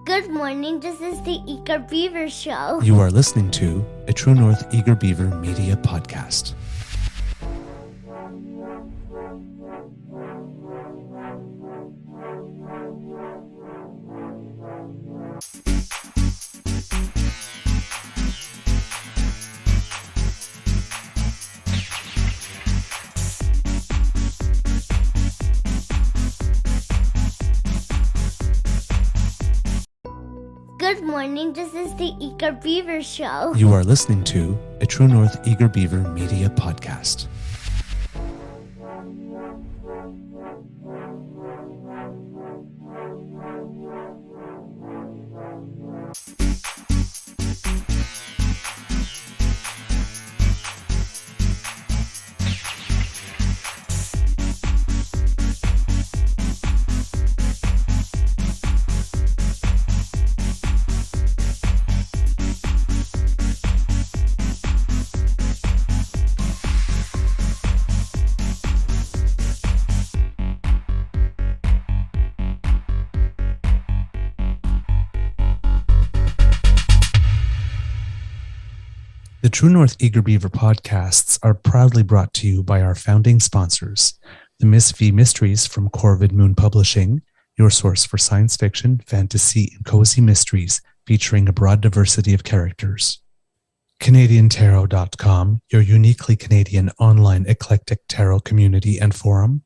Good morning, this is the Eager Beaver Show. You are listening to a True North Eager Beaver Media Podcast. Good morning, this is the Eager Beaver Show. You are listening to a True North Eager Beaver Media Podcast. The True North Eager Beaver podcasts are proudly brought to you by our founding sponsors, the Miss V Mysteries from Corvid Moon Publishing, your source for science fiction, fantasy, and cozy mysteries featuring a broad diversity of characters. CanadianTarot.com, your uniquely Canadian online eclectic tarot community and forum,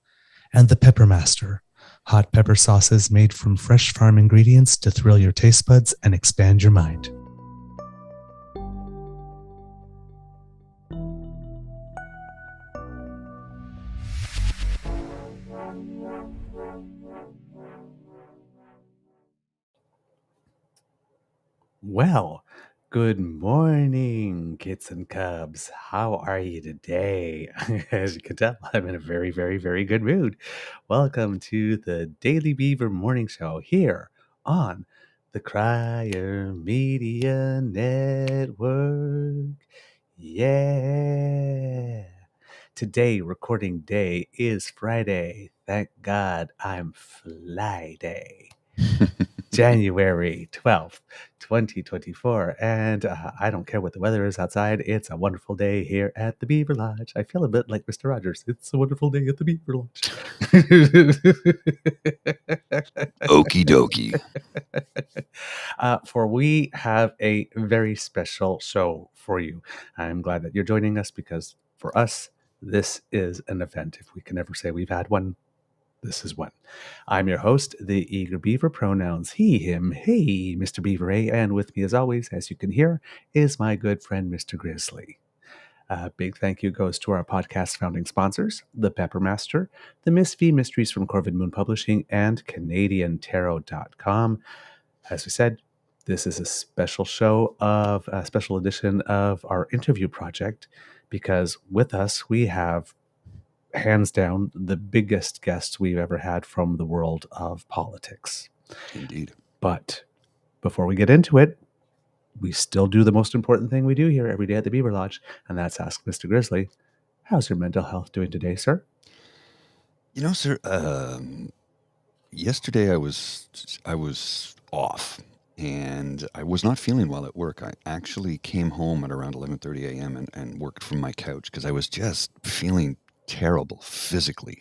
and the Pepper Master, hot pepper sauces made from fresh farm ingredients to thrill your taste buds and expand your mind. Well, good morning, kits and cubs. How are you today? As you can tell, I'm in a very, very, very good mood. Welcome to the Daily Beaver Morning Show here on the Crier Media Network. Yeah. Today, recording day is Friday. Thank God I'm Friday. January 12th, 2024. And I don't care what the weather is outside. It's a wonderful day here at the Beaver Lodge. I feel a bit like Mr. Rogers. It's a wonderful day at the Beaver Lodge. Okie dokie. For we have a very special show for you. I'm glad that you're joining us because for us, this is an event. If we can ever say we've had one, this is one. I'm your host, the Eager Beaver, pronouns he, him, hey, Mr. Beaver A, and with me as always, as you can hear, is my good friend, Mr. Grizzly. A big thank you goes to our podcast founding sponsors, the Pepper Master, the Miss V Mysteries from Corvid Moon Publishing, and CanadianTarot.com. As we said, this is a special show of a special edition of our interview project because with us we have hands down the biggest guests we've ever had from the world of politics. Indeed. But before we get into it, we still do the most important thing we do here every day at the Beaver Lodge, and that's ask Mr. Grizzly, how's your mental health doing today, sir? You know, sir, yesterday I was off and I was not feeling well at work. I actually came home at around 11:30 a.m. and worked from my couch because I was just feeling terrible physically.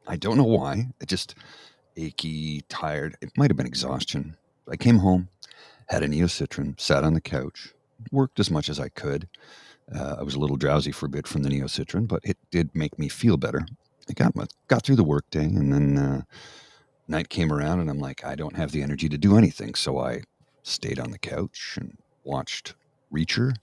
I don't know why. It just achy, tired. It might have been exhaustion. I came home, had a Neocitrin, sat on the couch, worked as much as I could. I was a little drowsy for a bit from the Neocitrin, but it did make me feel better. I got through the workday, and then night came around, and I'm like, I don't have the energy to do anything. So I stayed on the couch and watched Reacher,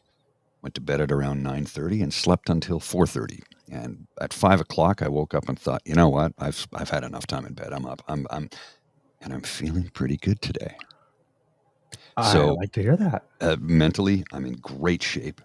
went to bed at around 9:30 and slept until 4:30. And at 5 o'clock, I woke up and thought, you know what? I've had enough time in bed. I'm up. I'm feeling pretty good today. I like to hear that. Mentally, I'm in great shape.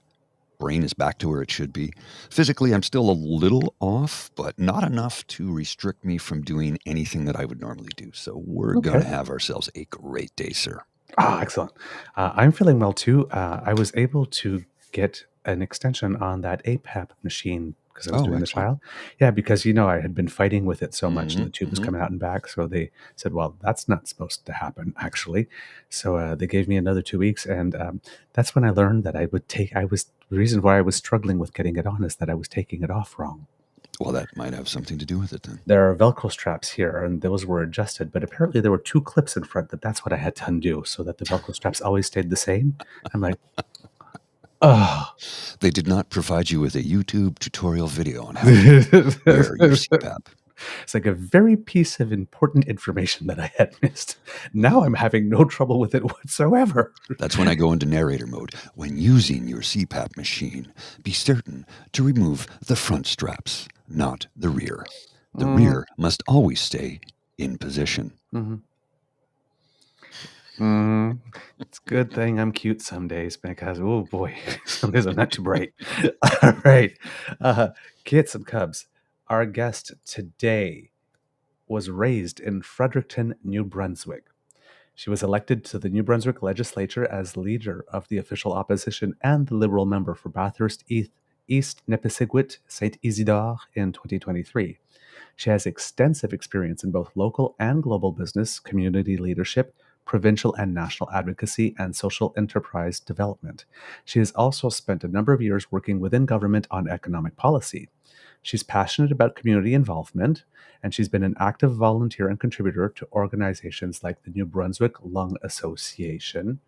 Brain is back to where it should be. Physically, I'm still a little off, but not enough to restrict me from doing anything that I would normally do. So we're going to have ourselves a great day, sir. Excellent. I'm feeling well too. I was able to get an extension on that APAP machine because I was doing the excellent. trial. Yeah, because I had been fighting with it so much, and the Mhm, tube was mhm. coming out and back. So they said, "Well, that's not supposed to happen, actually." So they gave me another 2 weeks, and that's when I learned that the reason why I was struggling with getting it on is that I was taking it off wrong. Well, that might have something to do with it then. There are Velcro straps here, and those were adjusted, but apparently there were 2 clips in front that's what I had to undo so that the Velcro straps always stayed the same. I'm like, oh. They did not provide you with a YouTube tutorial video on how to wear your CPAP. It's like a very piece of important information that I had missed. Now I'm having no trouble with it whatsoever. That's when I go into narrator mode. When using your CPAP machine, be certain to remove the front straps, not the rear. The rear must always stay in position. Mm-hmm. It's a good thing I'm cute some days because, oh boy, some days I'm not too bright. All right. Kids and Cubs, our guest today was raised in Fredericton, New Brunswick. She was elected to the New Brunswick Legislature as leader of the official opposition and the Liberal member for Bathurst East-Nepisiguit-Saint-Isidore in 2023. She has extensive experience in both local and global business, community leadership, provincial and national advocacy, and social enterprise development. She has also spent a number of years working within government on economic policy. She's passionate about community involvement, and she's been an active volunteer and contributor to organizations like the New Brunswick Lung Association,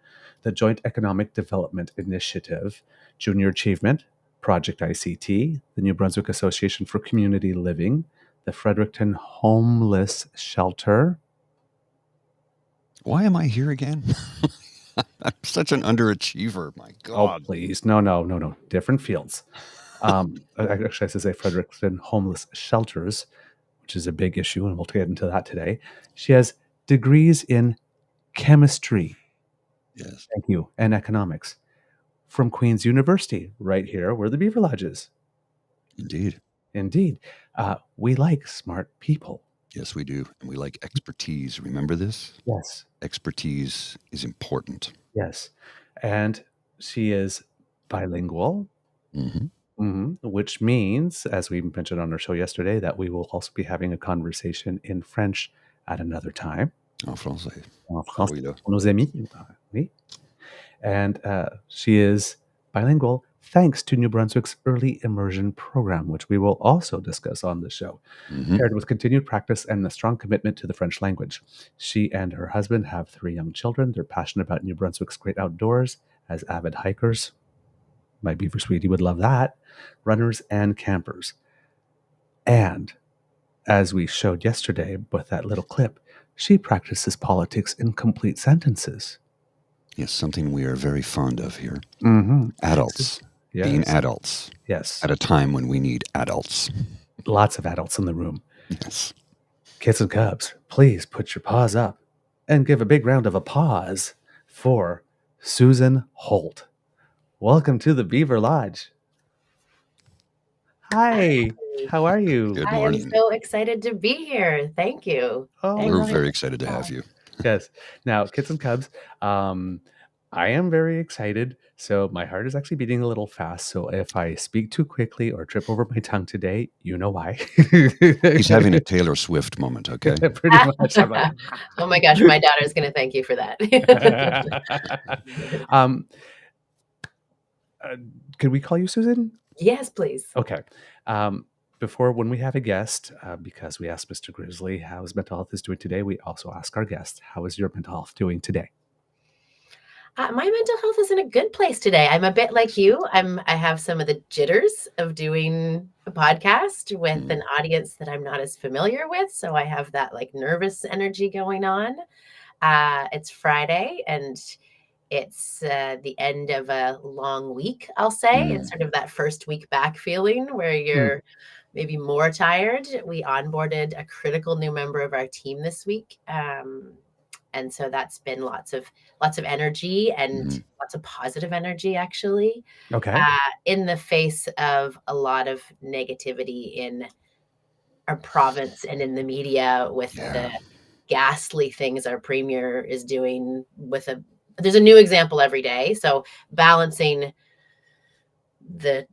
the Joint Economic Development Initiative, Junior Achievement, Project ICT, the New Brunswick Association for Community Living, the Fredericton Homeless Shelter. Why am I here again? I'm such an underachiever. My God. Oh, please. No. Different fields. Actually, I should say Fredericton Homeless Shelters, which is a big issue, and we'll get into that today. She has degrees in chemistry. Yes. Thank you. And economics from Queen's University, right here where the Beaver Lodge is. Indeed. We like smart people. Yes, we do. And we like expertise. Remember this? Yes. Expertise is important. Yes. And she is bilingual. Which means, as we mentioned on our show yesterday, that we will also be having a conversation in French at another time. En français. En français. Oui, là. Pour nos amis. Oui. And she is bilingual thanks to New Brunswick's early immersion program, which we will also discuss on the show, paired with continued practice and a strong commitment to the French language. She and her husband have 3 young children. They're passionate about New Brunswick's great outdoors as avid hikers. My beaver sweetie would love that. Runners and campers. And as we showed yesterday with that little clip, she practices politics in complete sentences. Yes, something we are very fond of here. Adults. Yes. Being adults. Yes. At a time when we need adults. Lots of adults in the room. Yes. Kids and Cubs, please put your paws up and give a big round of applause for Susan Holt. Welcome to the Beaver Lodge. Hi, how are you? Good I am morning. so excited to be here. Thank you. Oh, Thank We're you. very excited to have you. yes. Now, Kids and Cubs, I am very excited. So my heart is actually beating a little fast. So if I speak too quickly or trip over my tongue today, you know why. He's having a Taylor Swift moment, okay? Pretty much. I'm like, Oh my gosh, my daughter's going to thank you for that. Could we call you Susan? Yes, please. Okay. Before, when we have a guest, because we asked Mr. Grizzly how his mental health is doing today, we also ask our guest, how is your mental health doing today? My mental health is in a good place today. I'm a bit like you. I have some of the jitters of doing a podcast with an audience that I'm not as familiar with. So I have that like nervous energy going on. It's Friday and it's the end of a long week, I'll say. It's sort of that first week back feeling where you're maybe more tired. We onboarded a critical new member of our team this week. And so that's been lots of energy and lots of positive energy, actually. Okay. In the face of a lot of negativity in our province and in the media with the ghastly things our premier is doing there's a new example every day. So balancing the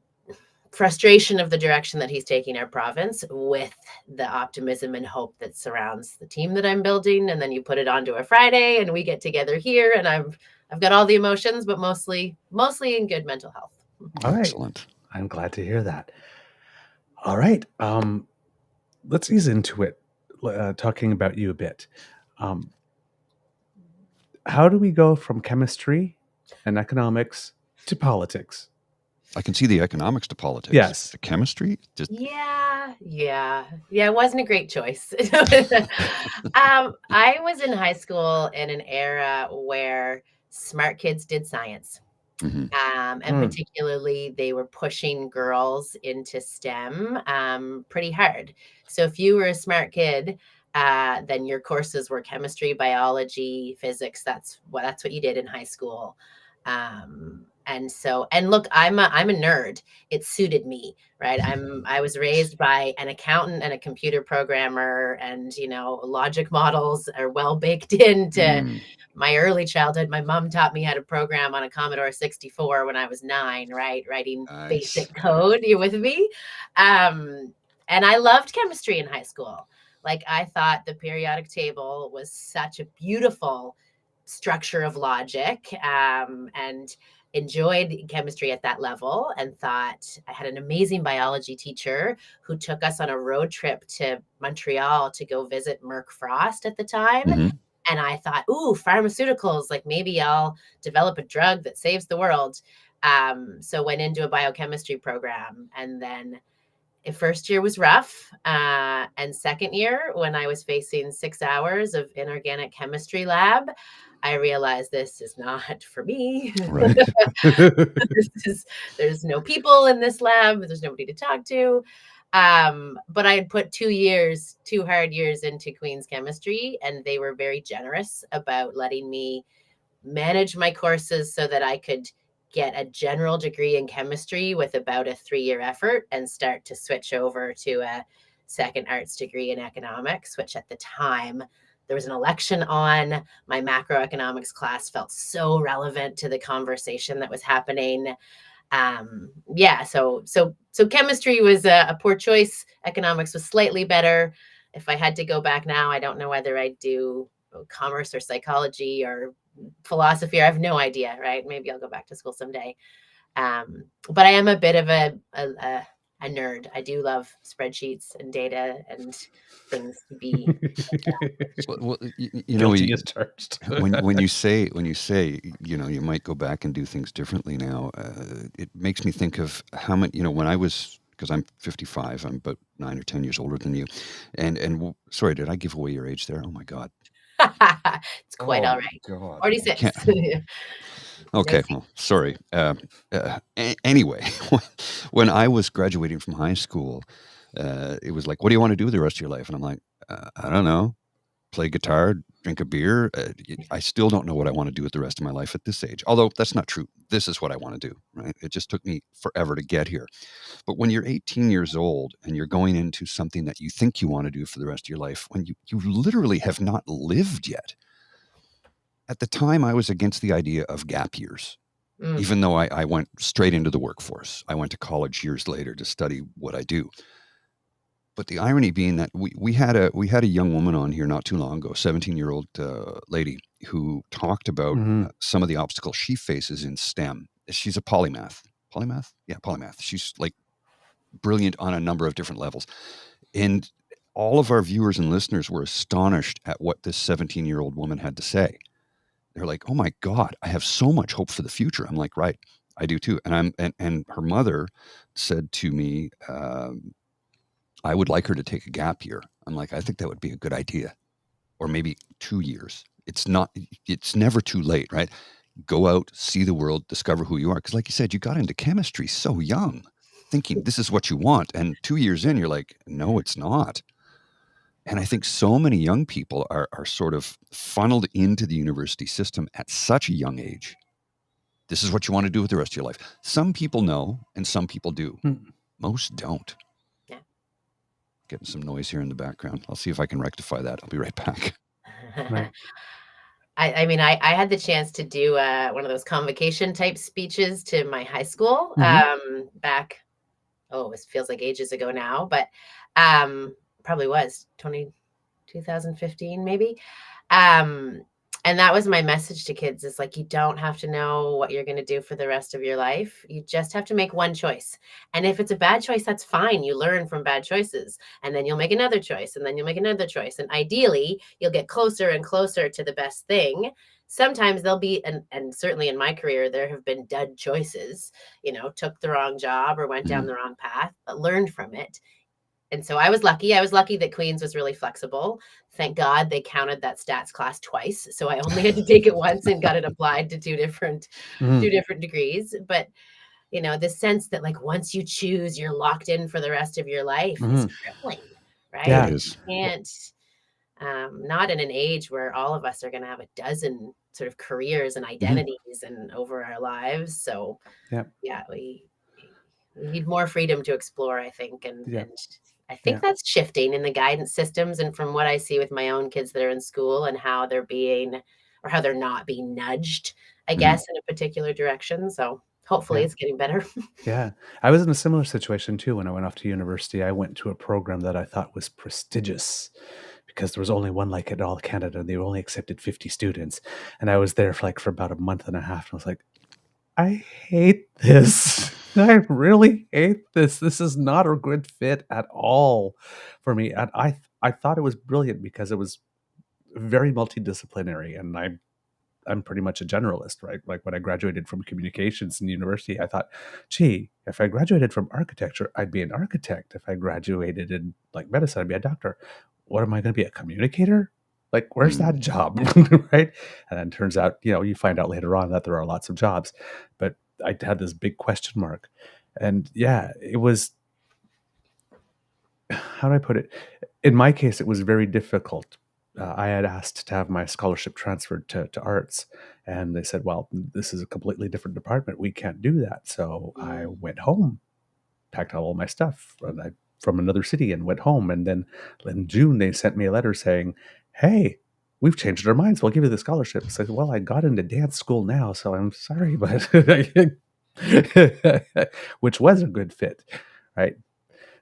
frustration of the direction that he's taking our province with the optimism and hope that surrounds the team that I'm building. And then you put it onto a Friday and we get together here, and I've got all the emotions, but mostly in good mental health. All right. Excellent. I'm glad to hear that. All right. Let's ease into it, talking about you a bit. How do we go from chemistry and economics to politics? I can see the economics to politics. Yes. The chemistry, just Yeah. It wasn't a great choice. I was in high school in an era where smart kids did science. mhm. And particularly they were pushing girls into STEM pretty hard. So if you were a smart kid, then your courses were chemistry, biology, physics. That's what you did in high school. And look, I'm a nerd. It suited me, right? I was raised by an accountant and a computer programmer, and logic models are well baked into Mm. my early childhood. My mom taught me how to program on a Commodore 64 when I was 9, right? Writing Nice. basic code. You with me? And I loved chemistry in high school. Like, I thought the periodic table was such a beautiful structure of logic, and enjoyed chemistry at that level, and thought I had an amazing biology teacher who took us on a road trip to Montreal to go visit Merck Frost at the time. Mhm. And I thought, ooh, pharmaceuticals, like maybe I'll develop a drug that saves the world. So went into a biochemistry program, and then first year was rough. And second year, when I was facing 6 hours of inorganic chemistry lab, I realized this is not for me. Right. There's no people in this lab. There's nobody to talk to. But I had put 2 hard years into Queen's chemistry, and they were very generous about letting me manage my courses so that I could get a general degree in chemistry with about a 3-year effort and start to switch over to a second arts degree in economics, which at the time there was an election on. My macroeconomics class felt so relevant to the conversation that was happening. So chemistry was a poor choice. Economics was slightly better. If I had to go back now, I don't know whether I'd do commerce or psychology or philosophy, or I have no idea, right? Maybe I'll go back to school someday. But I am a bit of a nerd. I do love spreadsheets and data and things to be. Well, Guilty as charged. when you say you might go back and do things differently now, it makes me think of how many when I was, because I'm 55, I'm about 9 or 10 years older than you, and sorry, did I give away your age there? Oh my God. It's quite all right. God. 46. Okay, well, sorry. Anyway, when I was graduating from high school, it was like, what do you want to do with the rest of your life? And I'm like, I don't know. Play guitar, drink a beer. I still don't know what I want to do with the rest of my life at this age. Although that's not true. This is what I want to do, right? It just took me forever to get here. But when you're 18 years old and you're going into something that you think you want to do for the rest of your life, when you literally have not lived yet. At the time, I was against the idea of gap years, even though I went straight into the workforce. I went to college years later to study what I do. But the irony being that we had a young woman on here not too long ago, 17-year-old lady, who talked about some of the obstacles she faces in STEM. She's a polymath. Polymath? Yeah, polymath. She's like brilliant on a number of different levels. And all of our viewers and listeners were astonished at what this 17-year-old woman had to say. They're like, oh my God, I have so much hope for the future. I'm like, right, I do too. And her mother said to me, I would like her to take a gap year. I'm like, I think that would be a good idea. Or maybe 2 years. It's never too late, right? Go out, see the world, discover who you are. Because like you said, you got into chemistry so young, thinking this is what you want. And 2 years in, you're like, no, it's not. And I think so many young people are sort of funneled into the university system at such a young age. This is what you want to do with the rest of your life. Some people know, and some people do. Most don't. Yeah. Getting some noise here in the background. I'll see if I can rectify that. I'll be right back. Right. I mean, I had the chance to do one of those convocation type speeches to my high school back it feels like ages ago now, but probably was 2015 maybe. And that was my message to kids, is like, you don't have to know what you're going to do for the rest of your life. You just have to make one choice. And if it's a bad choice, that's fine. You learn from bad choices, and then you'll make another choice, and then you'll make another choice. And ideally, you'll get closer and closer to the best thing. Sometimes there'll be, and certainly in my career, there have been dud choices, took the wrong job or went down the wrong path, but learned from it. And so I was lucky. I was lucky that Queen's was really flexible. Thank God they counted that stats class twice. So I only had to take it once and got it applied to two different degrees. But, the sense that like once you choose, you're locked in for the rest of your life is crippling, right? Yeah. It is. You can't, not in an age where all of us are going to have a dozen sort of careers and identities and over our lives. So we need more freedom to explore, I think. And I think that's shifting in the guidance systems. And from what I see with my own kids that are in school and how they're not being nudged, I guess, in a particular direction. So hopefully it's getting better. Yeah. I was in a similar situation too. When I went off to university, I went to a program that I thought was prestigious because there was only one like it in all Canada, and they only accepted 50 students. And I was there for about a month and a half. And I was like, I hate this. I really hate this. This is not a good fit at all for me. And I thought it was brilliant because it was very multidisciplinary, and I'm pretty much a generalist, right? Like when I graduated from communications in university, I thought, gee, if I graduated from architecture, I'd be an architect. If I graduated in medicine, I'd be a doctor. What am I going to be, a communicator? Like, where's that job, right? And then it turns out, you find out later on that there are lots of jobs. But I had this big question mark. And it was, how do I put it? In my case, it was very difficult. I had asked to have my scholarship transferred to arts, and they said, well, this is a completely different department. We can't do that. So I went home, packed all my stuff from another city and went home. And then in June, they sent me a letter saying, hey, we've changed our minds. We'll give you the scholarship. I said, well, I got into dance school now, so I'm sorry, but which was a good fit, right?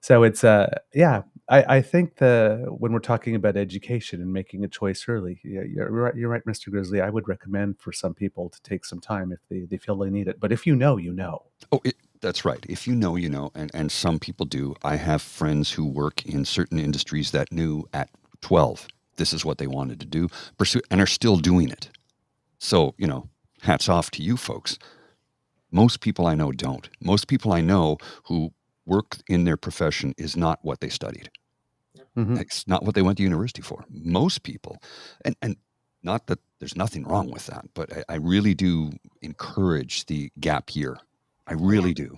So it's I think when we're talking about education and making a choice early, you're right, Mr. Grizzly. I would recommend for some people to take some time if they feel they need it. But if you know, you know. Oh, that's right. If you know, you know, and some people do. I have friends who work in certain industries that knew at 12 this is what they wanted to do, pursue, and are still doing it. So, hats off to you folks. Most people I know don't. Most people I know who work in their profession is not what they studied. It's not what they went to university for. Most people, and not that there's nothing wrong with that, but I really do encourage the gap year. I really do.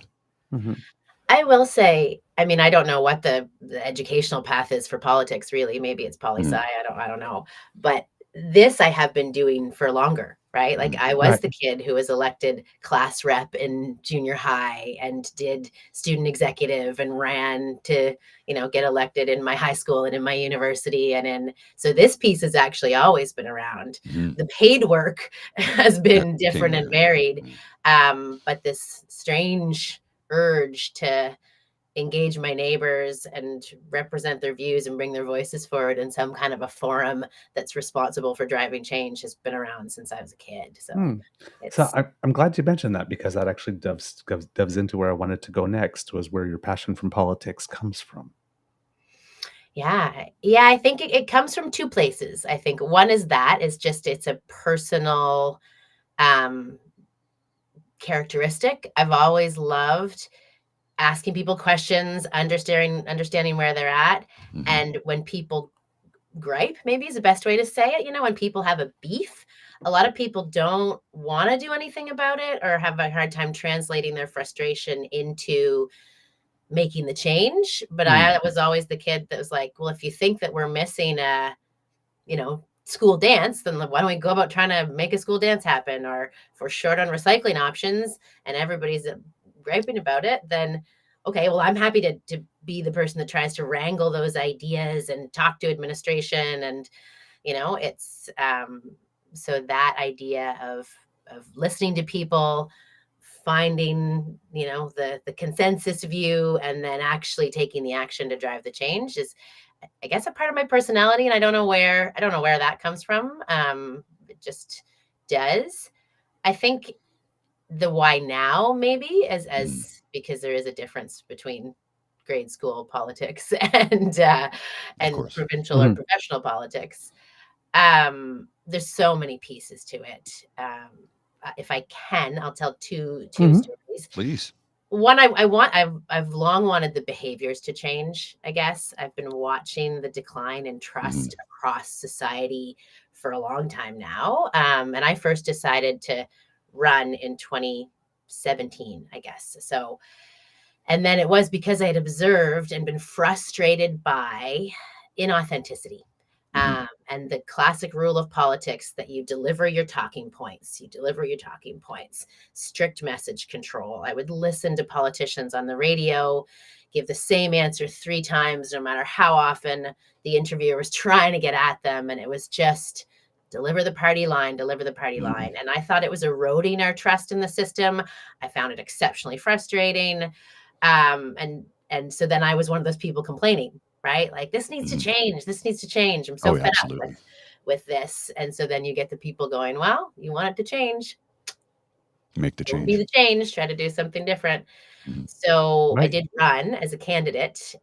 I will say, I mean, I don't know what the educational path is for politics, really. Maybe it's poli-sci. I don't know. But this I have been doing for longer, right? Like I was the kid who was elected class rep in junior high and did student executive and ran to, get elected in my high school and in my university. So this piece has actually always been around. The paid work has been different and varied. But this strange urge to engage my neighbors and represent their views and bring their voices forward in some kind of a forum that's responsible for driving change has been around since I was a kid. So I'm glad you mentioned that, because that actually doves into where I wanted to go next, was where your passion from politics comes from. Yeah, I think it comes from two places. I think one is it's a personal characteristic. I've always loved asking people questions, understanding where they're at. And when people gripe, maybe is the best way to say it. When people have a beef, a lot of people don't want to do anything about it or have a hard time translating their frustration into making the change. But I was always the kid that was like, well, if you think that we're missing a, school dance, then why don't we go about trying to make a school dance happen? Or if we're short on recycling options and everybody's griping about it, then okay, well, I'm happy to be the person that tries to wrangle those ideas and talk to administration. And it's so that idea of listening to people, finding, the consensus view and then actually taking the action to drive the change is, I guess, a part of my personality. And I don't know where that comes from. It just does. I think the why now maybe as because there is a difference between grade school politics and course. provincial or professional politics. There's so many pieces to it. If I can, I'll tell two stories. Please. One, I've long wanted the behaviors to change. I guess I've been watching the decline in trust across society for a long time now. And I first decided to run in 2017, I guess. So, and then it was because I had observed and been frustrated by inauthenticity. And the classic rule of politics that you deliver your talking points, strict message control. I would listen to politicians on the radio, give the same answer 3 times, no matter how often the interviewer was trying to get at them. And it was just deliver the party line. And I thought it was eroding our trust in the system. I found it exceptionally frustrating. And so then I was one of those people complaining, right? Like, this needs to change. I'm so fed up with this. And so then you get the people going, well, you want it to change. Make the change. Be the change. Try to do something different. So I did run as a candidate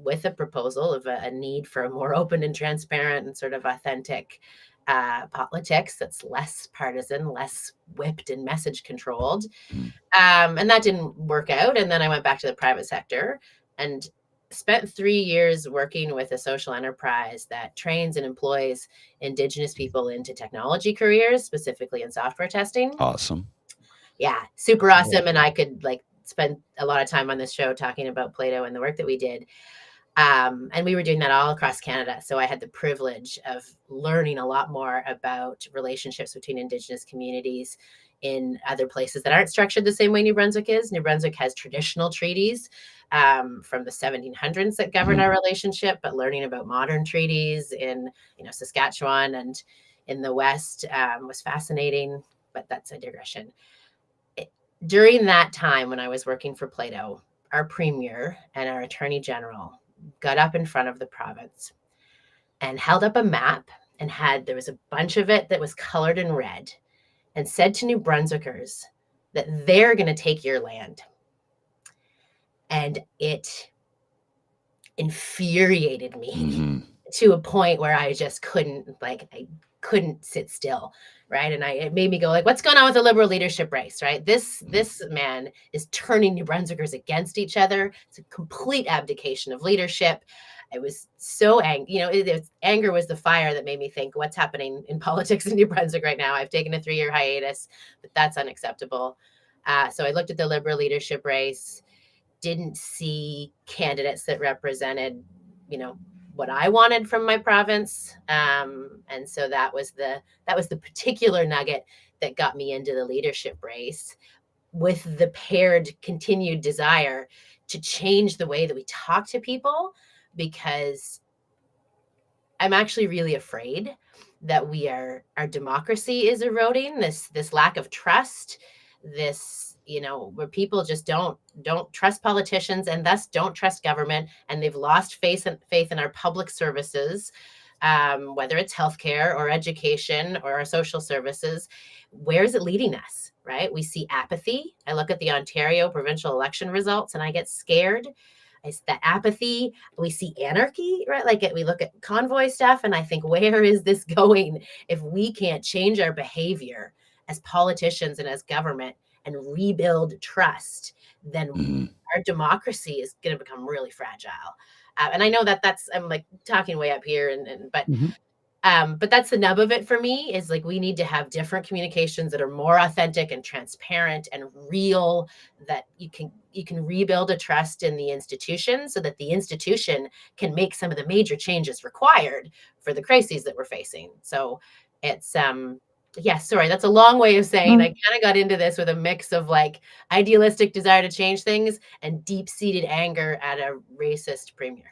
with a proposal of a need for a more open and transparent and sort of authentic politics that's less partisan, less whipped and message controlled. And that didn't work out. And then I went back to the private sector and spent 3 years working with a social enterprise that trains and employs Indigenous people into technology careers, specifically in software testing. Awesome. Yeah, super awesome. And I could spend a lot of time on this show talking about Plato and the work that we did. And we were doing that all across Canada. So I had the privilege of learning a lot more about relationships between Indigenous communities in other places that aren't structured the same way New Brunswick is. New Brunswick has traditional treaties from the 1700s that govern our relationship, but learning about modern treaties in Saskatchewan and in the West was fascinating, but that's a digression. During that time when I was working for Plato, our premier and our attorney general got up in front of the province and held up a map and there was a bunch of it that was colored in red and said to New Brunswickers that they're going to take your land. And it infuriated me to a point where I just couldn't sit still. Right. And it made me go what's going on with the Liberal leadership race? Right. This man is turning New Brunswickers against each other. It's a complete abdication of leadership. I was so angry. Anger was the fire that made me think, what's happening in politics in New Brunswick right now? I've taken a 3-year hiatus, but that's unacceptable. So I looked at the Liberal leadership race, didn't see candidates that represented, what I wanted from my province. And so that was the particular nugget that got me into the leadership race, with the paired continued desire to change the way that we talk to people, because I'm actually really afraid that our democracy is eroding, this lack of trust, this, where people just don't trust politicians and thus don't trust government, and they've lost faith in our public services, whether it's healthcare or education or our social services. Where is it leading us? Right? We see apathy. I look at the Ontario provincial election results and I get scared. It's that apathy. We see anarchy, right? We look at convoy stuff and I think, where is this going if we can't change our behavior as politicians and as government and rebuild trust? Then our democracy is going to become really fragile. And I know that's I'm talking way up here, but that's the nub of it for me, is we need to have different communications that are more authentic and transparent and real, that you can rebuild a trust in the institution so that the institution can make some of the major changes required for the crises that we're facing. So it's sorry, that's a long way of saying I kind of got into this with a mix of idealistic desire to change things and deep-seated anger at a racist premier.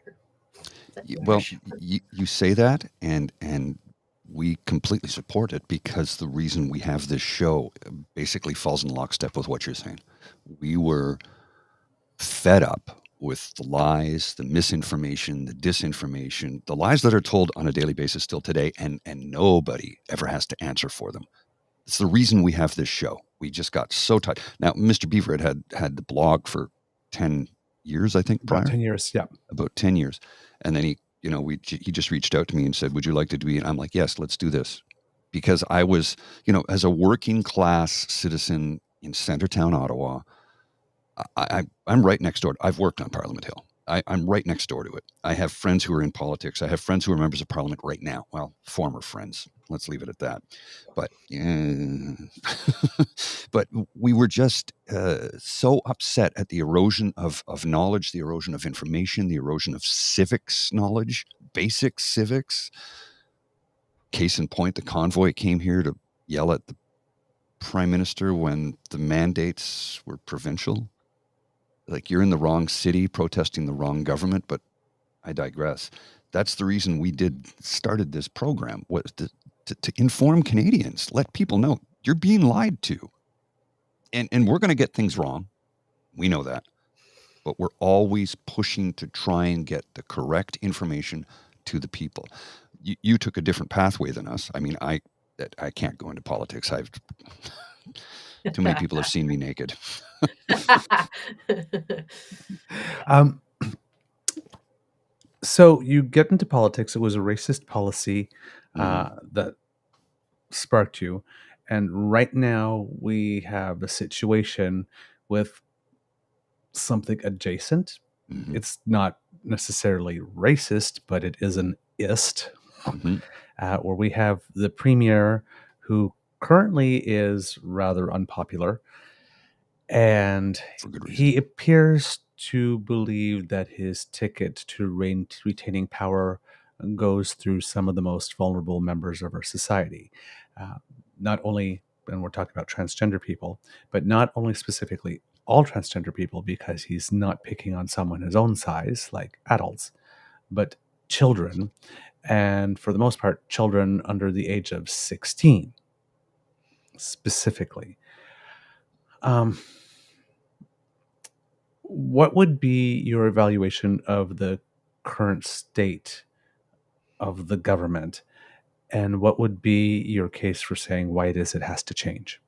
Well, you say that, and we completely support it because the reason we have this show basically falls in lockstep with what you're saying. We were fed up with the lies, the misinformation, the disinformation, the lies that are told on a daily basis still today, and nobody ever has to answer for them. It's the reason we have this show. We just got so tired. Now, Mr. Beaver had the blog for 10 years, I think, prior. About 10 years, yeah. About 10 years. And then he just reached out to me and said, would you like to do it? And I'm like, yes, let's do this. Because I was, as a working class citizen in Centertown, Ottawa, I'm right next door. I've worked on Parliament Hill. I'm right next door to it. I have friends who are in politics. I have friends who are members of Parliament right now. Well, former friends. Let's leave it at that. But but we were just so upset at the erosion of knowledge, the erosion of information, the erosion of civics knowledge, basic civics. Case in point, the convoy came here to yell at the Prime Minister when the mandates were provincial. Like, you're in the wrong city protesting the wrong government, but I digress. That's the reason we started this program, was to inform Canadians, let people know you're being lied to. And we're going to get things wrong. We know that. But we're always pushing to try and get the correct information to the people. You took a different pathway than us. I mean, I can't go into politics. Too many people have seen me naked. So you get into politics. It was a racist policy that sparked you. And right now we have a situation with something adjacent. Mm-hmm. It's not necessarily racist, but it is an ist, where we have the premier who currently is rather unpopular. And he appears to believe that his ticket to retaining power goes through some of the most vulnerable members of our society. Not only, and we're talking about transgender people, but not only specifically all transgender people, because he's not picking on someone his own size, like adults, but children, and for the most part, children under the age of 16, specifically. What would be your evaluation of the current state of the government, and what would be your case for saying why it is it has to change?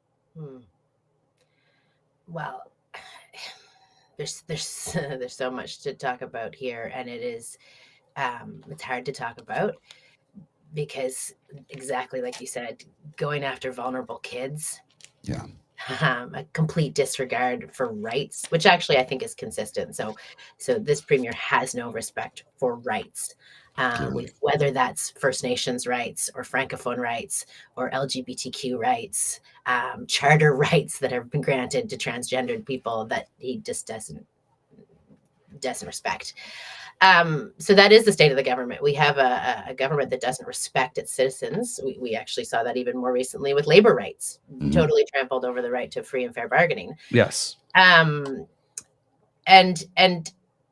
Well, there's so much to talk about here, and it is it's hard to talk about because, exactly like you said, going after vulnerable kids. Yeah. A complete disregard for rights, which actually I think is consistent. So this premier has no respect for rights, whether that's First Nations rights or Francophone rights or LGBTQ rights, charter rights that have been granted to transgendered people that he just doesn't respect. So that is the state of the government. We have a government that doesn't respect its citizens. We actually saw that even more recently with labor rights, totally trampled over the right to free and fair bargaining. Yes. And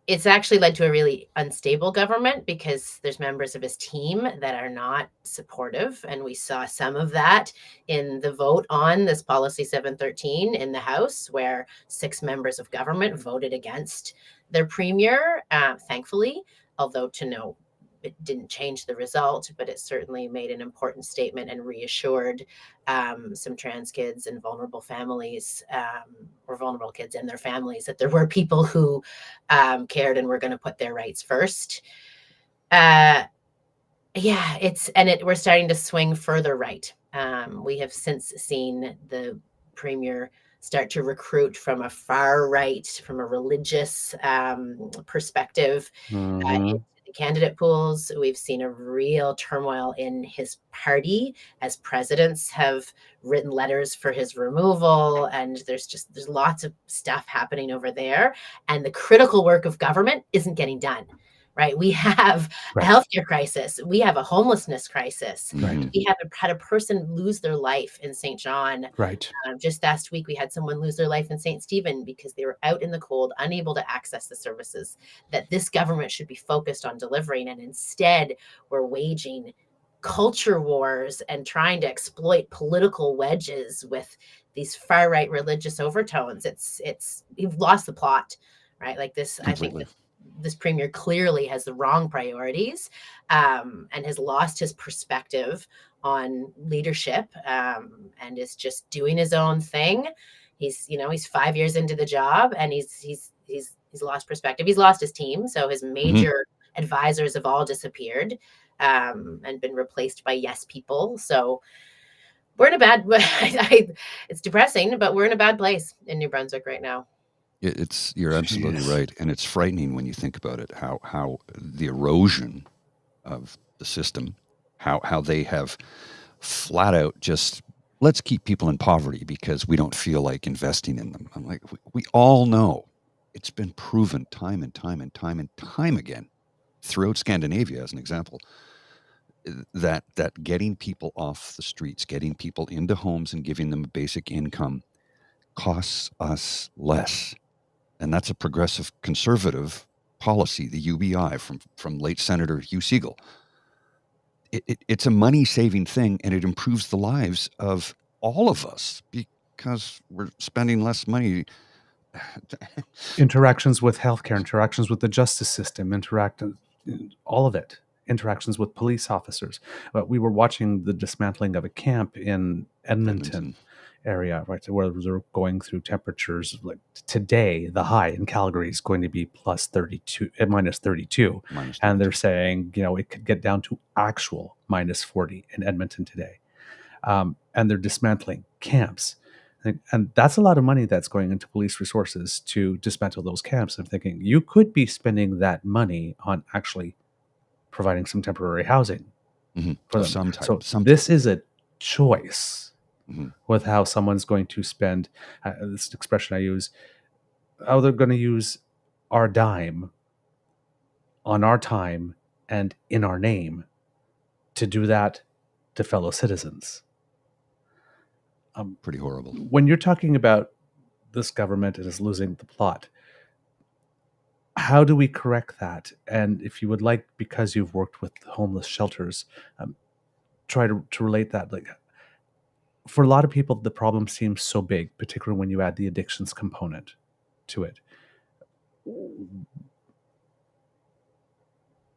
it's actually led to a really unstable government because there's members of his team that are not supportive. And we saw some of that in the vote on this policy 713 in the House, where 6 members of government voted against their premier, thankfully, although it didn't change the result, but it certainly made an important statement and reassured some trans kids and vulnerable families, or vulnerable kids and their families, that there were people who cared and were going to put their rights first. We're starting to swing further right. We have since seen the premier start to recruit from a far right, from a religious perspective into the candidate pools. We've seen a real turmoil in his party as presidents have written letters for his removal, and there's lots of stuff happening over there, and the critical work of government isn't getting done. Right. We have a healthcare crisis. We have a homelessness crisis. Right. We have had a person lose their life in St. John. Right. Just last week, we had someone lose their life in St. Stephen because they were out in the cold, unable to access the services that this government should be focused on delivering. And instead, we're waging culture wars and trying to exploit political wedges with these far right religious overtones. You've lost the plot, right? Like this, I think Completely. that this premier clearly has the wrong priorities, and has lost his perspective on leadership, and is just doing his own thing. He's 5 years into the job, and he's lost perspective. He's lost his team, so his major advisors have all disappeared, and been replaced by yes people. So we're in a bad. It's depressing, but we're in a bad place in New Brunswick right now. You're absolutely right, and it's frightening when you think about it. How the erosion of the system, how they have flat out just, let's keep people in poverty because we don't feel like investing in them. I'm like, we all know it's been proven time and time and time and time again throughout Scandinavia, as an example, that getting people off the streets, getting people into homes and giving them a basic income costs us less. And that's a progressive conservative policy, the UBI from late Senator Hugh Segal. It's a money-saving thing, and it improves the lives of all of us because we're spending less money. Interactions with healthcare, interactions with the justice system, all of it. Interactions with police officers. We were watching the dismantling of a camp in Edmonton area, right, where they're going through temperatures like today. The high in Calgary is going to be minus 32, and they're saying it could get down to actual minus 40 in Edmonton today, and they're dismantling camps. And that's a lot of money that's going into police resources to dismantle those camps. I'm thinking you could be spending that money on actually providing some temporary housing for them. This is a choice with how someone's going to spend, this expression I use, how they're going to use our dime on our time and in our name to do that to fellow citizens. Pretty horrible. When you're talking about this government and is losing the plot, how do we correct that? And if you would like, because you've worked with homeless shelters, try to relate that. Like, for a lot of people, the problem seems so big, particularly when you add the addictions component to it.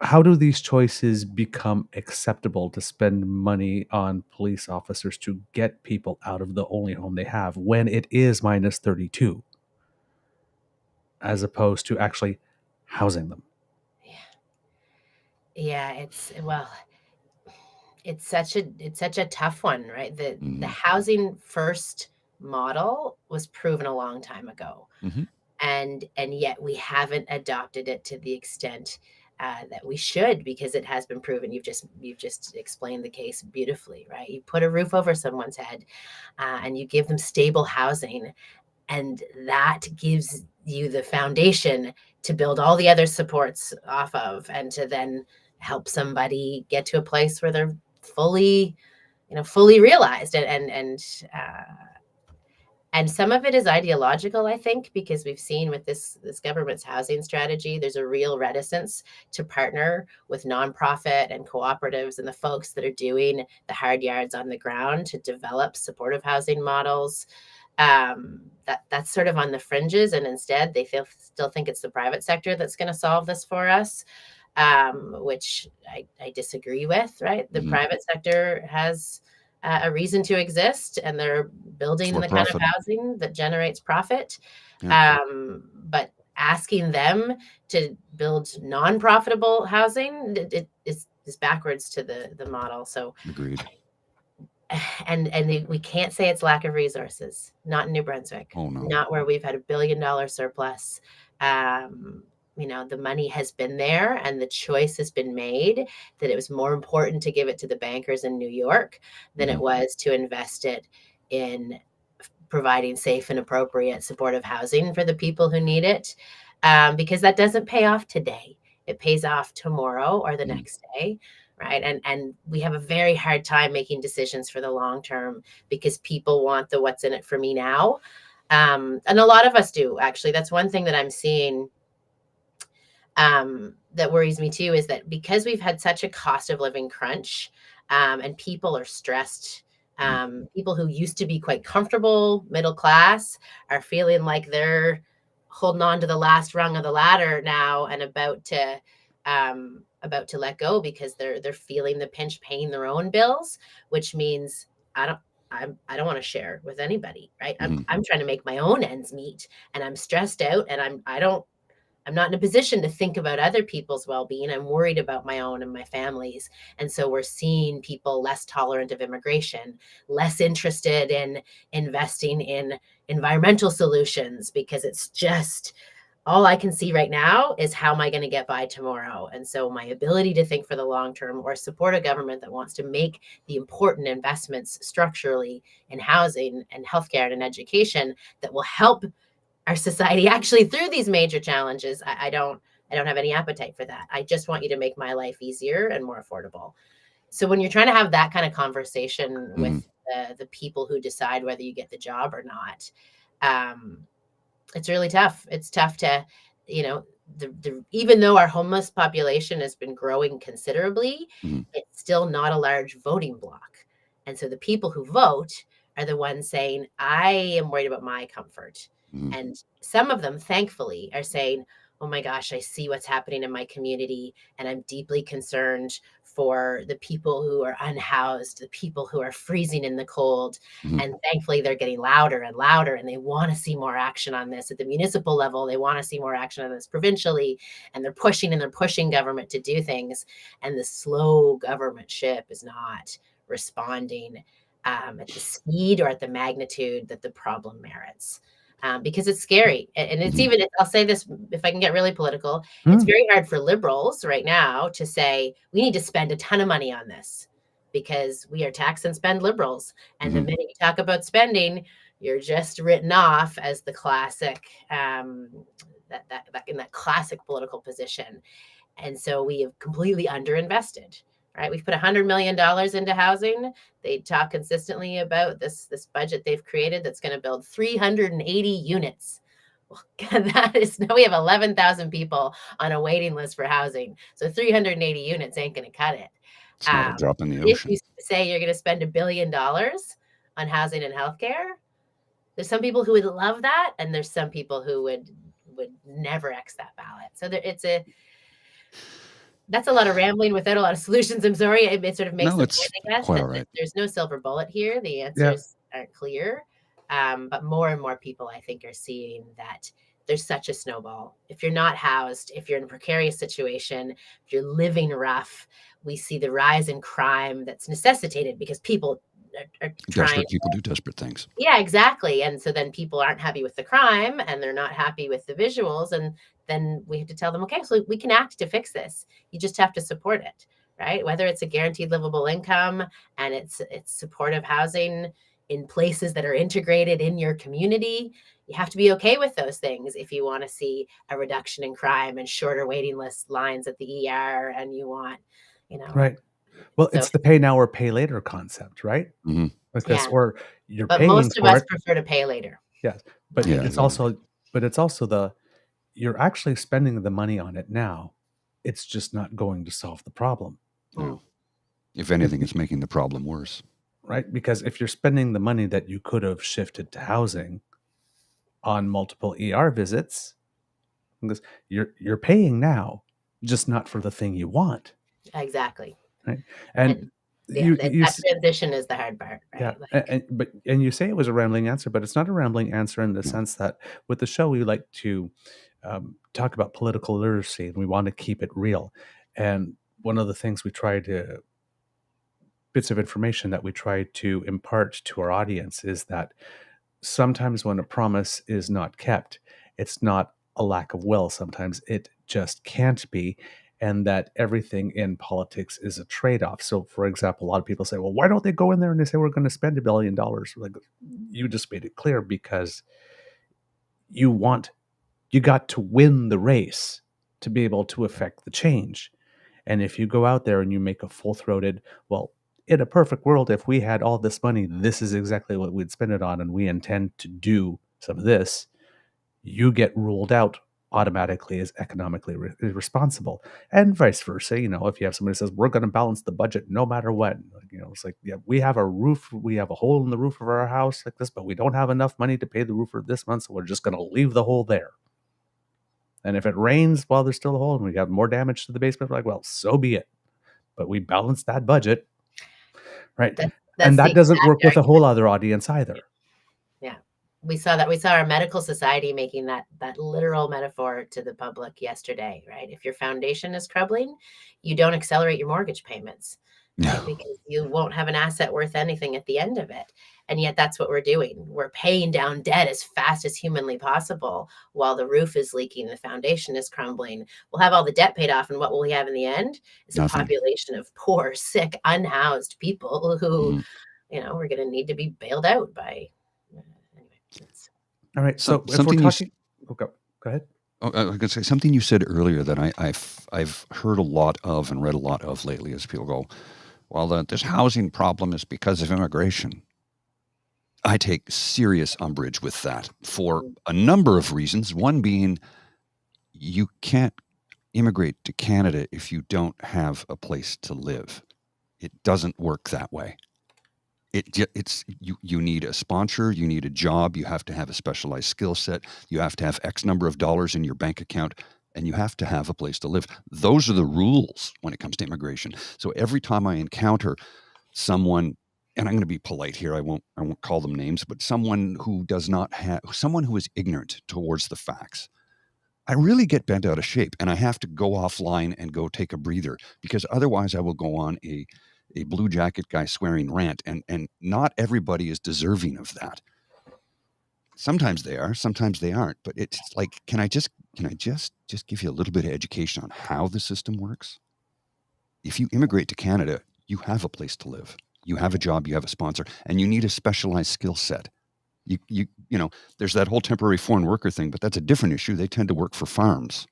How do these choices become acceptable to spend money on police officers to get people out of the only home they have when it is minus 32, as opposed to actually housing them? Yeah, it's such a tough one, right? The housing first model was proven a long time ago, and yet we haven't adopted it to the extent that we should, because it has been proven. You've just explained the case beautifully, right? You put a roof over someone's head, and you give them stable housing, and that gives you the foundation to build all the other supports off of, and to then help somebody get to a place where they're fully realized. And some of it is ideological, I think, because we've seen with this government's housing strategy, there's a real reticence to partner with nonprofit and cooperatives and the folks that are doing the hard yards on the ground to develop supportive housing models. That's sort of on the fringes, and instead they still think it's the private sector that's going to solve this for us, which I disagree with, right? The private sector has a reason to exist, and they're building the kind of housing that generates profit. But asking them to build non-profitable housing is backwards to the model. So agreed. And we can't say it's lack of resources. Not in New Brunswick. Oh, no. Not where we've had $1 billion surplus. The money has been there, and the choice has been made that it was more important to give it to the bankers in New York than it was to invest it in providing safe and appropriate supportive housing for the people who need it, because that doesn't pay off today. It pays off tomorrow or the next day, right? And we have a very hard time making decisions for the long term because people want the what's in it for me now. And a lot of us do, actually. That's one thing that I'm seeing that worries me too, is that because we've had such a cost of living crunch, and people are stressed. People who used to be quite comfortable, middle class, are feeling like they're holding on to the last rung of the ladder now and about to let go because they're feeling the pinch paying their own bills, which means I don't want to share with anybody, right? I'm trying to make my own ends meet, and I'm stressed out, and I'm not in a position to think about other people's well-being. I'm worried about my own and my family's. And so we're seeing people less tolerant of immigration, less interested in investing in environmental solutions, because it's just all I can see right now is how am I going to get by tomorrow? And so my ability to think for the long term or support a government that wants to make the important investments structurally in housing and healthcare and in education that will help our society actually through these major challenges, I don't have any appetite for that. I just want you to make my life easier and more affordable. So when you're trying to have that kind of conversation with the people who decide whether you get the job or not, it's really tough. It's tough to, even though our homeless population has been growing considerably, it's still not a large voting bloc. And so the people who vote are the ones saying, I am worried about my comfort. And some of them, thankfully, are saying, oh my gosh, I see what's happening in my community, and I'm deeply concerned for the people who are unhoused, the people who are freezing in the cold. And thankfully, they're getting louder and louder, and they want to see more action on this at the municipal level. They want to see more action on this provincially, and they're pushing government to do things. And the slow government ship is not responding at the speed or at the magnitude that the problem merits. Because it's scary. And it's even, I'll say this, if I can get really political, it's very hard for liberals right now to say, we need to spend a ton of money on this because we are tax and spend liberals. And the minute you talk about spending, you're just written off as the classic, in that classic political position. And so we have completely underinvested. Right, we've put $100 million into housing. They talk consistently about this budget they've created that's going to build 380 units. Well, that is, now we have 11,000 people on a waiting list for housing. So 380 units ain't going to cut it. It's not a drop in the If ocean. you say you're going to spend $1 billion on housing and healthcare, there's some people who would love that, and there's some people who would never X that ballot. So that's a lot of rambling without a lot of solutions. I'm sorry. It sort of makes the point, I guess, quite that all right. there's no silver bullet here. The answers aren't clear. But more and more people, I think, are seeing that there's such a snowball. If you're not housed, if you're in a precarious situation, if you're living rough, we see the rise in crime that's necessitated because people are trying. Desperate people do desperate things. Yeah, exactly. And so then people aren't happy with the crime and they're not happy with the visuals. And then we have to tell them, okay, so we can act to fix this. You just have to support it, right? Whether it's a guaranteed livable income and it's supportive housing in places that are integrated in your community, you have to be okay with those things if you want to see a reduction in crime and shorter waiting list lines at the ER, and you want, Right. Well, it's the pay now or pay later concept, right? Because or you're but paying most of for us it. prefer to pay later. Yes, but it's also you're actually spending the money on it now. It's just not going to solve the problem. No. If anything, it's making the problem worse. Right? Because if you're spending the money that you could have shifted to housing on multiple ER visits, because you're paying now, just not for the thing you want. Exactly. Right. And that transition is the hard part. Right? Yeah. And you say it was a rambling answer, but it's not a rambling answer in the sense that with the show, we like to talk about political literacy and we want to keep it real. And one of the things bits of information that we try to impart to our audience is that sometimes when a promise is not kept, it's not a lack of will. Sometimes it just can't be. And that everything in politics is a trade-off. So, for example, a lot of people say, well, why don't they go in there and they say, we're going to spend $1 billion? Like, you just made it clear because you got to win the race to be able to affect the change. And if you go out there and you make a full-throated, well, in a perfect world, if we had all this money, this is exactly what we'd spend it on, and we intend to do some of this, you get ruled out automatically is economically irresponsible, and vice versa. If you have somebody who says we're going to balance the budget no matter what, it's like, yeah, we have a hole in the roof of our house like this, but we don't have enough money to pay the roofer this month, so we're just going to leave the hole there. And if it rains while there's still a hole and we got more damage to the basement, we're like, well, so be it. But we balanced that budget, right? And that doesn't work with a whole other audience either. Yeah. We saw our medical society making that literal metaphor to the public yesterday, right? If your foundation is crumbling, you don't accelerate your mortgage payments, right? Because you won't have an asset worth anything at the end of it. And yet that's what we're doing. We're paying down debt as fast as humanly possible while the roof is leaking, the foundation is crumbling. We'll have all the debt paid off, and what will we have in the end? Is a population of poor, sick, unhoused people who, we're going to need to be bailed out by. All right. So if we're talking, go ahead. Oh, I was going to say something you said earlier that I've heard a lot of and read a lot of lately, as people go, well, this housing problem is because of immigration. I take serious umbrage with that for a number of reasons. One being, you can't immigrate to Canada if you don't have a place to live. It doesn't work that way. You need a sponsor, you need a job, you have to have a specialized skill set, you have to have X number of dollars in your bank account, and you have to have a place to live. Those are the rules when it comes to immigration. So every time I encounter someone, and I'm going to be polite here, I won't call them names, but someone who is ignorant towards the facts, I really get bent out of shape, and I have to go offline and go take a breather, because otherwise I will go on a blue jacket guy swearing rant, and not everybody is deserving of that. Sometimes they are, sometimes they aren't. But it's like, can I just give you a little bit of education on how the system works? If you immigrate to Canada, you have a place to live, you have a job, you have a sponsor, and you need a specialized skill set. You there's that whole temporary foreign worker thing, but that's a different issue. They tend to work for farms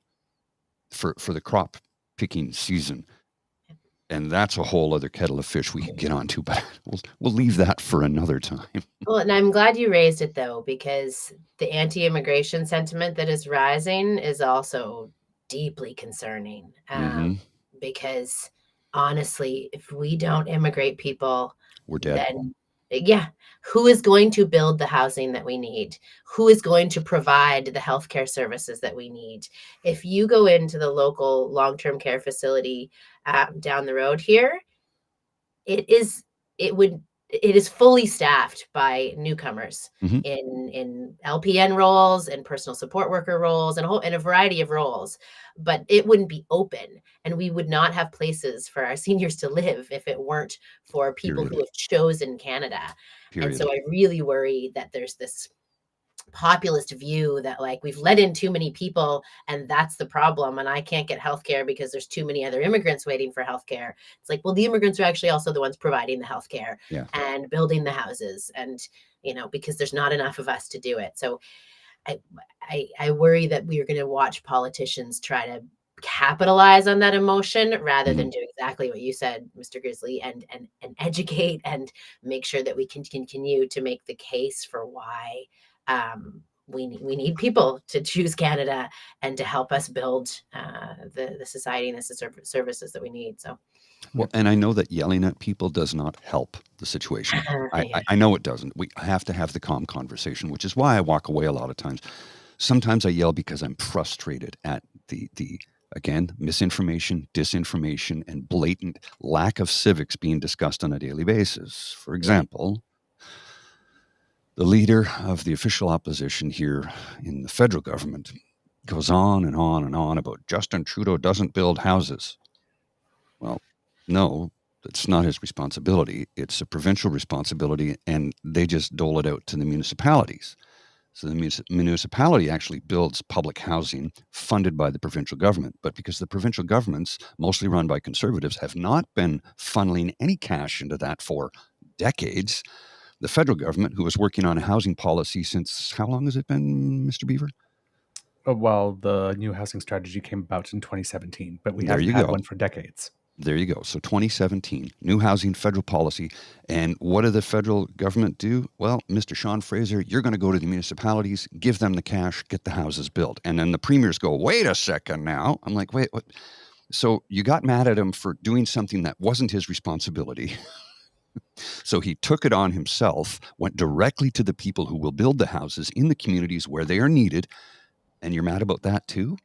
for the crop picking season. And that's a whole other kettle of fish we could get onto, but we'll leave that for another time. Well, and I'm glad you raised it, though, because the anti-immigration sentiment that is rising is also deeply concerning. Because honestly, if we don't immigrate people, we're dead. Then who is going to build the housing that we need? Who is going to provide the healthcare services that we need? If you go into the local long-term care facility down the road here, it is fully staffed by newcomers in LPN roles and personal support worker roles and a variety of roles, but it wouldn't be open, and we would not have places for our seniors to live if it weren't for people who have chosen Canada. And so I really worry that there's this populist view that, like, we've let in too many people and that's the problem, and I can't get healthcare because there's too many other immigrants waiting for healthcare. It's like, well, the immigrants are actually also the ones providing the healthcare and building the houses, and because there's not enough of us to do it. So I worry that we are going to watch politicians try to capitalize on that emotion rather than do exactly what you said, Mr. Grizzly, and educate and make sure that we can continue to make the case for why we need people to choose Canada and to help us build the society and the services that we need. So, well, and I know that yelling at people does not help the situation. I know it doesn't. We have to have the calm conversation, which is why I walk away a lot of times. Sometimes I yell because I'm frustrated at the again, misinformation, disinformation, and blatant lack of civics being discussed on a daily basis. For example, the leader of the official opposition here in the federal government goes on and on and on about Justin Trudeau doesn't build houses. Well, no, it's not his responsibility. It's a provincial responsibility, and they just dole it out to the municipalities. So the municipality actually builds public housing funded by the provincial government. But because the provincial governments, mostly run by Conservatives, have not been funneling any cash into that for decades, the federal government, who was working on a housing policy since, how long has it been, Mr. Beaver? Well, the new housing strategy came about in 2017, but we haven't had one for decades. There you go. So 2017, new housing federal policy. And what did the federal government do? Well, Mr. Sean Fraser, you're going to go to the municipalities, give them the cash, get the houses built. And then the premiers go, wait a second now. I'm like, wait, what? So you got mad at him for doing something that wasn't his responsibility. So he took it on himself, went directly to the people who will build the houses in the communities where they are needed. And you're mad about that too?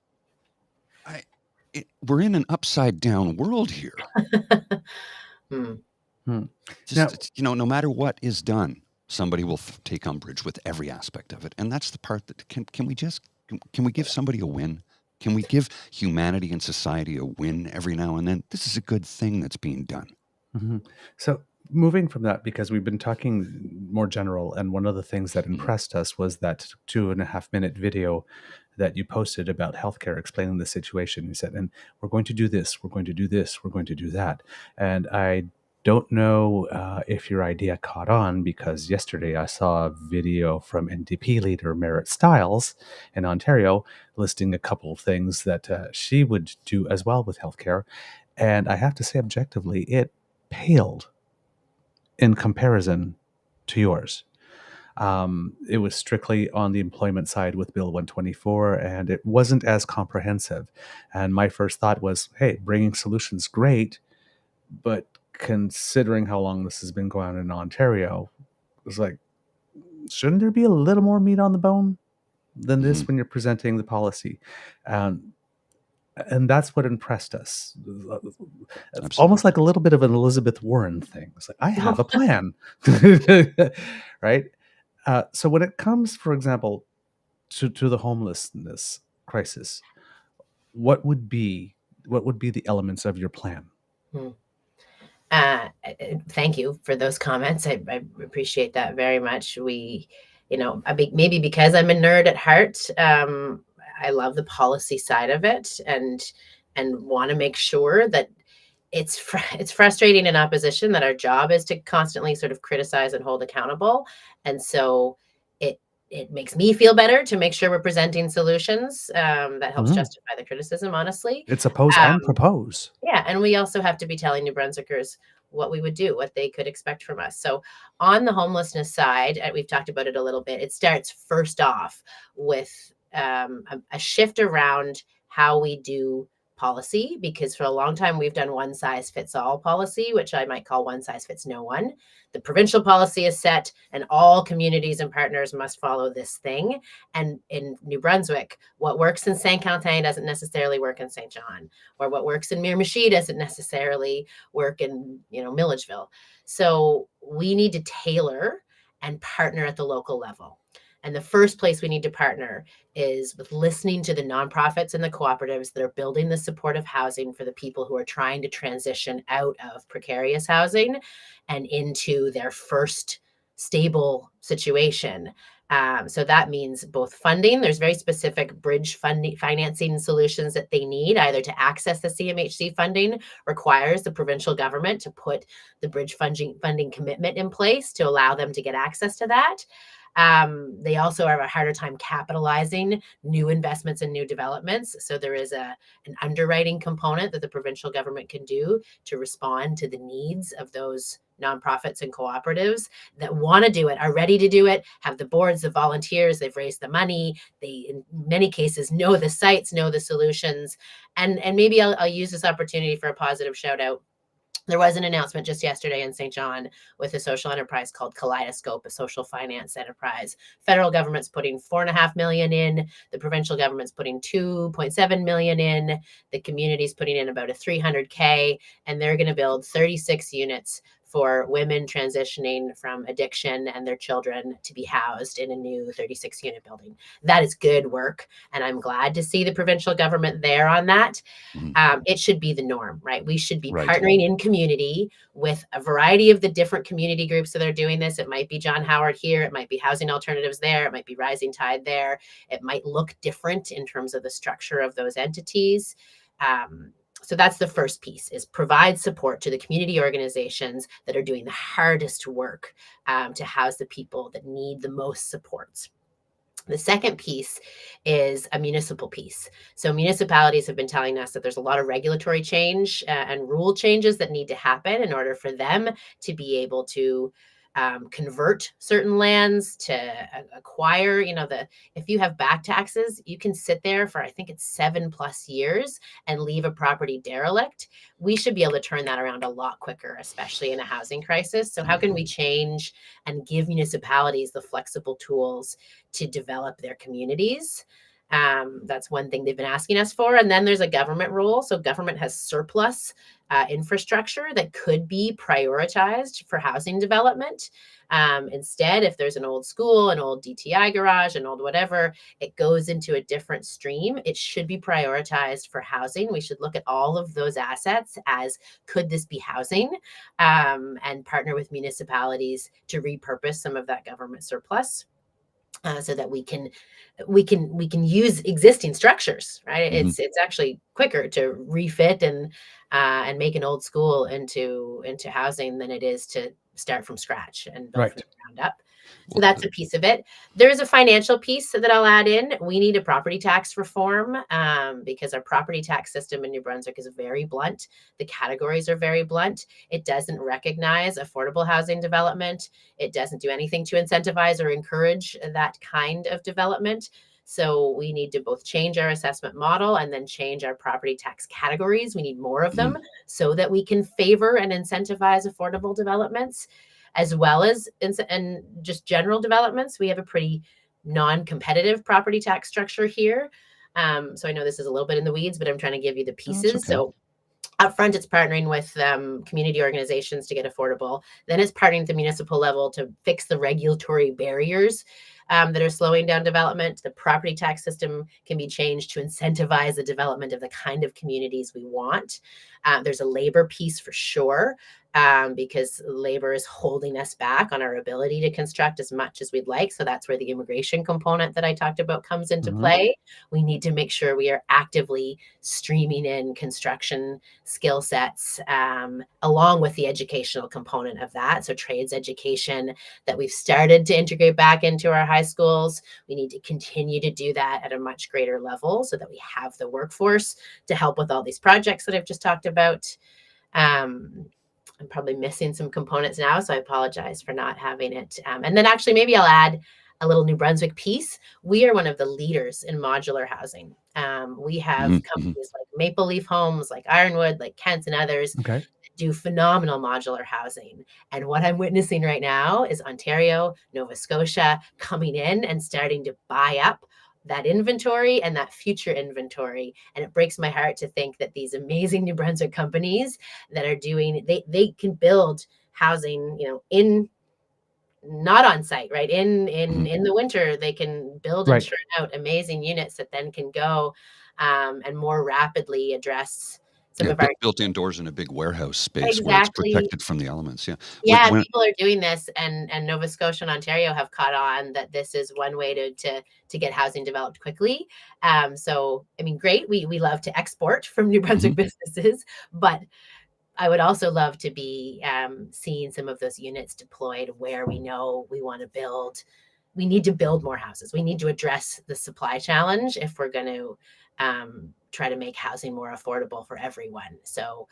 We're in an upside down world here. Just, Now, no matter what is done, somebody will take umbrage with every aspect of it. And that's the part that can we give somebody a win? Can we give humanity and society a win every now and then? This is a good thing that's being done. Mm-hmm. So moving from that, because we've been talking more general, and one of the things that impressed us was that 2.5-minute video that you posted about healthcare, explaining the situation. You said, and we're going to do this, we're going to do this, we're going to do that. And I don't know if your idea caught on, because yesterday I saw a video from NDP leader Merritt Stiles in Ontario listing a couple of things that she would do as well with healthcare. And I have to say, objectively, it paled in comparison to yours. It was strictly on the employment side with Bill 124, and it wasn't as comprehensive. And my first thought was, hey, bringing solutions, great, but considering how long this has been going on in Ontario, it was like, shouldn't there be a little more meat on the bone than this when you're presenting the policy? And that's what impressed us. It's Absolutely. almost like a little bit of an Elizabeth Warren thing. It's like, I have a plan, right? So when it comes, for example, to the homelessness crisis, what would be the elements of your plan? Thank you for those comments. I appreciate that very much. Maybe because I'm a nerd at heart, I love the policy side of it, and want to make sure that it's frustrating in opposition that our job is to constantly sort of criticize and hold accountable. And so it makes me feel better to make sure we're presenting solutions that helps justify the criticism, honestly. It's oppose and propose. Yeah. And we also have to be telling New Brunswickers what we would do, what they could expect from us. So on the homelessness side, we've talked about it a little bit. It starts first off with a shift around how we do policy, because for a long time we've done one size fits all policy, which I might call one size fits no one. The provincial policy is set and all communities and partners must follow this thing. And in New Brunswick, what works in Saint-Quentin doesn't necessarily work in St. John, or what works in Miramichi doesn't necessarily work in, Milledgeville. So we need to tailor and partner at the local level. And the first place we need to partner is with listening to the nonprofits and the cooperatives that are building the supportive housing for the people who are trying to transition out of precarious housing and into their first stable situation. So that means both funding. There's very specific bridge financing solutions that they need. Either to access the CMHC funding requires the provincial government to put the bridge funding commitment in place to allow them to get access to that. They also have a harder time capitalizing new investments and new developments. So there is an underwriting component that the provincial government can do to respond to the needs of those nonprofits and cooperatives that want to do it, are ready to do it, have the boards, the volunteers, they've raised the money. They, in many cases, know the sites, know the solutions. And maybe I'll use this opportunity for a positive shout out. There was an announcement just yesterday in St. John with a social enterprise called Kaleidoscope, a social finance enterprise. Federal government's putting $4.5 million in. The provincial government's putting $2.7 million in. The community's putting in about a $300K, and they're going to build 36 units for women transitioning from addiction and their children to be housed in a new 36-unit building. That is good work, and I'm glad to see the provincial government there on that. It should be the norm, right? We should be partnering in community with a variety of the different community groups that are doing this. It might be John Howard here. It might be Housing Alternatives there. It might be Rising Tide there. It might look different in terms of the structure of those entities. So that's the first piece, is provide support to the community organizations that are doing the hardest work to house the people that need the most supports. The second piece is a municipal piece. So municipalities have been telling us that there's a lot of regulatory change and rule changes that need to happen in order for them to be able to convert certain lands, to acquire, if you have back taxes, you can sit there for, I think it's 7+ years and leave a property derelict. We should be able to turn that around a lot quicker, especially in a housing crisis. So how can we change and give municipalities the flexible tools to develop their communities? That's one thing they've been asking us for. And then there's a government role. So government has surplus infrastructure that could be prioritized for housing development. Instead, if there's an old school, an old DTI garage, an old whatever, it goes into a different stream. It should be prioritized for housing. We should look at all of those assets as, could this be housing? And partner with municipalities to repurpose some of that government surplus. So that we can use existing structures, right? Mhm. It's actually quicker to refit and make an old school into housing than it is to start from scratch and build from the ground up. So that's a piece of it. There is a financial piece that I'll add in. We need a property tax reform because our property tax system in New Brunswick is very blunt. The categories are very blunt. It doesn't recognize affordable housing development. It doesn't do anything to incentivize or encourage that kind of development. So we need to both change our assessment model and then change our property tax categories. We need more of them so that we can favor and incentivize affordable developments, as well as and just general developments. We have a pretty non-competitive property tax structure here. So I know this is a little bit in the weeds, but I'm trying to give you the pieces. okay. So up front, it's partnering with community organizations to get affordable. Then it's partnering at the municipal level to fix the regulatory barriers that are slowing down development. The property tax system can be changed to incentivize the development of the kind of communities we want. There's a labor piece for sure, because labor is holding us back on our ability to construct as much as we'd like. So that's where the immigration component that I talked about comes into play. We need to make sure we are actively streaming in construction skill sets, along with the educational component of that. So trades education that we've started to integrate back into our high schools. We need to continue to do that at a much greater level so that we have the workforce to help with all these projects that I've just talked about. I'm probably missing some components now, so I apologize for not having it. And then actually, maybe I'll add a little New Brunswick piece. We are one of the leaders in modular housing. We have companies like Maple Leaf Homes, like Ironwood, like Kent's and others that do phenomenal modular housing. And what I'm witnessing right now is Ontario, Nova Scotia coming in and starting to buy up that inventory and that future inventory. And it breaks my heart to think that these amazing New Brunswick companies that are doing, they can build housing, in not on site, right? In the winter, they can build and churn out amazing units that then can go and more rapidly address some of our built indoors in a big warehouse space where it's exactly protected from the elements. people are doing this, and Nova Scotia and Ontario have caught on that this is one way to get housing developed quickly. So I mean, great, we love to export from New Brunswick businesses, but I would also love to be seeing some of those units deployed where we know we want to build. We need to build more houses. We need to address the supply challenge if we're going to try to make housing more affordable for everyone. So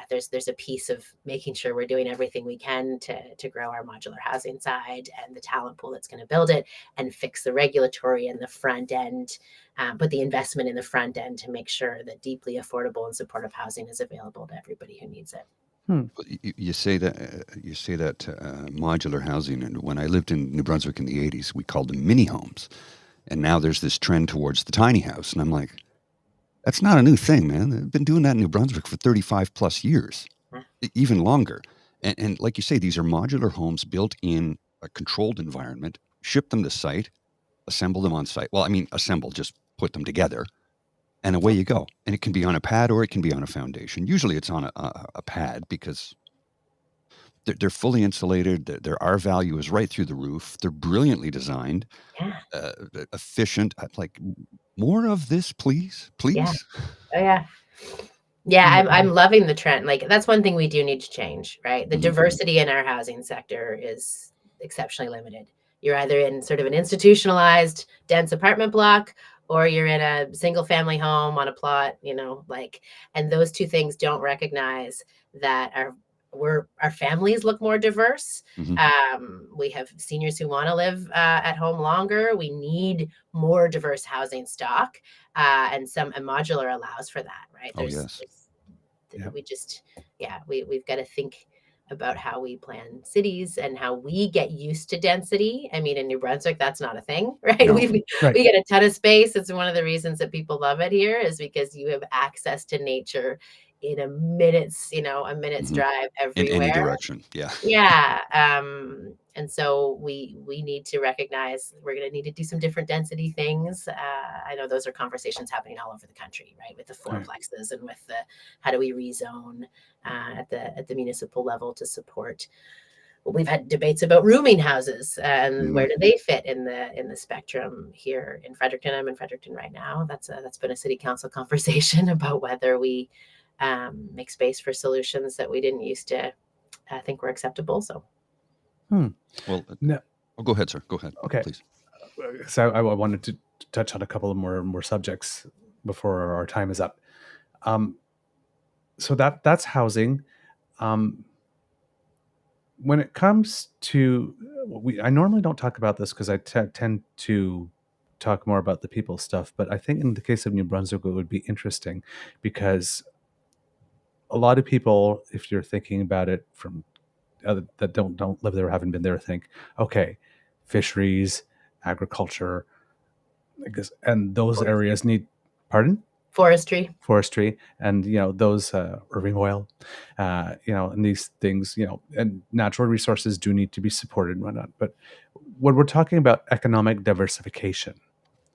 there's a piece of making sure we're doing everything we can to grow our modular housing side and the talent pool that's going to build it, and fix the regulatory and the front end, put the investment in the front end to make sure that deeply affordable and supportive housing is available to everybody who needs it. You say that modular housing, and when I lived in New Brunswick in the 80s, we called them mini homes. And now there's this trend towards the tiny house. And I'm like, that's not a new thing, man. They've been doing that in New Brunswick for 35 plus years, even longer. And like you say, these are modular homes built in a controlled environment, ship them to site, assemble them on site. Well, I mean, assemble, just put them together, and away you go. And it can be on a pad or it can be on a foundation. Usually it's on a pad because they're fully insulated. Their R value is right through the roof. They're brilliantly designed, efficient. Like, more of this, please. Yeah. Oh yeah. I'm loving the trend. Like, that's one thing we do need to change, right? The diversity in our housing sector is exceptionally limited. You're either in sort of an institutionalized dense apartment block, or you're in a single family home on a plot, and those two things don't recognize that our families look more diverse. We have seniors who want to live at home longer. We need more diverse housing stock, and modular allows for that, right? Yes. We've got to think about how we plan cities and how we get used to density. I mean, in New Brunswick, that's not a thing, right? No. We get a ton of space. It's one of the reasons that people love it here, is because you have access to nature in a minute's drive everywhere. In any direction. Yeah. Yeah. And so we need to recognize we're going to need to do some different density things. I know those are conversations happening all over the country, right? With the fourplexes and with the how do we rezone at the municipal level to support. We've had debates about rooming houses and where do they fit in the spectrum here in Fredericton. I'm in Fredericton right now. That's been a city council conversation about whether we make space for solutions that we didn't used to think were acceptable. So. Well, no. Go ahead, sir. Go ahead. Okay. Please. So I wanted to touch on a couple of more subjects before our time is up. So that's housing. When it comes to, I normally don't talk about this because I tend to talk more about the people stuff, but I think in the case of New Brunswick, it would be interesting because a lot of people, if you're thinking about it from that don't live there or haven't been there, think, okay, fisheries, agriculture, I guess, and those areas need, pardon? Forestry, and those Irving oil, and these things, and natural resources do need to be supported and whatnot. But when we're talking about economic diversification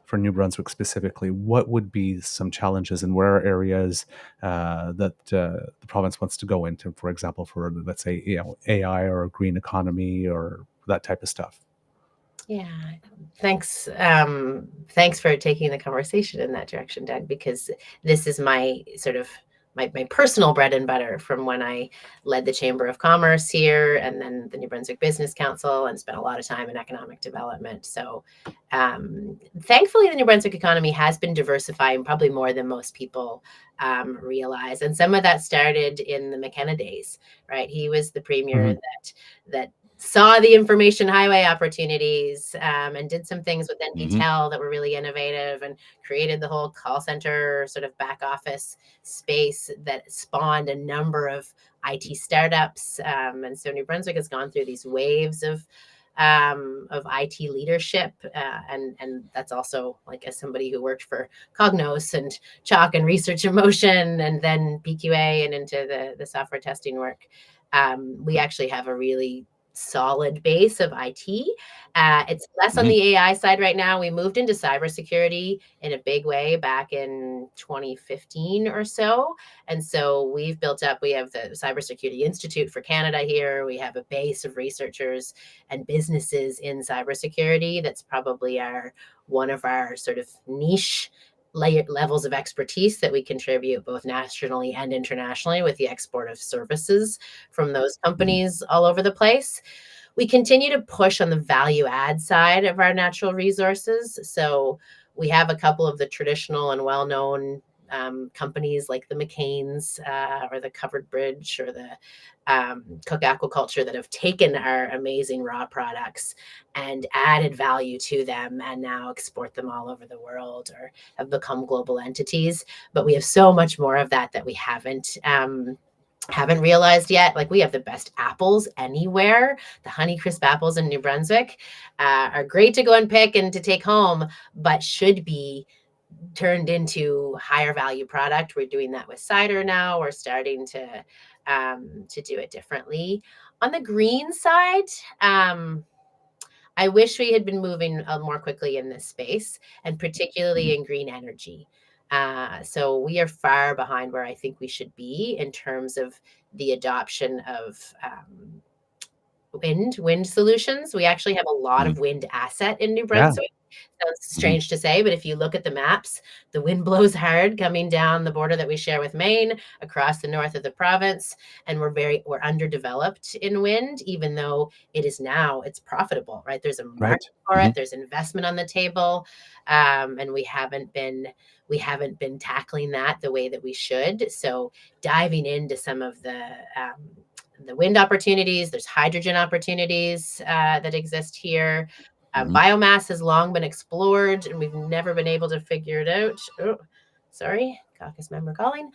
for New Brunswick specifically, what would be some challenges and where are areas that the province wants to go into, for example, for let's say AI or a green economy or that type of stuff? Yeah, thanks. Thanks for taking the conversation in that direction, Doug, because this is my sort of my personal bread and butter from when I led the Chamber of Commerce here and then the New Brunswick Business Council and spent a lot of time in economic development. So thankfully, the New Brunswick economy has been diversifying probably more than most people realize. And some of that started in the McKenna days, right? He was the premier that saw the information highway opportunities and did some things with NPTEL that were really innovative and created the whole call center sort of back office space that spawned a number of IT startups. And so New Brunswick has gone through these waves of IT leadership. And that's also, like, as somebody who worked for Cognos and Chalk and Research in Motion and then PQA and into the software testing work, we actually have a really solid base of IT. It's less on the AI side right now. We moved into cybersecurity in a big way back in 2015 or so. And so we have the Cybersecurity Institute for Canada here. We have a base of researchers and businesses in cybersecurity. That's probably one of our sort of niche levels of expertise that we contribute both nationally and internationally with the export of services from those companies all over the place. We continue to push on the value add side of our natural resources. So we have a couple of the traditional and well-known companies like the McCain's or the Covered Bridge or the Cook Aquaculture that have taken our amazing raw products and added value to them and now export them all over the world or have become global entities. But we have so much more of that we haven't realized yet. Like, we have the best apples anywhere. The Honeycrisp apples in New Brunswick are great to go and pick and to take home, but should be turned into higher value product. We're doing that with cider now. We're starting to do it differently. On the green side, I wish we had been moving more quickly in this space, and particularly in green energy. So we are far behind where I think we should be in terms of the adoption of wind solutions. We actually have a lot of wind asset in New Brunswick. Sounds strange to say, but if you look at the maps, the wind blows hard coming down the border that we share with Maine, across the north of the province, and we're underdeveloped in wind, even though it's profitable, right? There's a market for it, there's investment on the table, and we haven't been tackling that the way that we should. So diving into some of the wind opportunities, there's hydrogen opportunities that exist here. Biomass has long been explored, and we've never been able to figure it out. Oh, sorry, caucus member calling.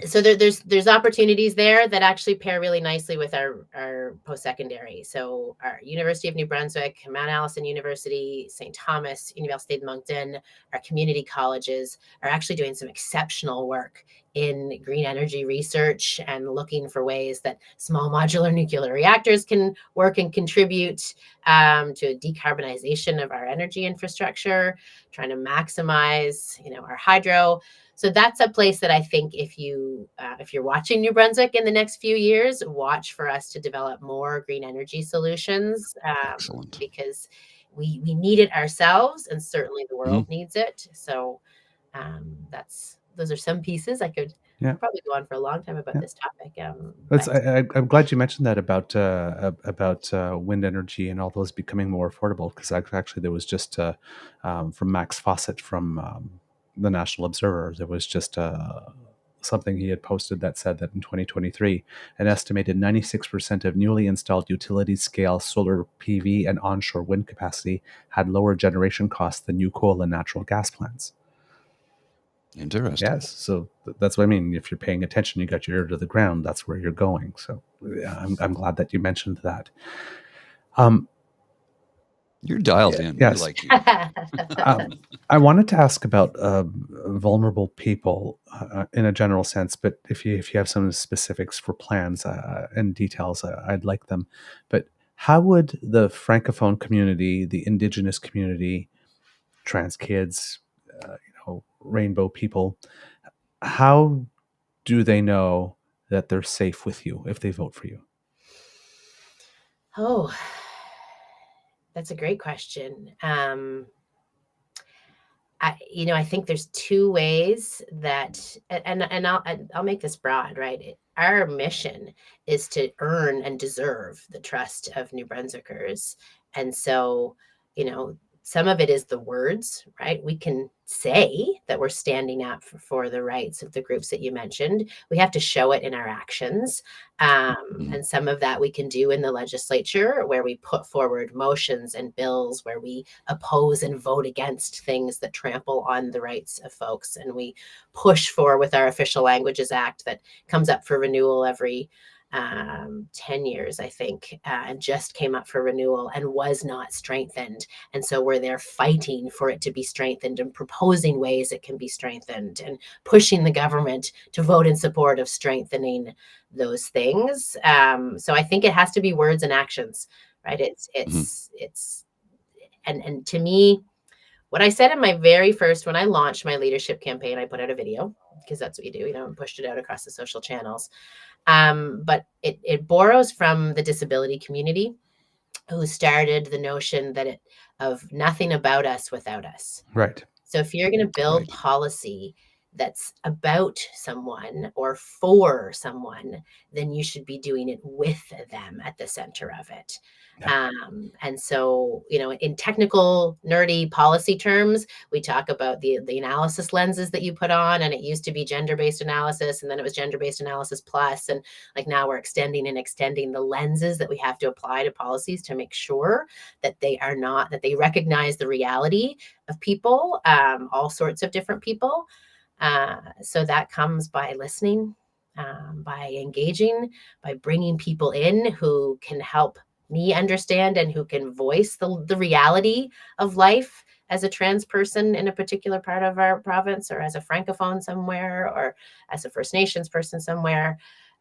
So there's opportunities there that actually pair really nicely with our post-secondary. So our University of New Brunswick, Mount Allison University, St. Thomas, Université de Moncton, our community colleges are actually doing some exceptional work in green energy research and looking for ways that small modular nuclear reactors can work and contribute to a decarbonization of our energy infrastructure, trying to maximize, our hydro. So that's a place that I think if you're watching New Brunswick in the next few years, watch for us to develop more green energy solutions. Excellent. Because we need it ourselves, and certainly the world needs it. So those are some pieces. I could probably go on for a long time about this topic. I'm glad you mentioned that about wind energy and all those becoming more affordable, because actually there was just from Max Fawcett from the National Observer, there was just something he had posted that said that in 2023, an estimated 96% of newly installed utility-scale solar PV and onshore wind capacity had lower generation costs than new coal and natural gas plants. Interesting. Yes, so that's what I mean. If you're paying attention, you got your ear to the ground, that's where you're going. So I'm glad that you mentioned that. You're dialed in. Yes. I like you. I wanted to ask about vulnerable people in a general sense, but if you have some specifics for plans and details, I'd like them. But how would the Francophone community, the Indigenous community, trans kids, rainbow people, how do they know that they're safe with you if they vote for you? Oh, that's a great question. I think there's two ways that, and I'll make this broad, right? Our mission is to earn and deserve the trust of New Brunswickers. And so, some of it is the words, right? We can say that we're standing up for the rights of the groups that you mentioned. We have to show it in our actions. And some of that we can do in the legislature, where we put forward motions and bills where we oppose and vote against things that trample on the rights of folks. And we push for, with our Official Languages Act that comes up for renewal every 10 years, I think, and just came up for renewal and was not strengthened. And so we're there fighting for it to be strengthened and proposing ways it can be strengthened and pushing the government to vote in support of strengthening those things. So I think it has to be words and actions, right? And to me, what I said in my very first, when I launched my leadership campaign, I put out a video, because that's what you do, and pushed it out across the social channels. But it borrows from the disability community, who started the notion of nothing about us without us. Right. So if you're going to build policy that's about someone or for someone, then you should be doing it with them at the center of it. Yeah. And so, in technical, nerdy policy terms, we talk about the analysis lenses that you put on, and it used to be gender-based analysis, and then it was gender-based analysis plus, and now we're extending the lenses that we have to apply to policies to make sure that that they recognize the reality of people, all sorts of different people. So that comes by listening, by engaging, by bringing people in who can help me understand and who can voice the reality of life as a trans person in a particular part of our province, or as a Francophone somewhere, or as a First Nations person somewhere.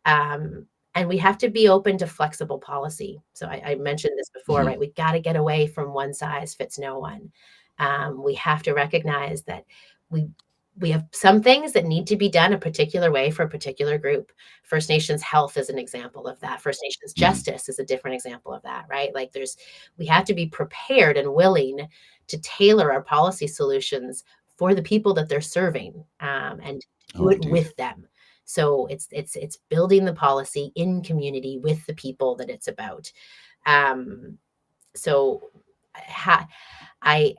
And we have to be open to flexible policy. So I mentioned this before, right? We got to get away from one size fits no one. We have to recognize that we have some things that need to be done a particular way for a particular group. First Nations health is an example of that. First Nations justice is a different example of that, right? Like we have to be prepared and willing to tailor our policy solutions for the people that they're serving, and do it with them. So it's building the policy in community with the people that it's about. So I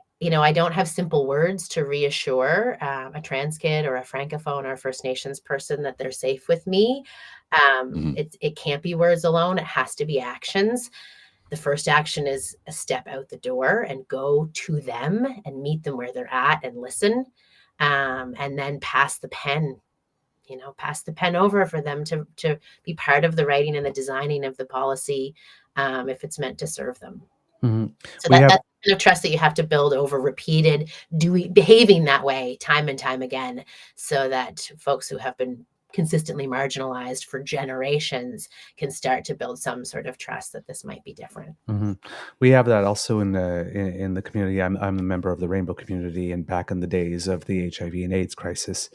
don't have simple words to reassure a trans kid or a francophone or a First Nations person that they're safe with me. It can't be words alone. It has to be actions. The first action is a step out the door and go to them and meet them where they're at and listen, and then pass the pen over for them to be part of the writing and the designing of the policy, if it's meant to serve them. So that's the kind of trust that you have to build over repeated behaving that way time and time again, so that folks who have been consistently marginalized for generations can start to build some sort of trust that this might be different. We have that also in the community. I'm a member of the Rainbow community, and back in the days of the HIV and AIDS crisis,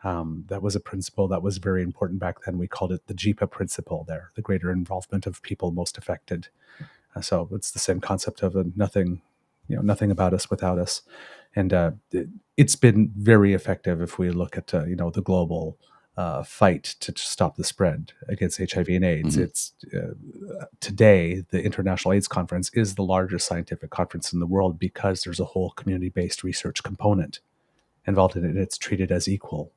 that was a principle that was very important back then. We called it the JEPA principle there, the greater involvement of people most affected. So it's the same concept of nothing about us without us. And it's been very effective if we look at, the global fight to stop the spread against HIV and AIDS. It's today, the International AIDS Conference is the largest scientific conference in the world because there's a whole community-based research component involved in it. It's treated as equal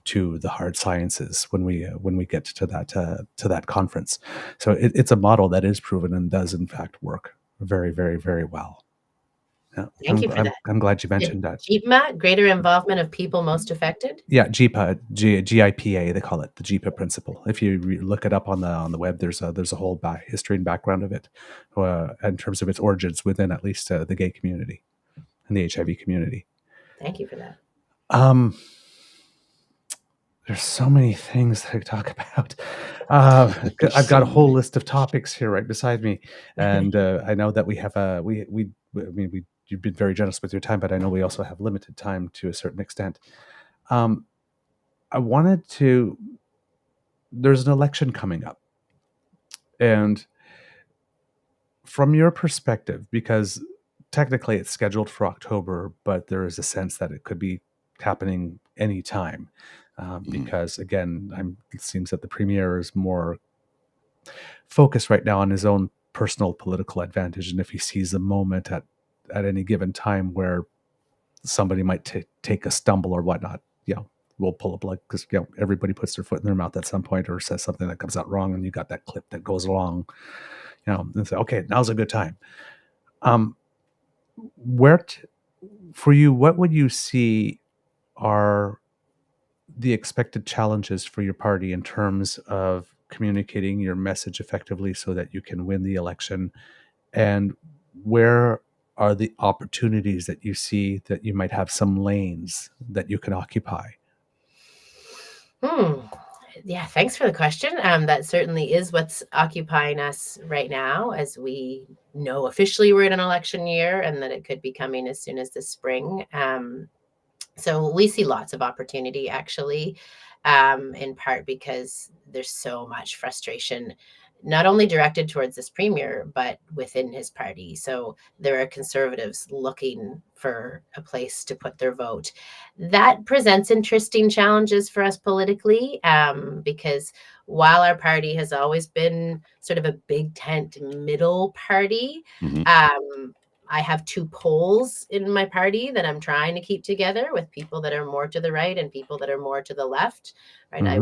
to the hard sciences when we get to that conference. So it's a model that is proven and does in fact work very, very, very well. Yeah, Thank you for that. I'm glad you mentioned that. JEPA, greater involvement of people most affected. Yeah, JEPA, GIPA, they call it the JEPA principle. If you look it up on the web, there's a whole history and background of it, in terms of its origins within at least the gay community and the HIV community. Thank you for that. There's so many things that I could talk about. I've got a whole list of topics here right beside me, and I know that we have you've been very generous with your time, but I know we also have limited time to a certain extent. There's an election coming up, and from your perspective, because technically it's scheduled for October, but there is a sense that it could be happening anytime. Because again, it seems that the premier is more focused right now on his own personal political advantage, and if he sees a moment at any given time where somebody might take a stumble or whatnot, we'll pull a plug, because everybody puts their foot in their mouth at some point or says something that comes out wrong, and you got that clip that goes along, and say, okay, now's a good time. For you, what would you see are the expected challenges for your party in terms of communicating your message effectively so that you can win the election? And where are the opportunities that you see that you might have some lanes that you can occupy? Yeah, thanks for the question. That certainly is what's occupying us right now, as we know officially we're in an election year and that it could be coming as soon as the spring. So we see lots of opportunity, actually, in part because there's so much frustration, not only directed towards this premier, but within his party. So there are conservatives looking for a place to put their vote. That presents interesting challenges for us politically, because while our party has always been sort of a big tent middle party, I have two poles in my party that I'm trying to keep together, with people that are more to the right and people that are more to the left, right? I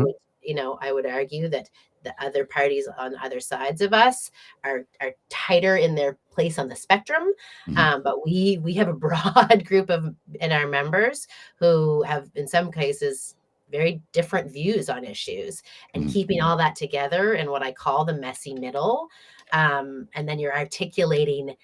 would argue that the other parties on other sides of us are tighter in their place on the spectrum. But we have a broad group in our members who have, in some cases, very different views on issues, and keeping all that together in what I call the messy middle. And then you're articulating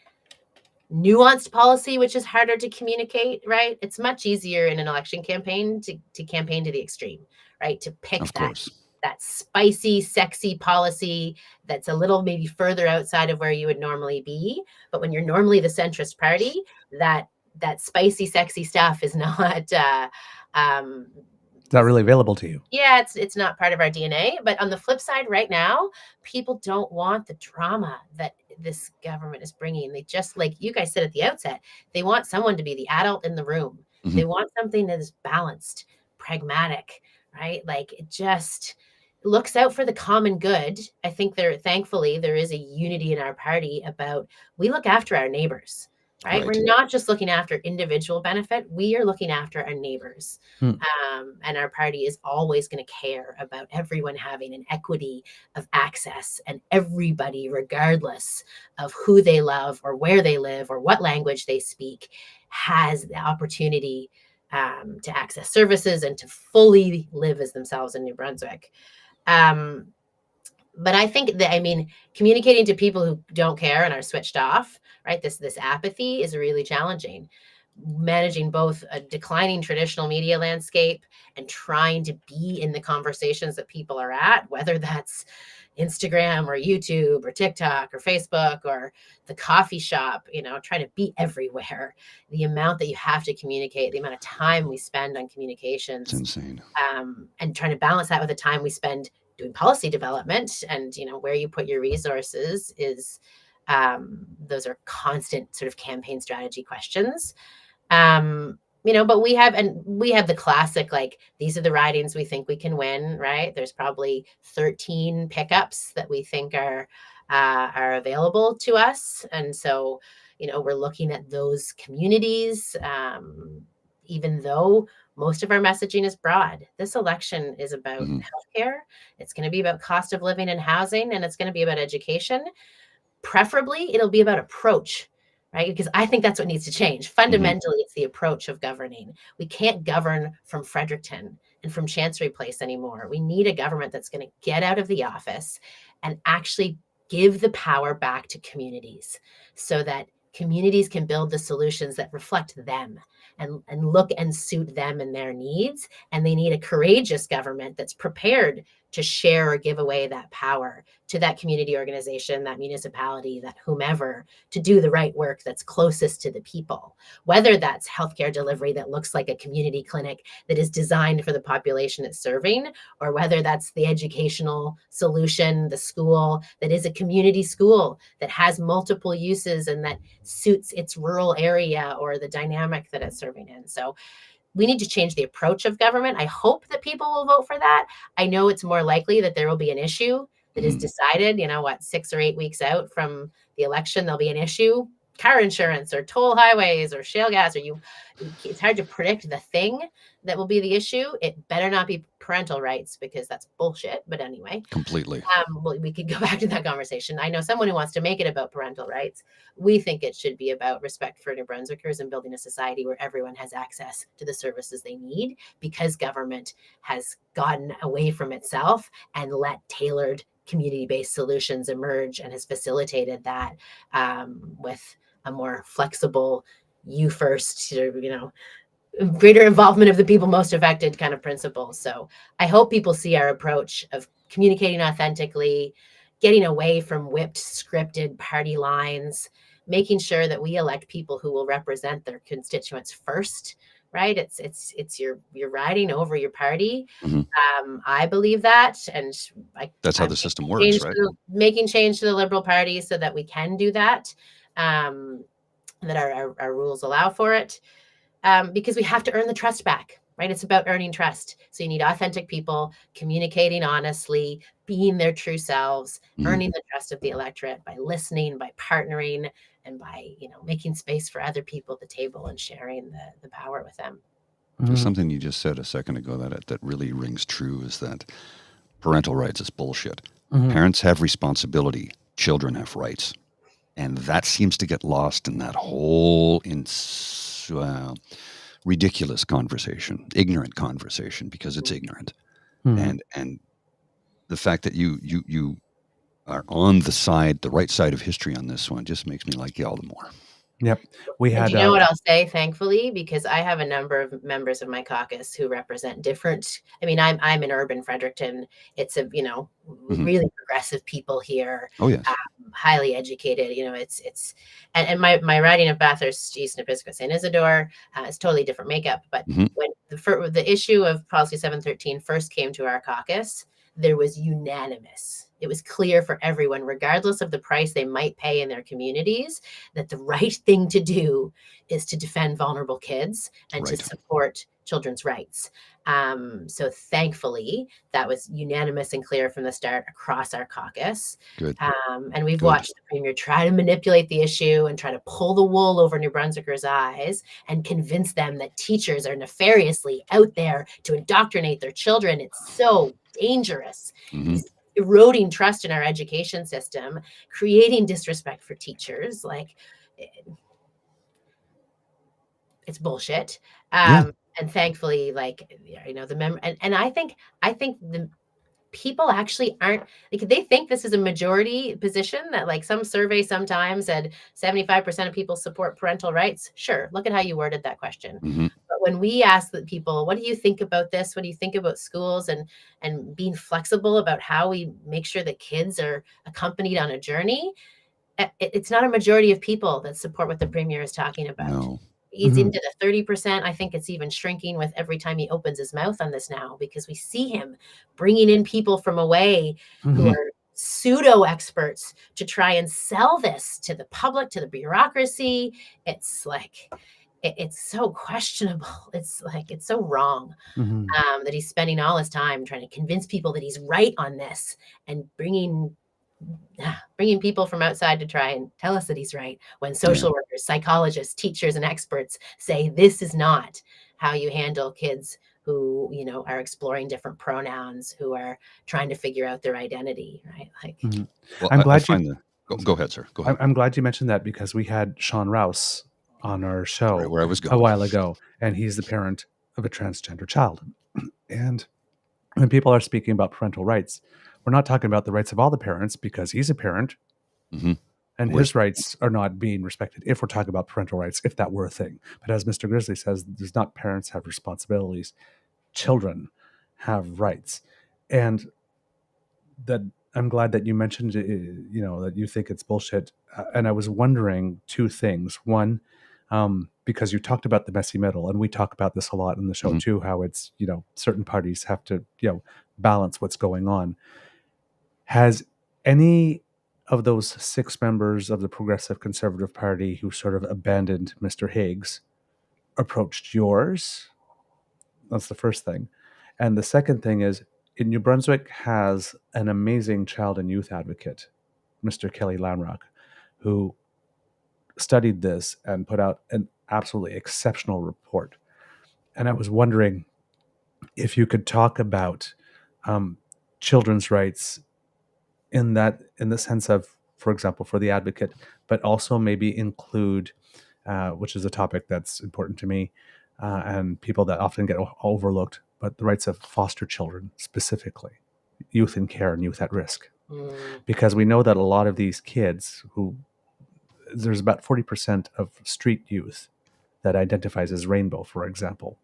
nuanced policy, which is harder to communicate, right? It's much easier in an election campaign to campaign to the extreme, right? To pick that spicy, sexy policy that's a little maybe further outside of where you would normally be. But when you're normally the centrist party, that that spicy, sexy stuff is not Not really available to you. yeah, it's not part of our DNA. But on the flip side, right now, people don't want the drama that this government is bringing. They just, like you guys said at the outset, they want someone to be the adult in the room. Mhm. They want something that is balanced, pragmatic, right? Like it just looks out for the common good. I think thankfully there is a unity in our party about we look after our neighbors. Right? Right. We're not just looking after individual benefit. We are looking after our neighbors. And our party is always going to care about everyone having an equity of access, and everybody, regardless of who they love or where they live or what language they speak, has the opportunity to access services and to fully live as themselves in New Brunswick. But I think that, I mean, communicating to people who don't care and are switched off, right? This apathy is really challenging. Managing both a declining traditional media landscape and trying to be in the conversations that people are at, whether that's Instagram or YouTube or TikTok or Facebook or the coffee shop, trying to be everywhere. The amount that you have to communicate, the amount of time we spend on communications, It's insane. and trying to balance that with the time we spend doing policy development, and where you put your resources is those are constant sort of campaign strategy questions. But we have the classic, like, these are the ridings we think we can win, right? There's probably 13 pickups that we think are available to us, and so we're looking at those communities, even though most of our messaging is broad. This election is about healthcare. It's going to be about cost of living and housing, and it's going to be about education. Preferably, it'll be about approach, right? Because I think that's what needs to change. Fundamentally, it's the approach of governing. We can't govern from Fredericton and from Chancery Place anymore. We need a government that's going to get out of the office and actually give the power back to communities so that communities can build the solutions that reflect them and look and suit them and their needs. And they need a courageous government that's prepared to share or give away that power to that community organization, that municipality, that whomever, to do the right work that's closest to the people, whether that's healthcare delivery that looks like a community clinic that is designed for the population it's serving, or whether that's the educational solution, the school that is a community school that has multiple uses and that suits its rural area or the dynamic that it's serving in. So we need to change the approach of government. I hope that people will vote for that. I know it's more likely that there will be an issue that is decided, 6 or 8 weeks out from the election, there'll be an issue, car insurance or toll highways or shale gas, or it's hard to predict the thing that will be the issue. It better not be parental rights, because that's bullshit. But anyway, Completely. we could go back to that conversation. I know someone who wants to make it about parental rights. We think it should be about respect for New Brunswickers and building a society where everyone has access to the services they need, because government has gotten away from itself and let tailored community-based solutions emerge and has facilitated that with a more flexible, you first, greater involvement of the people most affected kind of principle. So I hope people see our approach of communicating authentically, getting away from whipped, scripted party lines, making sure that we elect people who will represent their constituents first, right? It's your riding over your party. I believe that, and That's how the system works, right? Making change to the Liberal Party so that we can do that, that our rules allow for it, because we have to earn the trust back, right? It's about earning trust. So you need authentic people communicating honestly, being their true selves, earning the trust of the electorate by listening, by partnering, and by making space for other people at the table and sharing the power with them. There's something you just said a second ago that really rings true, is that parental rights is bullshit. Parents have responsibility, children have rights. And that seems to get lost in that whole ridiculous conversation, ignorant conversation, because it's ignorant. And the fact that you are on the right side of history on this one just makes me like you all the more. Yep. We had. And you know what I'll say, thankfully, because I have a number of members of my caucus who represent different. I mean, I'm in urban Fredericton. It's a really progressive people here. Oh yes. highly educated. And my riding of Bathurst East-Nepisiguit-Saint-Isidore is totally different makeup. But when the issue of Policy 713 first came to our caucus, there was unanimous. It was clear for everyone, regardless of the price they might pay in their communities, that the right thing to do is to defend vulnerable kids and to support children's rights. So thankfully, that was unanimous and clear from the start across our caucus. Good. And we've watched the Premier try to manipulate the issue and try to pull the wool over New Brunswickers' eyes and convince them that teachers are nefariously out there to indoctrinate their children. It's so dangerous. He's eroding trust in our education system, creating disrespect for teachers. Like, it's bullshit. And thankfully, and I think the people actually aren't, like, they think this is a majority position, that like some survey sometimes said 75% of people support parental rights. Sure, look at how you worded that question. But when we ask the people, what do you think about this? What do you think about schools and being flexible about how we make sure that kids are accompanied on a journey? It's not a majority of people that support what the Premier is talking about. No. He's into the 30%. I think it's even shrinking with every time he opens his mouth on this now, because we see him bringing in people from away who are pseudo experts to try and sell this to the public, to the bureaucracy. It's like, it's so questionable. It's like, it's so wrong that he's spending all his time trying to convince people that he's right on this and bringing people from outside to try and tell us that he's right, when social workers, psychologists, teachers, and experts say this is not how you handle kids who, are exploring different pronouns, who are trying to figure out their identity, right? Like, Well, I'm glad go ahead, sir. Go ahead. I'm glad you mentioned that, because we had Sean Rouse on our show Right where I was going. a while ago, and he's the parent of a transgender child. And when people are speaking about parental rights, we're not talking about the rights of all the parents, because he's a parent and his rights are not being respected if we're talking about parental rights, if that were a thing. But as Mr. Grizzly says, there's not parents have responsibilities, children have rights. And that I'm glad that you mentioned, that you think it's bullshit. And I was wondering two things. One, because you talked about the messy middle, and we talk about this a lot in the show too, how it's, certain parties have to, balance what's going on. Has any of those 6 members of the Progressive Conservative Party who sort of abandoned Mr. Higgs approached yours? That's the first thing. And the second thing is, New Brunswick has an amazing child and youth advocate, Mr. Kelly Lamrock, who studied this and put out an absolutely exceptional report. And I was wondering if you could talk about children's rights in the sense of, for example, for the advocate, but also maybe include, which is a topic that's important to me, and people that often get overlooked, but the rights of foster children, specifically youth in care and youth at risk. Because we know that a lot of these kids there's about 40% of street youth that identifies as rainbow, for example.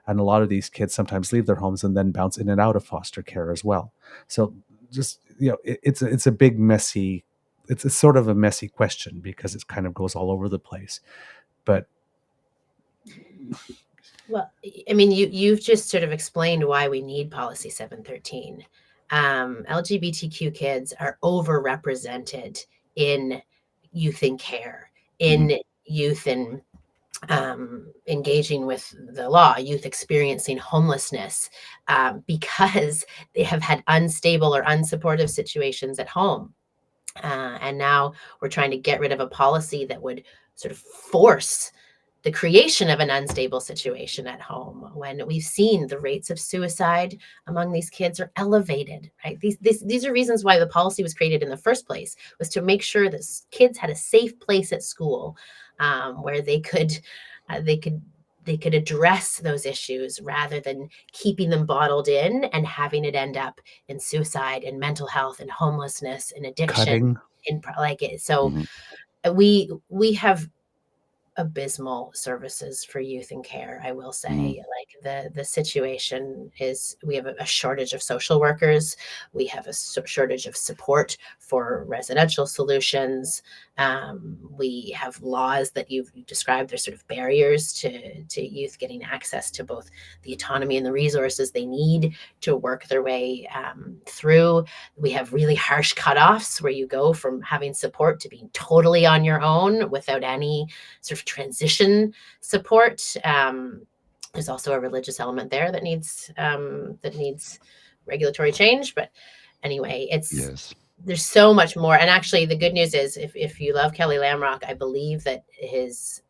And a lot of these kids sometimes leave their homes and then bounce in and out of foster care as well. So just, it's a big messy, it's sort of a messy question, because it kind of goes all over the place. But well, I mean, you've just sort of explained why we need Policy 713. LGBTQ kids are overrepresented in youth in care, in youth in engaging with the law, youth experiencing homelessness, because they have had unstable or unsupportive situations at home. And now we're trying to get rid of a policy that would sort of force the creation of an unstable situation at home, when we've seen the rates of suicide among these kids are elevated, right? These are reasons why the policy was created in the first place, was to make sure that kids had a safe place at school, where they could address those issues, rather than keeping them bottled in and having it end up in suicide and mental health and homelessness and addiction. We have abysmal services for youth in care. I will say, Mm. like the situation is, we have a shortage of social workers. We have a shortage of support for residential solutions. We have laws that you've described. There's sort of barriers to youth getting access to both the autonomy and the resources they need to work their way through. We have really harsh cutoffs where you go from having support to being totally on your own without any sort of transition support. There's also a religious element there that needs regulatory change. But anyway, Yes. there's so much more. And actually, the good news is, if you love Kelly Lamrock, I believe that his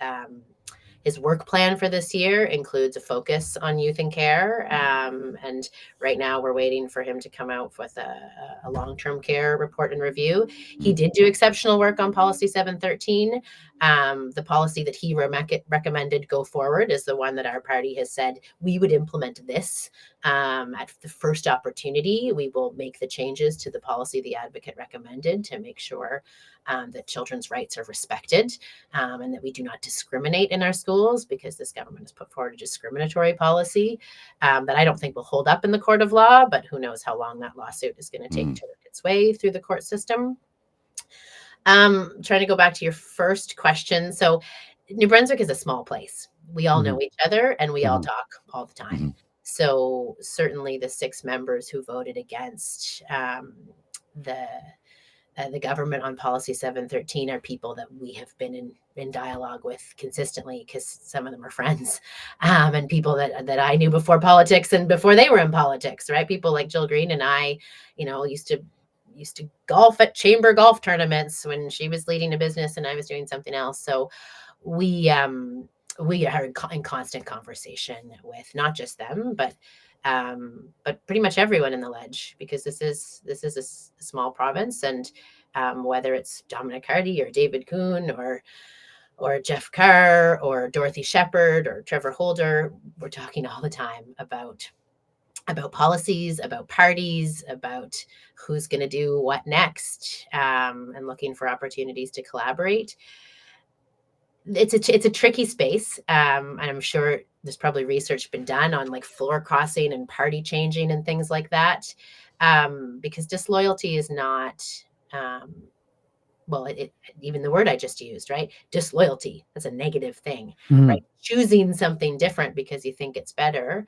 work plan for this year includes a focus on youth and care. And right now we're waiting for him to come out with a long-term care report and review. He did do exceptional work on policy 713. The policy that he recommended go forward is the one that our party has said we would implement this at the first opportunity. We will make the changes to the policy the advocate recommended to make sure that children's rights are respected, and that we do not discriminate in our schools, because this government has put forward a discriminatory policy that I don't think will hold up in the court of law, but who knows how long that lawsuit is going to take to work its way through the court system. Trying to go back to your first question. So New Brunswick is a small place. We all know each other, and we all talk all the time. So certainly the 6 members who voted against the government on policy 713 are people that we have been in dialogue with consistently, because some of them are friends, and people that I knew before politics and before they were in politics, right? People like Jill Green and I, used to golf at chamber golf tournaments when she was leading a business and I was doing something else. So we are in constant conversation with not just them, but pretty much everyone in the Ledge, because this is a small province, and whether it's Dominic Hardy or David Kuhn or Jeff Carr or Dorothy Shepherd or Trevor Holder, we're talking all the time about policies, about parties, about who's going to do what next, and looking for opportunities to collaborate. It's a tricky space, and I'm sure there's probably research been done on like floor crossing and party changing and things like that, because disloyalty is not, even the word I just used, right? Disloyalty, that's a negative thing, right? Choosing something different because you think it's better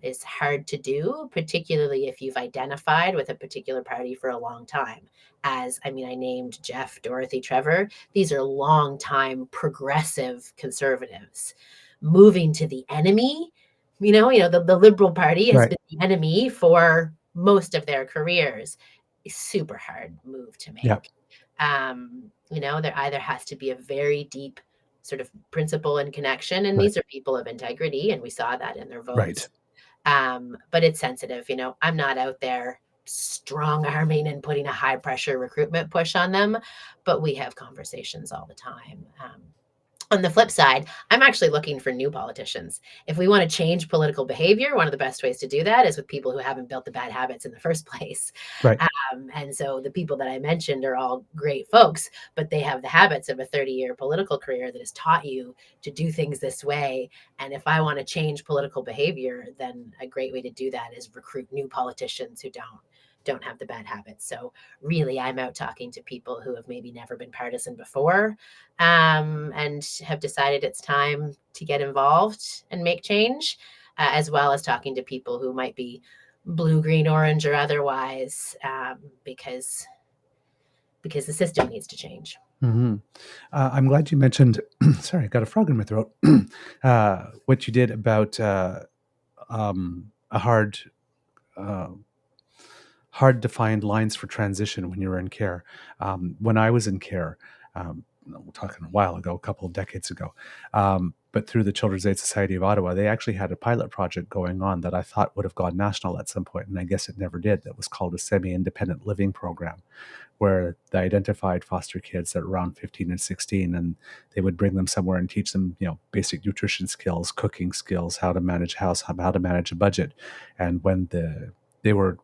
is hard to do, particularly if you've identified with a particular party for a long time. I named Jeff, Dorothy, Trevor. These are long-time progressive conservatives. Moving to the enemy, the Liberal Party has been the enemy for most of their careers. A super hard move to make. Yeah. There either has to be a very deep sort of principle and connection, and these are people of integrity, and we saw that in their votes. But it's sensitive. I'm not out there strong arming and putting a high pressure recruitment push on them, but we have conversations all the time. On the flip side, I'm actually looking for new politicians. If we want to change political behavior, one of the best ways to do that is with people who haven't built the bad habits in the first place. Right. And so the people that I mentioned are all great folks, but they have the habits of a 30-year political career that has taught you to do things this way. And if I want to change political behavior, then a great way to do that is recruit new politicians who don't have the bad habits. So really, I'm out talking to people who have maybe never been partisan before, and have decided it's time to get involved and make change, as well as talking to people who might be blue, green, orange, or otherwise, because the system needs to change. I'm glad you mentioned, sorry, I got a frog in my throat, what you did about a hard defined lines for transition when you were in care. When I was in care, we're talking a while ago, a couple of decades ago, but through the Children's Aid Society of Ottawa, they actually had a pilot project going on that I thought would have gone national at some point, and I guess it never did. That was called a semi-independent living program, where they identified foster kids at around 15 and 16, and they would bring them somewhere and teach them, basic nutrition skills, cooking skills, how to manage a house, how to manage a budget. And when they were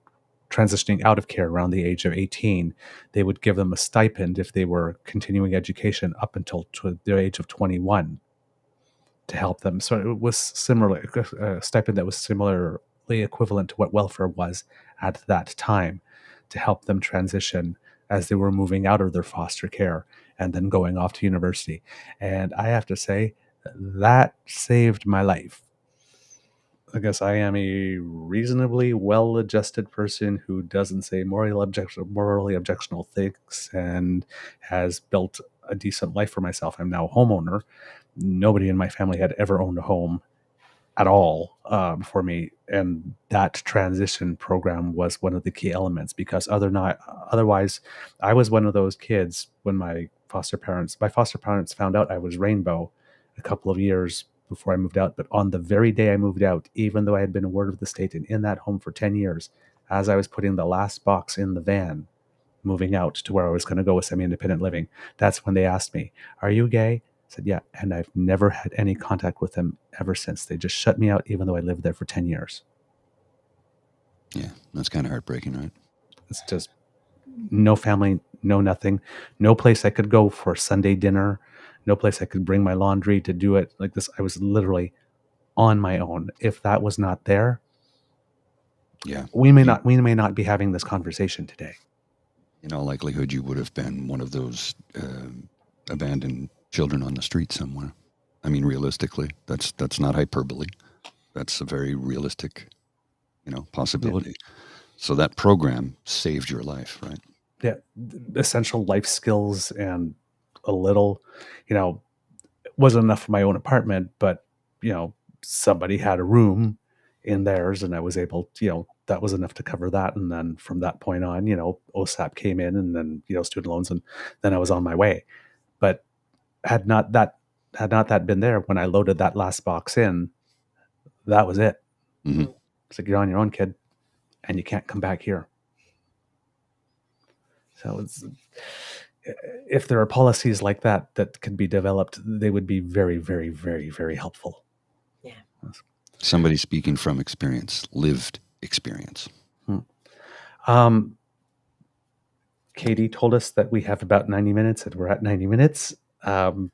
transitioning out of care around the age of 18, they would give them a stipend if they were continuing education up until the age of 21 to help them. So it was similar, a stipend that was similarly equivalent to what welfare was at that time, to help them transition as they were moving out of their foster care and then going off to university. And I have to say, that saved my life. I guess I am a reasonably well-adjusted person who doesn't say morally objectionable things and has built a decent life for myself. I'm now a homeowner. Nobody in my family had ever owned a home at all before me, and that transition program was one of the key elements, because otherwise I was one of those kids when my foster parents found out I was rainbow a couple of years before I moved out. But on the very day I moved out, even though I had been a ward of the state and in that home for 10 years, as I was putting the last box in the van moving out to where I was going to go with semi-independent living, that's when they asked me, "Are you gay?" I said, "Yeah." And I've never had any contact with them ever since. They just shut me out, even though I lived there for 10 years. Yeah, that's kind of heartbreaking, right? It's just no family, no nothing, no place I could go for Sunday dinner, no place I could bring my laundry to do it like this. I was literally on my own. If that was not there, Yeah, we may not be having this conversation today. in all likelihood, you would have been one of those abandoned children on the street somewhere. I mean, realistically, that's not hyperbole. That's a very realistic, possibility. Yeah. So that program saved your life, right? Yeah, essential life skills and a little, wasn't enough for my own apartment, but somebody had a room in theirs, and I was able to, that was enough to cover that. And then from that point on, OSAP came in, and then student loans, and then I was on my way. But had not that been there when I loaded that last box in, that was it. Mm-hmm. It's like, you're on your own, kid, and you can't come back here. So if there are policies like that can be developed, they would be very, very, very, very helpful. Yeah. Somebody speaking from experience, lived experience. Katie told us that we have about 90 minutes, and we're at 90 minutes. I'm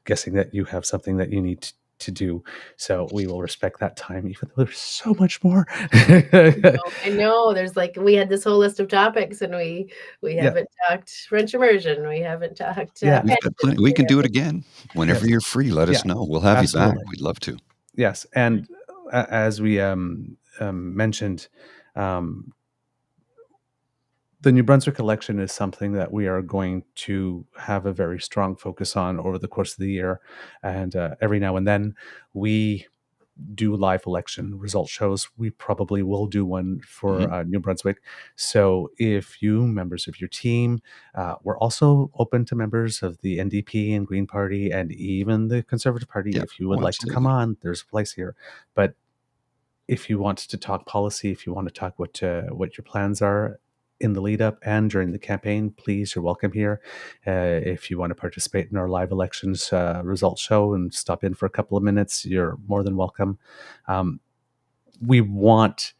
guessing that you have something that you need to do, so we will respect that time, even though there's so much more. I know. There's we had this whole list of topics, and we haven't talked French immersion. We haven't talked. We've got plenty. We can do it again whenever you're free. Let us know. We'll have you back. We'd love to. Yes, and as we mentioned, the New Brunswick election is something that we are going to have a very strong focus on over the course of the year. And every now and then we do live election result shows. We probably will do one for New Brunswick. So if you, members of your team, we're also open to members of the NDP and Green Party and even the Conservative Party. If you would like to come on, there's a place here. But if you want to talk policy, if you want to talk what your plans are in the lead up and during the campaign, please, you're welcome here. If you want to participate in our live elections results show and stop in for a couple of minutes, you're more than welcome. We want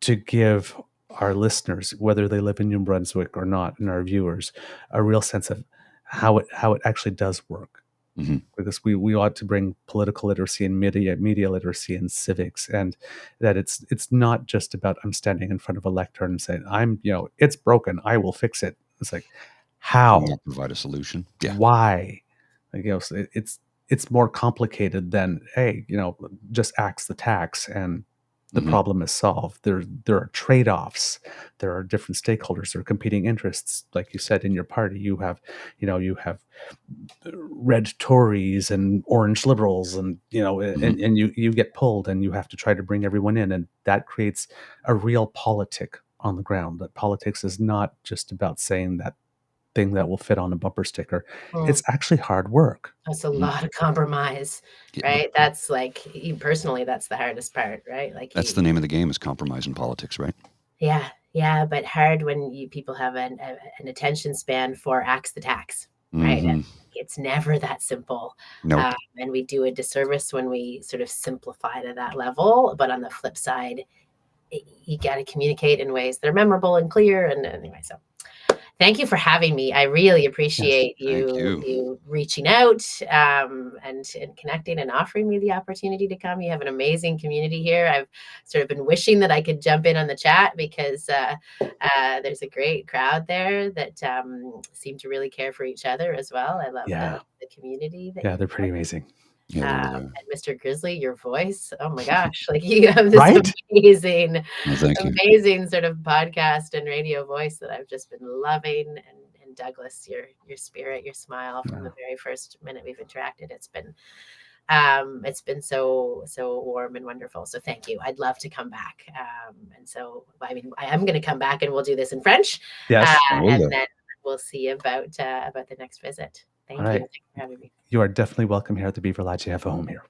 to give our listeners, whether they live in New Brunswick or not, and our viewers, a real sense of how it actually does work. Mm-hmm. Because we ought to bring political literacy and media literacy and civics, and that it's not just about I'm standing in front of a lectern and saying it's broken, I will fix it. It's like, how? Provide a solution. Yeah. Why? So it's more complicated than, hey, just axe the tax and the problem is solved. There are trade-offs. There are different stakeholders. There are competing interests. Like you said, in your party, you have red Tories and orange liberals, and and you get pulled, and you have to try to bring everyone in, and that creates a real politic on the ground. That politics is not just about saying that thing that will fit on a bumper sticker. It's actually hard work. That's a lot of compromise, right? That's personally, that's the hardest part, right? That's the name of the game, is compromise in politics, right? Yeah, but hard when people have an attention span for axe the tax, right? And it's never that simple. No. And we do a disservice when we sort of simplify to that level. But on the flip side, you got to communicate in ways that are memorable and clear. And anyway, so thank you for having me. I really appreciate you reaching out and connecting and offering me the opportunity to come. You have an amazing community here. I've sort of been wishing that I could jump in on the chat because there's a great crowd there that seem to really care for each other as well. I love the community. They're pretty amazing. Yeah, and Mr. Grizzly, your voice, oh my gosh, like you have this amazing sort of podcast and radio voice that I've just been loving. And Douglas, your spirit, your smile from the very first minute we've interacted, it's been so warm and wonderful. So thank you. I'd love to come back. And so, I mean, I am going to come back and we'll do this in French. Yes. And then we'll see about the next visit. Thank you. Thank you for having me. You are definitely welcome here at the Beaver Lodge. You have a home here.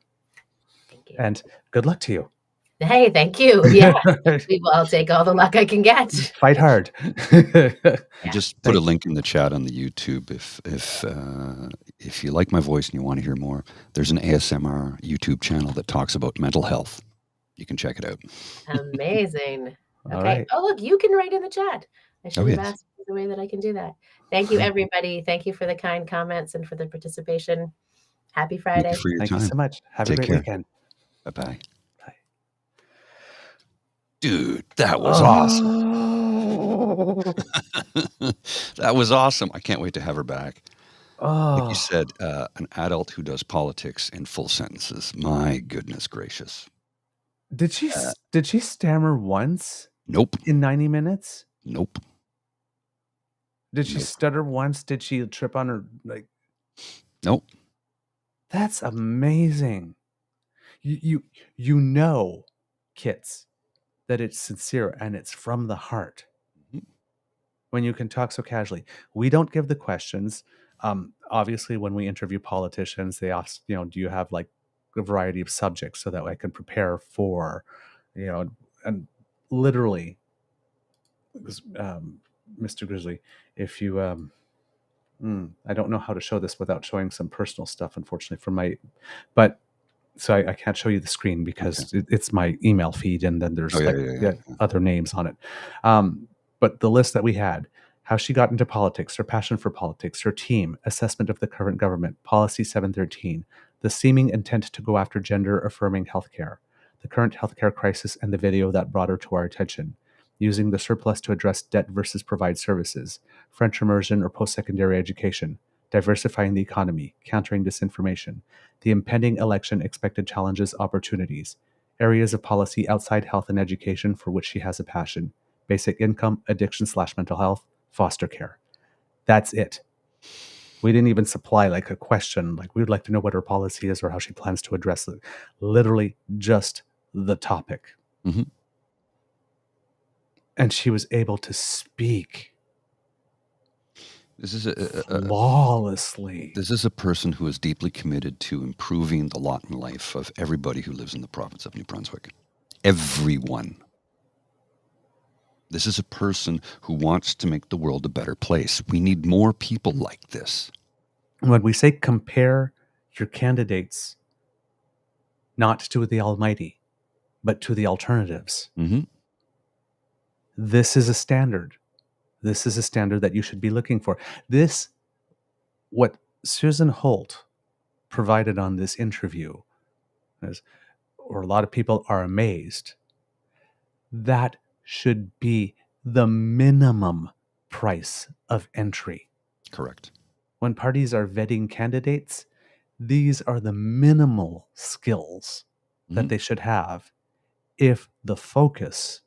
Thank you. And good luck to you. Hey, thank you. Yeah, I'll take all the luck I can get. Fight hard. Just put a link in the chat on the YouTube if you like my voice and you want to hear more. There's an ASMR YouTube channel that talks about mental health. You can check it out. Amazing. Okay. Right. Oh, look, you can write in the chat. I should have asked the way that I can do that. Thank you, everybody. Thank you for the kind comments and for the participation. Happy Friday. Thank you so much. Have a great weekend. Bye-bye. Bye. Dude, that was awesome. That was awesome. I can't wait to have her back. Like you said, an adult who does politics in full sentences. My goodness gracious. Did she stammer once? Nope. In 90 minutes? Nope. Did she stutter once? Did she trip on her Nope. That's amazing. You know, Kits, that it's sincere and it's from the heart. Mm-hmm. When you can talk so casually. We don't give the questions. Obviously, when we interview politicians, they ask, do you have like a variety of subjects so that I can prepare for, and literally, Mr. Grizzly, if you, I don't know how to show this without showing some personal stuff, unfortunately, so I can't show you the screen because it's my email feed and then there's other names on it. But the list that we had, how she got into politics, her passion for politics, her team, assessment of the current government, Policy 713, the seeming intent to go after gender-affirming healthcare, the current healthcare crisis and the video that brought her to our attention, using the surplus to address debt versus provide services, French immersion or post-secondary education, diversifying the economy, countering disinformation, the impending election, expected challenges, opportunities, areas of policy outside health and education for which she has a passion, basic income, addiction/mental health, foster care. That's it. We didn't even supply like a question, like we would like to know what her policy is or how she plans to address it. Literally just the topic. Mm-hmm. And she was able to speak This is flawlessly. This is a person who is deeply committed to improving the lot in life of everybody who lives in the province of New Brunswick. Everyone. This is a person who wants to make the world a better place. We need more people like this. When we say compare your candidates, not to the almighty, but to the alternatives. Mm-hmm. This is a standard. This is a standard that you should be looking for. What Susan Holt provided on this interview, or a lot of people are amazed, that should be the minimum price of entry. Correct. When parties are vetting candidates, these are the minimal skills that they should have if the focus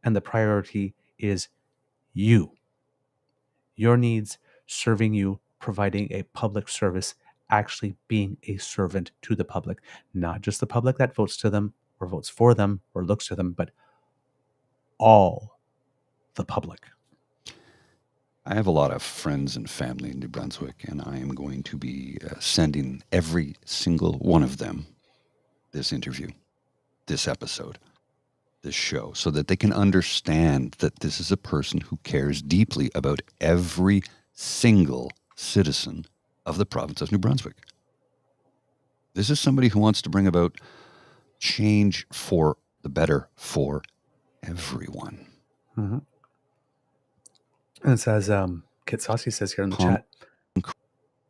and the priority is you, your needs, serving you, providing a public service, actually being a servant to the public, not just the public that votes to them or votes for them or looks to them, but all the public. I have a lot of friends and family in New Brunswick, and I am going to be sending every single one of them this interview, this episode, this show, so that they can understand that this is a person who cares deeply about every single citizen of the province of New Brunswick. This is somebody who wants to bring about change for the better for everyone. Mm-hmm. And it says, Kit Saucy says here in the chat.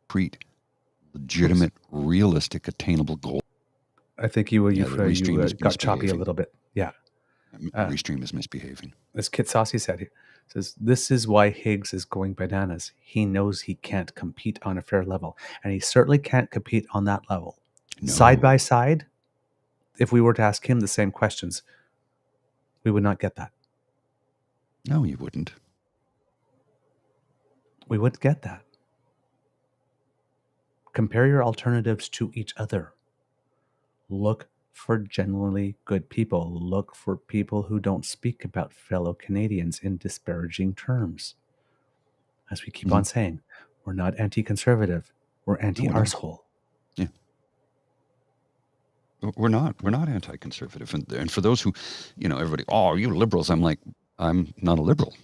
Concrete, legitimate, realistic, attainable goal. I think you Restream is got choppy a misbehaving. little bit. Yeah. Restream is misbehaving. As Kit Saucy said here, says, this is why Higgs is going bananas. He knows he can't compete on a fair level, and he certainly can't compete on that level. No. Side by side, if we were to ask him the same questions, we would not get that. No, you wouldn't. We wouldn't get that. Compare your alternatives to each other. Look for genuinely good people. Look for people who don't speak about fellow Canadians in disparaging terms. As we keep on saying, we're not anti-conservative. We're anti-arsehole. Yeah. We're not anti-conservative. And for those who, everybody, you liberals, I'm like, I'm not a liberal.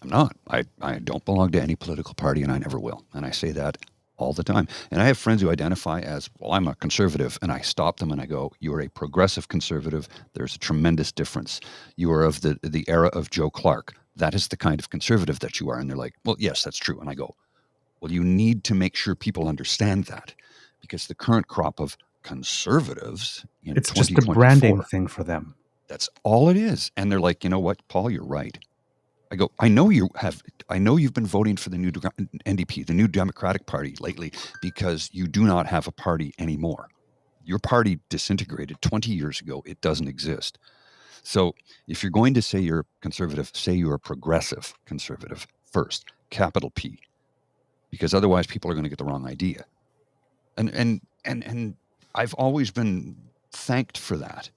I'm not. I don't belong to any political party, and I never will. And I say that all the time. And I have friends who identify as, well, I'm a conservative, and I stop them and I go, you are a progressive conservative. There's a tremendous difference. You are of the era of Joe Clark. That is the kind of conservative that you are. And they're like, well, yes, that's true. And I go, well, you need to make sure people understand that, because the current crop of conservatives in it's just a branding thing for them. That's all it is. And they're like, you know what, Paul, you're right. I go, I know you've been voting for the new NDP, the new Democratic Party lately, because you do not have a party anymore. Your party disintegrated 20 years ago. It doesn't exist. So if you're going to say you're conservative, say you're a progressive conservative first, capital P, because otherwise people are going to get the wrong idea. And I've always been thanked for that.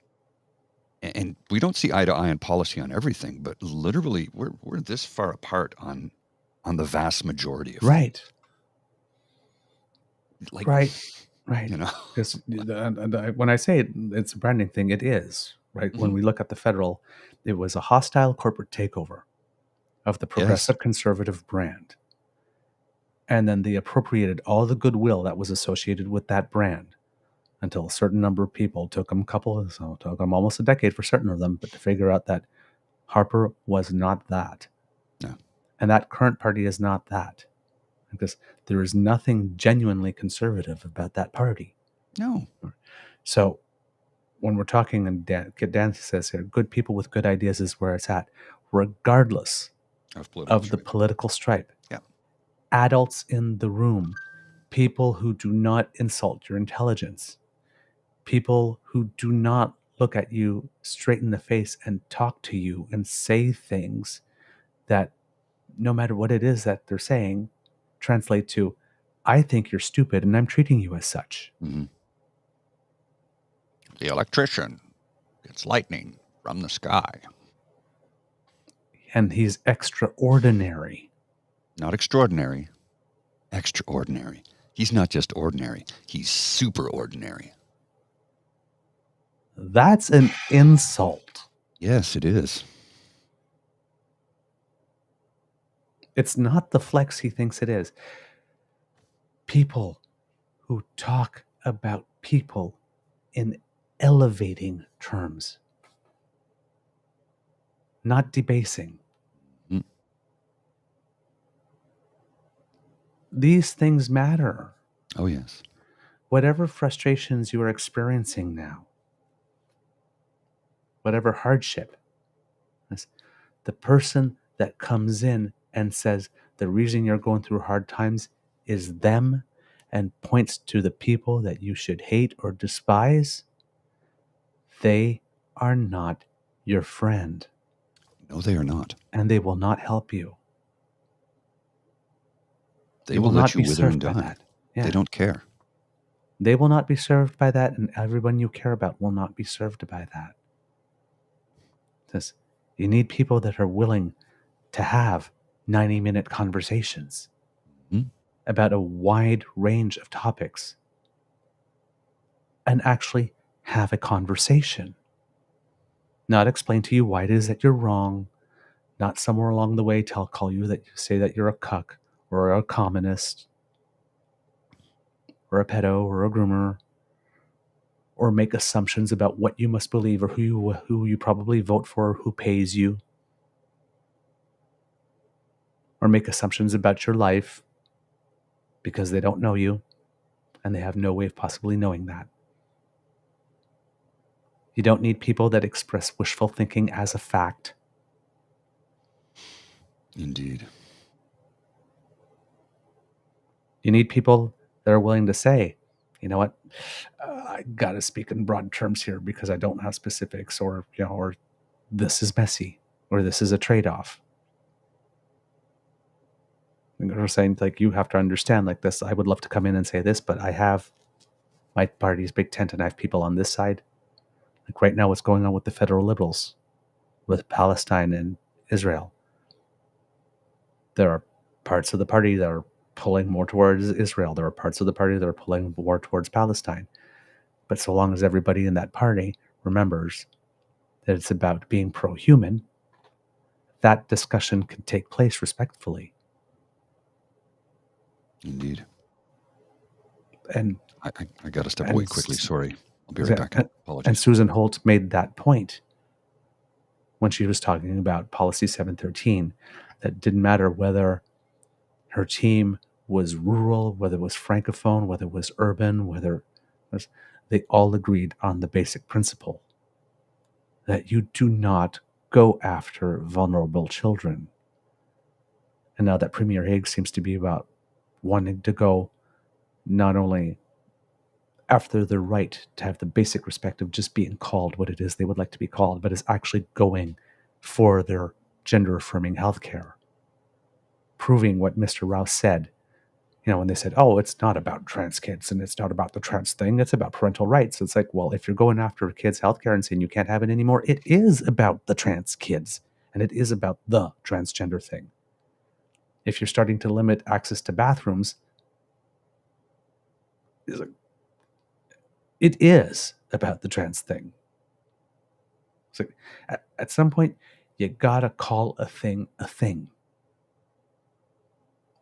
And we don't see eye to eye on policy on everything, but literally we're this far apart on the vast majority of right. Like, right. Because when I say it's a branding thing, it is right. Mm-hmm. When we look at the federal, it was a hostile corporate takeover of the progressive conservative brand, and then they appropriated all the goodwill that was associated with that brand. Until a certain number of people took them almost a decade for certain of them, but to figure out that Harper was not that. No. And that current party is not that. Because there is nothing genuinely conservative about that party. No. So when we're talking, and Dan says here, good people with good ideas is where it's at, regardless of the political stripe. Yeah. Adults in the room, people who do not insult your intelligence, people who do not look at you straight in the face and talk to you and say things that, no matter what it is that they're saying, translate to, I think you're stupid and I'm treating you as such. Mm-hmm. The electrician gets lightning from the sky. And he's extraordinary. Not extraordinary. Extraordinary. He's not just ordinary. He's super ordinary. That's an insult. Yes, it is. It's not the flex he thinks it is. People who talk about people in elevating terms, not debasing. Mm. These things matter. Oh, yes. Whatever frustrations you are experiencing now, whatever hardship, the person that comes in and says the reason you're going through hard times is them and points to the people that you should hate or despise, they are not your friend. No, they are not. And they will not help you. They will let you wither and die. Yeah. They don't care. They will not be served by that, and everyone you care about will not be served by that. You need people that are willing to have 90-minute conversations about a wide range of topics and actually have a conversation. Not explain to you why it is that you're wrong, not somewhere along the way call you that you say that you're a cuck or a communist or a pedo or a groomer or make assumptions about what you must believe or who you probably vote for, who pays you, or make assumptions about your life because they don't know you and they have no way of possibly knowing that. You don't need people that express wishful thinking as a fact. Indeed. You need people that are willing to say, you know what, I got to speak in broad terms here because I don't have specifics, or, or this is messy, or this is a trade-off. And they're saying, like, you have to understand, like, this, I would love to come in and say this, but I have my party's big tent and I have people on this side. Like right now, what's going on with the federal liberals, with Palestine and Israel. There are parts of the party that are pulling more towards Israel. There are parts of the party that are pulling more towards Palestine. But so long as everybody in that party remembers that it's about being pro-human, that discussion can take place respectfully. Indeed. And I got to step away quickly. Sorry. I'll be right back. Apologies. And Susan Holt made that point when she was talking about Policy 713, that didn't matter whether her team was rural, whether it was francophone, whether it was urban, whether it was, they all agreed on the basic principle that you do not go after vulnerable children. And now that Premier Hague seems to be about wanting to go not only after the right to have the basic respect of just being called what it is they would like to be called, but is actually going for their gender-affirming healthcare. Proving what Mr. Rouse said, when they said, oh, it's not about trans kids and it's not about the trans thing, it's about parental rights. It's like, well, if you're going after kids' healthcare and saying you can't have it anymore, it is about the trans kids and it is about the transgender thing. If you're starting to limit access to bathrooms, it is about the trans thing. So at some point, you gotta call a thing a thing.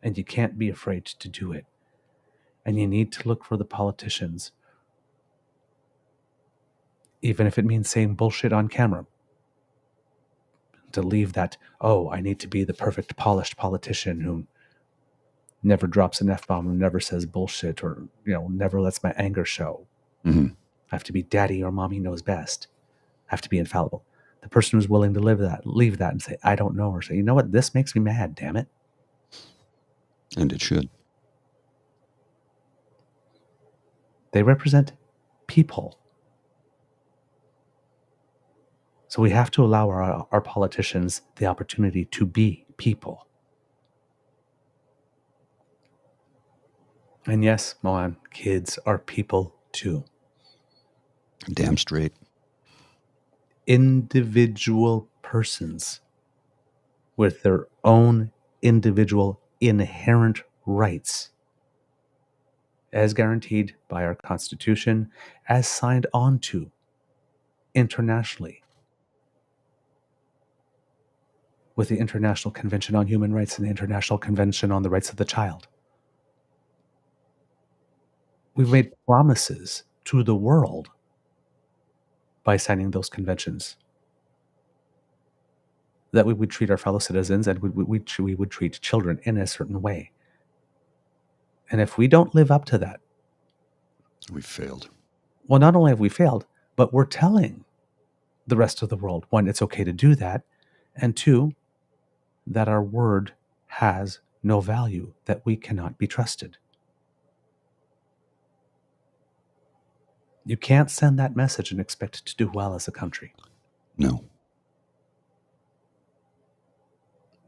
And you can't be afraid to do it. And you need to look for the politicians, even if it means saying bullshit on camera, to leave that, oh, I need to be the perfect polished politician who never drops an F-bomb, who never says bullshit, or, never lets my anger show. Mm-hmm. I have to be daddy or mommy knows best. I have to be infallible. The person who's willing to leave that and say, I don't know, or say, you know what, this makes me mad, damn it. And it should. They represent people. So we have to allow our politicians the opportunity to be people. And yes, Moan, kids are people too. Damn straight. Individual persons with their own individual inherent rights, as guaranteed by our Constitution, as signed on to internationally with the International Convention on Human Rights and the International Convention on the Rights of the Child. We've made promises to the world by signing those conventions that we would treat our fellow citizens and we would treat children in a certain way. And if we don't live up to that, we've failed. Well, not only have we failed, but we're telling the rest of the world, one, it's okay to do that, and two, that our word has no value, that we cannot be trusted. You can't send that message and expect to do well as a country. No.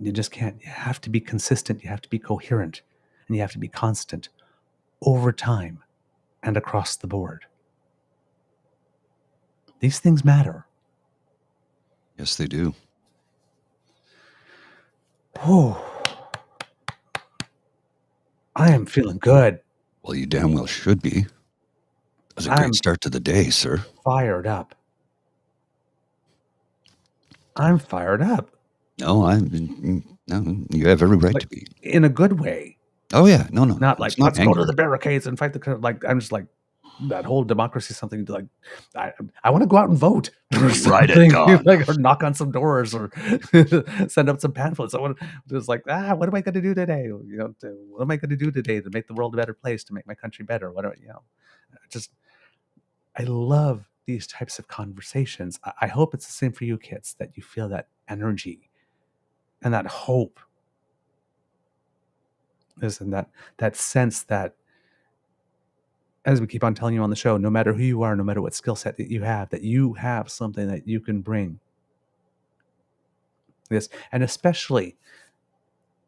You just can't. You have to be consistent, you have to be coherent, and you have to be constant over time and across the board. These things matter. Yes, they do. Oh, I am feeling good. Well, you damn well should be. It was a great start to the day, sir. Fired up. I'm fired up. No, you have every right to be. In a good way. Oh, yeah. No. Not like, let's go to the barricades and fight the... Like, I'm just like, that whole democracy is something like I want to go out and vote or Right at something, God. like, or knock on some doors or send up some pamphlets. I want to just like, what am I going to do today? What am I going to do today to make the world a better place, to make my country better? I love these types of conversations. I hope it's the same for you kids, that you feel that energy and that hope. Listen, that sense that, as we keep on telling you on the show, no matter who you are, no matter what skill set that you have something that you can bring. Yes, and especially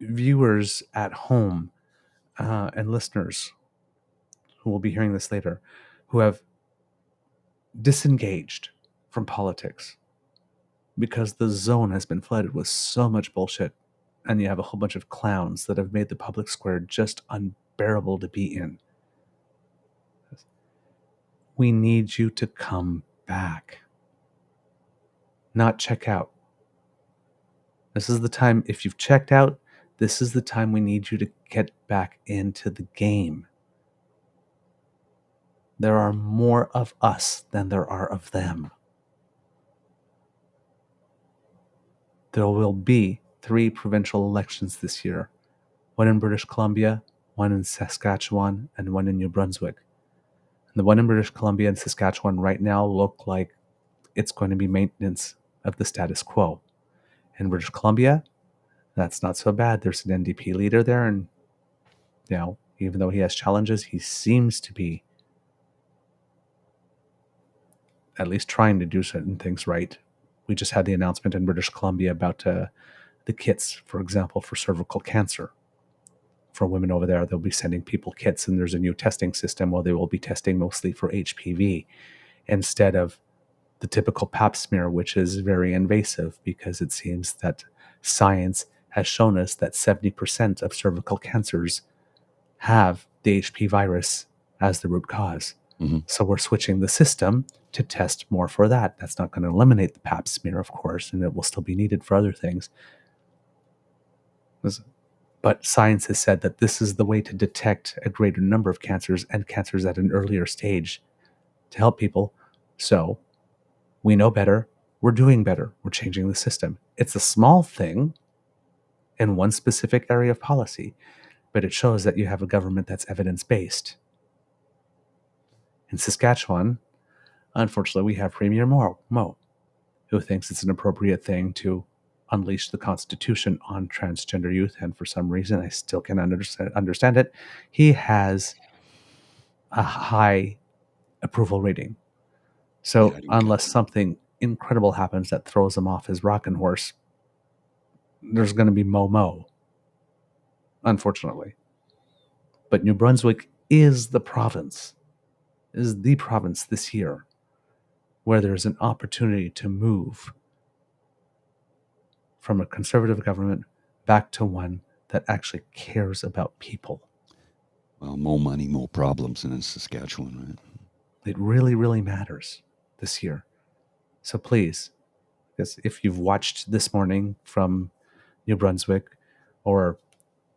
viewers at home and listeners who will be hearing this later, who have disengaged from politics because the zone has been flooded with so much bullshit, and you have a whole bunch of clowns that have made the public square just unbearable to be in. We need you to come back, not check out. This is the time, if you've checked out, this is the time we need you to get back into the game. There are more of us than there are of them. There will be 3 provincial elections this year, one in British Columbia, one in Saskatchewan, and one in New Brunswick. The one in British Columbia and Saskatchewan right now look like it's going to be maintenance of the status quo. In British Columbia, that's not so bad. There's an NDP leader there, and even though he has challenges, he seems to be at least trying to do certain things right. We just had the announcement in British Columbia about the kits, for example, for cervical cancer. For women over there, they'll be sending people kits, and there's a new testing system where they will be testing mostly for HPV instead of the typical pap smear, which is very invasive, because it seems that science has shown us that 70% of cervical cancers have the HP virus as the root cause. Mm-hmm. So we're switching the system to test more for that. That's not going to eliminate the pap smear, of course, and it will still be needed for other things. But science has said that this is the way to detect a greater number of cancers, and cancers at an earlier stage, to help people. So we know better. We're doing better. We're changing the system. It's a small thing in one specific area of policy, but it shows that you have a government that's evidence-based. In Saskatchewan, unfortunately, we have Premier Mo, who thinks it's an appropriate thing to unleash the Constitution on transgender youth, and for some reason, I still can't understand it, he has a high approval rating. So unless something incredible happens that throws him off his rocking horse, there's going to be Mo, unfortunately. But New Brunswick is the province this year where there's an opportunity to move from a conservative government back to one that actually cares about people. Well, more money, more problems in Saskatchewan, right? It really, really matters this year. So please, because if you've watched this morning from New Brunswick, or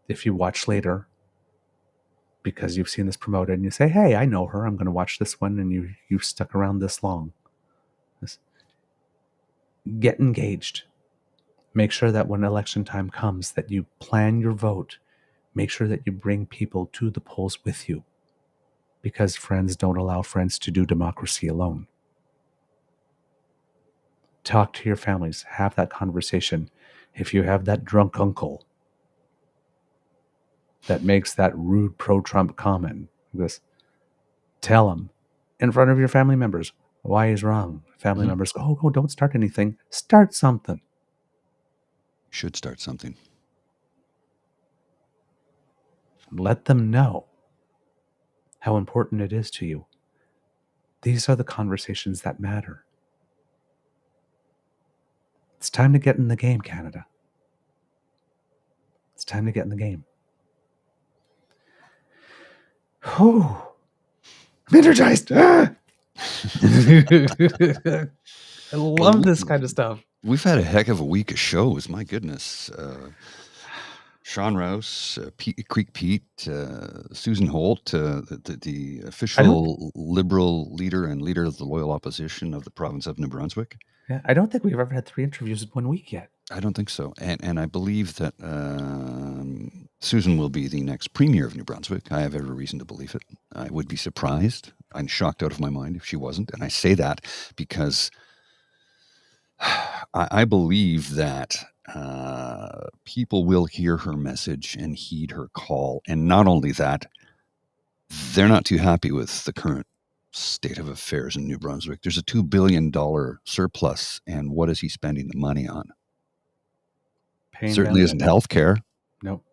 if you watch later because you've seen this promoted and you say, hey, I know her, I'm going to watch this one, and you stuck around this long. Get engaged. Make sure that when election time comes that you plan your vote. Make sure that you bring people to the polls with you, because friends don't allow friends to do democracy alone. Talk to your families. Have that conversation. If you have that drunk uncle that makes that rude pro-Trump comment, tell him in front of your family members why he's wrong. Family members go, oh, don't start anything. Start something. Should start something. Let them know how important it is to you. These are the conversations that matter. It's time to get in the game, Canada. It's time to get in the game. Oh, I'm energized. I love this kind of stuff. We've had a heck of a week of shows. My goodness. Sean Rouse, Creek Pete, Susan Holt, the official Liberal leader and leader of the loyal opposition of the province of New Brunswick. Yeah, I don't think we've ever had 3 interviews in 1 week yet. I don't think so. And I believe that Susan will be the next premier of New Brunswick. I have every reason to believe it. I would be surprised. I'm shocked out of my mind if she wasn't. And I say that because I believe that people will hear her message and heed her call. And not only that, they're not too happy with the current state of affairs in New Brunswick. There's a $2 billion surplus. And what is he spending the money on? Certainly isn't healthcare. Nope.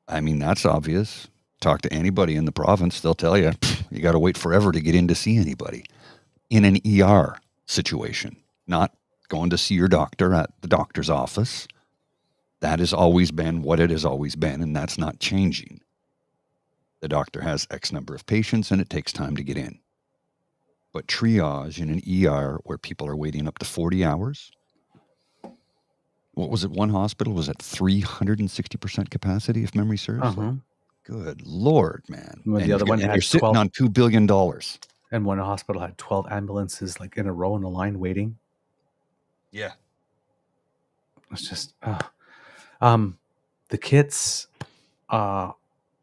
I mean, that's obvious. Talk to anybody in the province, they'll tell you, you got to wait forever to get in to see anybody in an ER situation, not going to see your doctor at the doctor's office. That has always been what it has always been, and that's not changing. The doctor has X number of patients, and it takes time to get in. But triage in an ER where people are waiting up to 40 hours, what was it? One hospital was at 360% capacity, if memory serves. Good Lord, man. Well, the other one had you're sitting on $2 billion. And one hospital had 12 ambulances like in a row in a line waiting. Yeah. It's just, the kids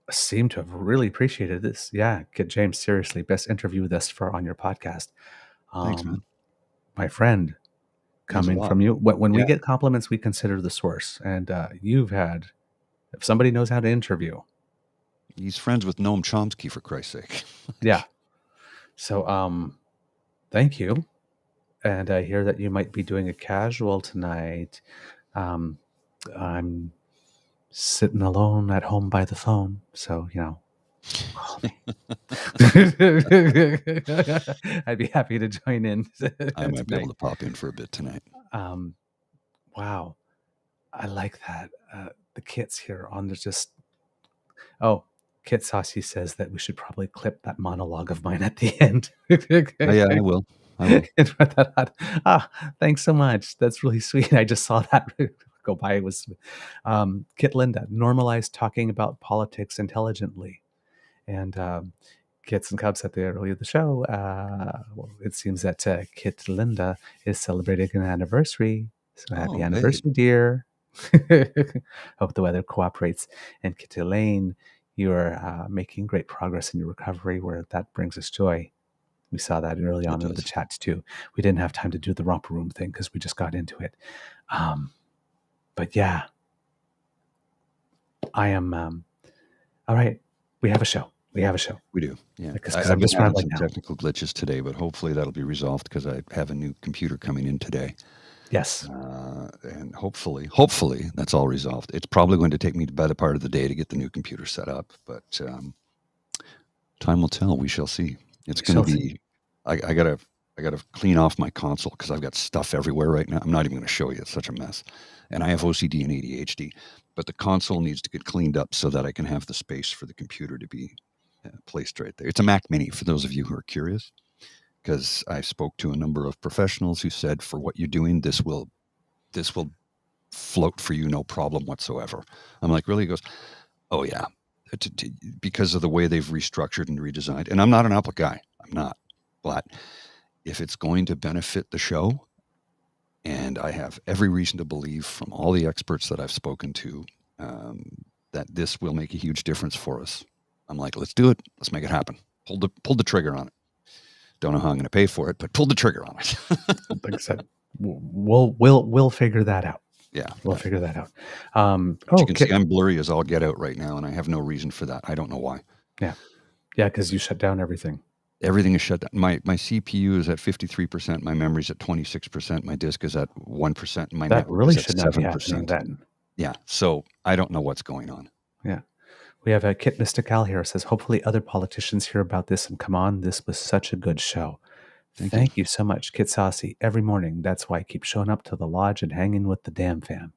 seem to have really appreciated this. Yeah, get James, seriously, best interview thus far on your podcast. Thanks, man. My friend, coming from you. When we get compliments, we consider the source. And you've had, if somebody knows how to interview. He's friends with Noam Chomsky, for Christ's sake. Yeah. So, thank you. And I hear that you might be doing a casual tonight. I'm sitting alone at home by the phone. So, call me. I'd be happy to join in. I might be able to pop in for a bit tonight. Wow. I like that. The Kits here on the Kit Saucy says that we should probably clip that monologue of mine at the end. Yeah, I will. Thanks so much. That's really sweet. I just saw that go by. It was Kit Linda, normalized talking about politics intelligently. And Kits and Cubs at the early of the show, it seems that Kit Linda is celebrating an anniversary. So happy anniversary, dear. Hope the weather cooperates. And Kit Elaine, you are making great progress in your recovery, where that brings us joy. We saw that early on in the chat too. We didn't have time to do the romper room thing because we just got into it. But yeah, I am. All right, we have a show. We do. Yeah. I'm just having some technical glitches today, but hopefully that'll be resolved because I have a new computer coming in today. Yes. And hopefully that's all resolved. It's probably going to take me the better part of the day to get the new computer set up, but time will tell. We shall see. It's going to be. I gotta clean off my console because I've got stuff everywhere right now. I'm not even going to show you. It's such a mess, and I have OCD and ADHD. But the console needs to get cleaned up so that I can have the space for the computer to be placed right there. It's a Mac Mini for those of you who are curious, because I spoke to a number of professionals who said, for what you're doing, this will float for you, no problem whatsoever. I'm like, really? He goes, oh yeah, because of the way they've restructured and redesigned. And I'm not an Apple guy. I'm not. But if it's going to benefit the show, and I have every reason to believe from all the experts that I've spoken to that this will make a huge difference for us, I'm like, let's do it. Let's make it happen. Pull the trigger on it. Don't know how I'm going to pay for it, but pull the trigger on it. Like I said, we'll figure that out. Yeah, we'll figure that out. You can see I'm blurry as all get out right now, and I have no reason for that. I don't know why. Yeah, because you shut down everything. Everything is shut down. My CPU is at 53%. My memory's at 26%. My disk is at 1%. And my that really should not 7%. Be happening then. Yeah, so I don't know what's going on. Yeah. We have a Kit Mystical here says, hopefully other politicians hear about this and come on. This was such a good show. Thank you so much, Kit Saucy. Every morning. That's why I keep showing up to the lodge and hanging with the damn fam.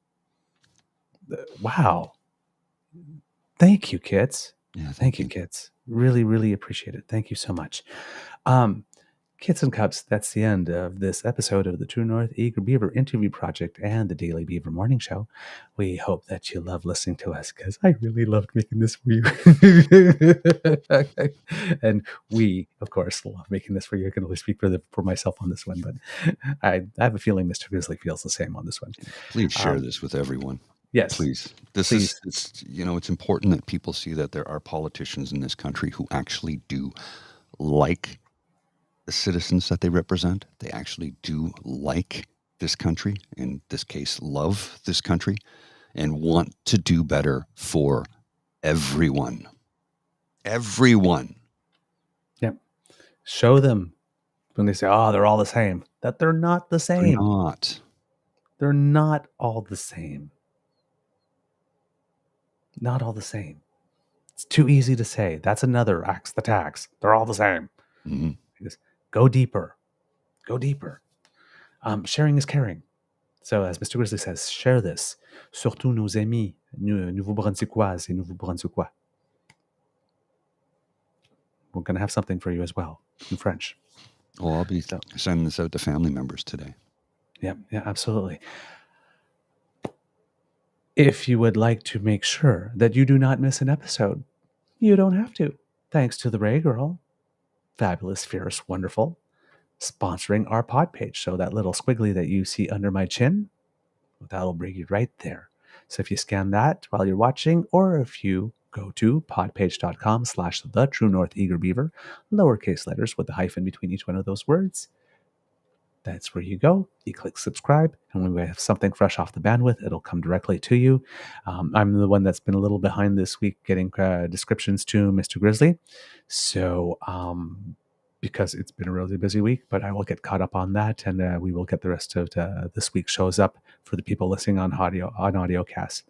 Wow. Thank you, Kits. Yeah, thank you, Kits. Really, really appreciate it. Thank you so much. Kits and Cups, that's the end of this episode of the True North Eager Beaver Interview Project and the Daily Beaver Morning Show. We hope that you love listening to us, because I really loved making this for you. And we, of course, love making this for you. I can only speak for myself on this one, but I have a feeling Mr. Grizzly feels the same on this one. Please share this with everyone. Yes. Please. It's important that people see that there are politicians in this country who actually do like the citizens that they represent. They actually do like this country, in this case, love this country, and want to do better for everyone. Everyone. Yep. Show them when they say, oh, they're all the same, that they're not the same. They're not. They're not all the same. Not all the same. It's too easy to say. That's another axe the tax. They're all the same. Mm-hmm. Go deeper. Go deeper. Sharing is caring. So as Mr. Grizzly says, share this. Surtout nos amis Nouveau-Brunswickoises et Nouveau-Brunswickois. We're going to have something for you as well in French. Oh, I'll be sending this out to family members today. Yeah, absolutely. If you would like to make sure that you do not miss an episode, you don't have to. Thanks to the Ray Girl, fabulous, fierce, wonderful, sponsoring our pod page. So that little squiggly that you see under my chin, that'll bring you right there. So if you scan that while you're watching, or if you go to podpage.com/the-true-north-eager-beaver, lowercase letters with the hyphen between each one of those words, that's where you go. You click subscribe, and when we have something fresh off the bandwidth, it'll come directly to you. I'm the one that's been a little behind this week getting descriptions to Mr. Grizzly. So because it's been a really busy week, but I will get caught up on that, and we will get the rest of this week's shows up for the people listening on audiocast.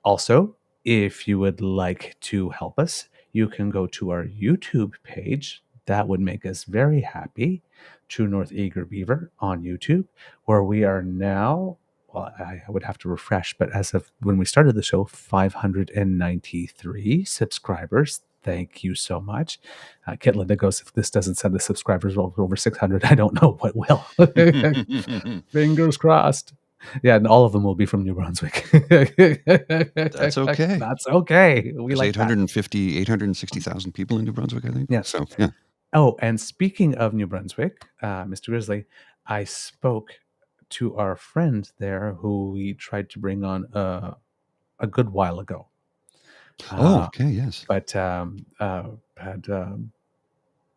Also, if you would like to help us, you can go to our YouTube page. That would make us very happy. True North Eager Beaver on YouTube, where we are now, well, I would have to refresh, but as of when we started the show, 593 subscribers. Thank you so much. Kit Linda goes, if this doesn't send the subscribers over 600, I don't know what will. Fingers crossed. Yeah, and all of them will be from New Brunswick. That's okay. That's okay. We like 860,000 people in New Brunswick, I think. Yes. So, yeah. Oh, and speaking of New Brunswick, Mr. Grizzly, I spoke to our friend there who we tried to bring on a good while ago. Okay, yes. But had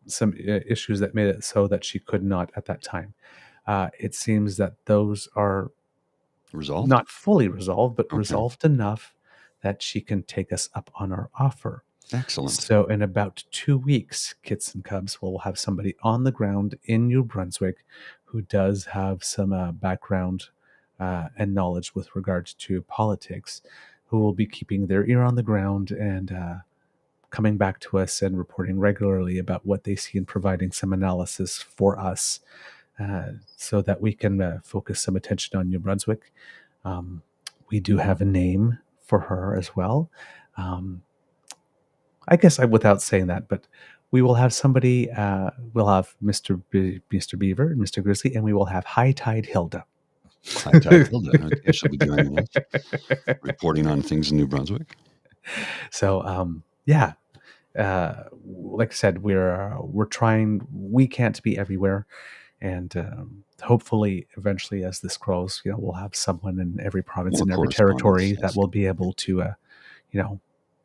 some issues that made it so that she could not at that time. It seems that those are Resolved? not fully resolved, but Okay. resolved enough that she can take us up on our offer. Excellent. So in about 2 weeks, Kits and Cubs will have somebody on the ground in New Brunswick who does have some background and knowledge with regards to politics, who will be keeping their ear on the ground and coming back to us and reporting regularly about what they see and providing some analysis for us so that we can focus some attention on New Brunswick. We do have a name for her as well. I guess without saying that, but we will have somebody, we'll have Mr. Beaver and Mr. Grizzly, and we will have High Tide Hilda. High Tide Hilda. Okay, she'll be joining us, reporting on things in New Brunswick. So, like I said, we're trying. We can't be everywhere, and hopefully, eventually, as this grows, we'll have someone in every province and every territory that will be able to,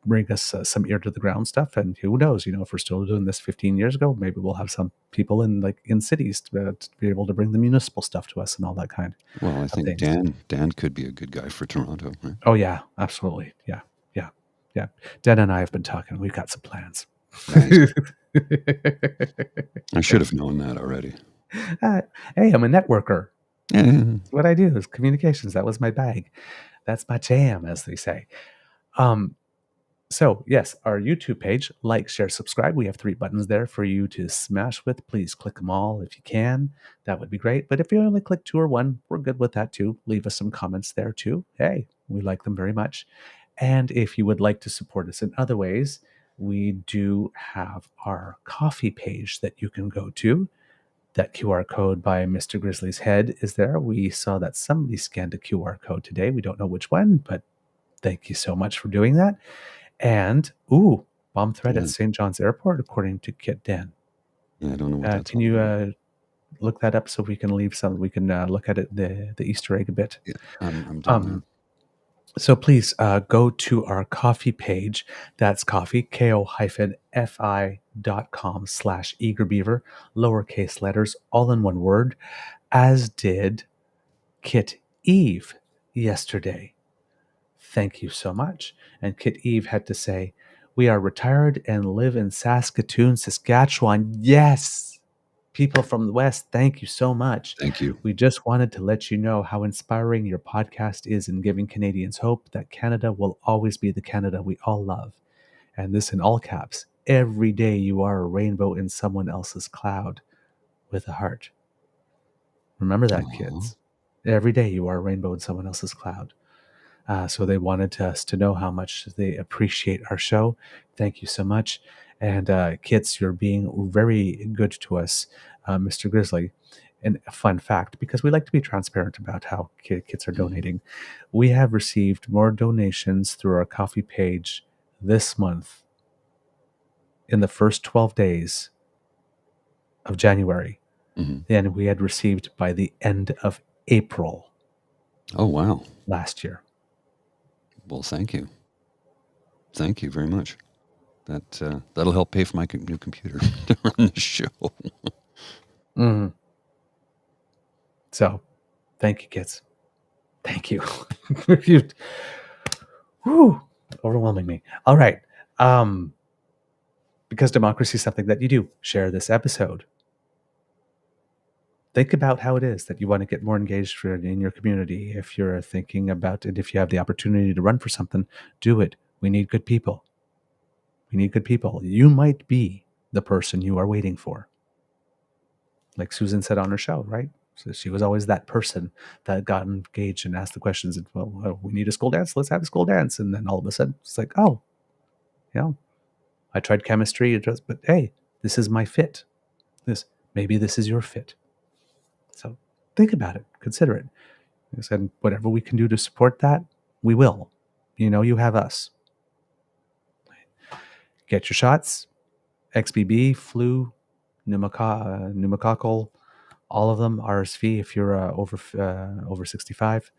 bring us some ear to the ground stuff. And who knows, if we're still doing this 15 years ago, maybe we'll have some people in cities to be able to bring the municipal stuff to us and all that kind. Well, I think Dan could be a good guy for Toronto, right? Oh yeah, absolutely. Yeah. Dan and I have been talking. We've got some plans. Nice. I should have known that already. Hey, I'm a networker. Yeah. That's what I do is communications. That was my bag. That's my jam, as they say. So yes, our YouTube page, like, share, subscribe. We have 3 buttons there for you to smash with. Please click them all if you can. That would be great. But if you only click 2 or 1, we're good with that too. Leave us some comments there too. Hey, we like them very much. And if you would like to support us in other ways, we do have our coffee page that you can go to. That QR code by Mr. Grizzly's head is there. We saw that somebody scanned a QR code today. We don't know which one, but thank you so much for doing that. And, bomb threat at St. John's Airport, according to Kit Dan. Yeah, I don't know what that's Can you look that up so we can leave some? We can look at it, the Easter egg a bit. Yeah, I'm doing So please go to our coffee page. That's coffee, ko-fi.com/eagerbeaver, lowercase letters, all in one word, as did Kit Eve yesterday. Thank you so much. And Kit Eve had to say, we are retired and live in Saskatoon, Saskatchewan. Yes! People from the West, thank you so much. Thank you. We just wanted to let you know how inspiring your podcast is in giving Canadians hope that Canada will always be the Canada we all love. And this in all caps. Every day you are a rainbow in someone else's cloud with a heart. Remember that, kids. Every day you are a rainbow in someone else's cloud. So they wanted us to know how much they appreciate our show. Thank you so much. And kids, you're being very good to us, Mr. Grizzly. And a fun fact, because we like to be transparent about how kids are donating, we have received more donations through our coffee page this month in the first 12 days of January than we had received by the end of April. Oh, wow. Last year. Well, thank you. Thank you very much. That'll help pay for my new computer to run the show. So, thank you, kids. Thank you. Overwhelming me. All right. Because democracy is something that you do. Share this episode. Think about how it is that you want to get more engaged in your community. If you're thinking about it, if you have the opportunity to run for something, do it. We need good people. We need good people. You might be the person you are waiting for. Like Susan said on her show, right? So she was always that person that got engaged and asked the questions. And, well, we need a school dance. Let's have a school dance. And then all of a sudden, it's like, I tried chemistry, but hey, this is my fit. Maybe this is your fit. So think about it. Consider it. I said, whatever we can do to support that, we will. You have us. Get your shots. XBB, flu, pneumococcal, all of them. RSV if you're over 65.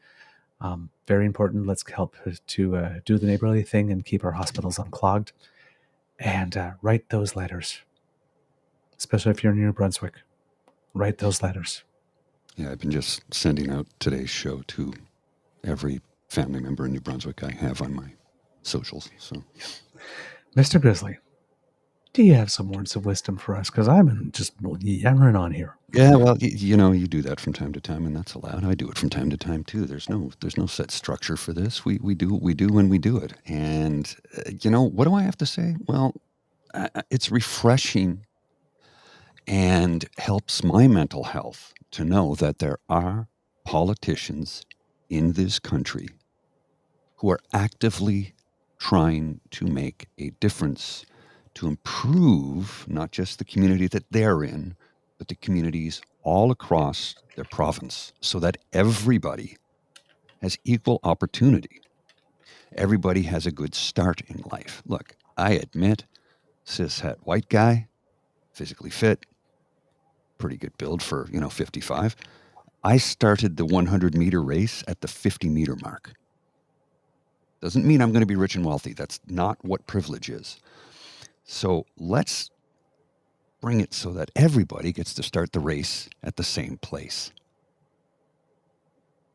Very important. Let's help to do the neighborly thing and keep our hospitals unclogged. And write those letters. Especially if you're in New Brunswick. Write those letters. Yeah, I've been just sending out today's show to every family member in New Brunswick I have on my socials. So, Mr. Grizzly, do you have some words of wisdom for us? Because I'm just yammering on here. Yeah, well, you do that from time to time, and that's allowed. I do it from time to time too. There's no set structure for this. We do what we do when we do it. And what do I have to say? Well, it's refreshing and helps my mental health to know that there are politicians in this country who are actively trying to make a difference to improve not just the community that they're in, but the communities all across their province so that everybody has equal opportunity. Everybody has a good start in life. Look, I admit, cishet white guy, physically fit, pretty good build for, 55. I started the 100-meter race at the 50-meter mark. Doesn't mean I'm going to be rich and wealthy. That's not what privilege is. So let's bring it so that everybody gets to start the race at the same place.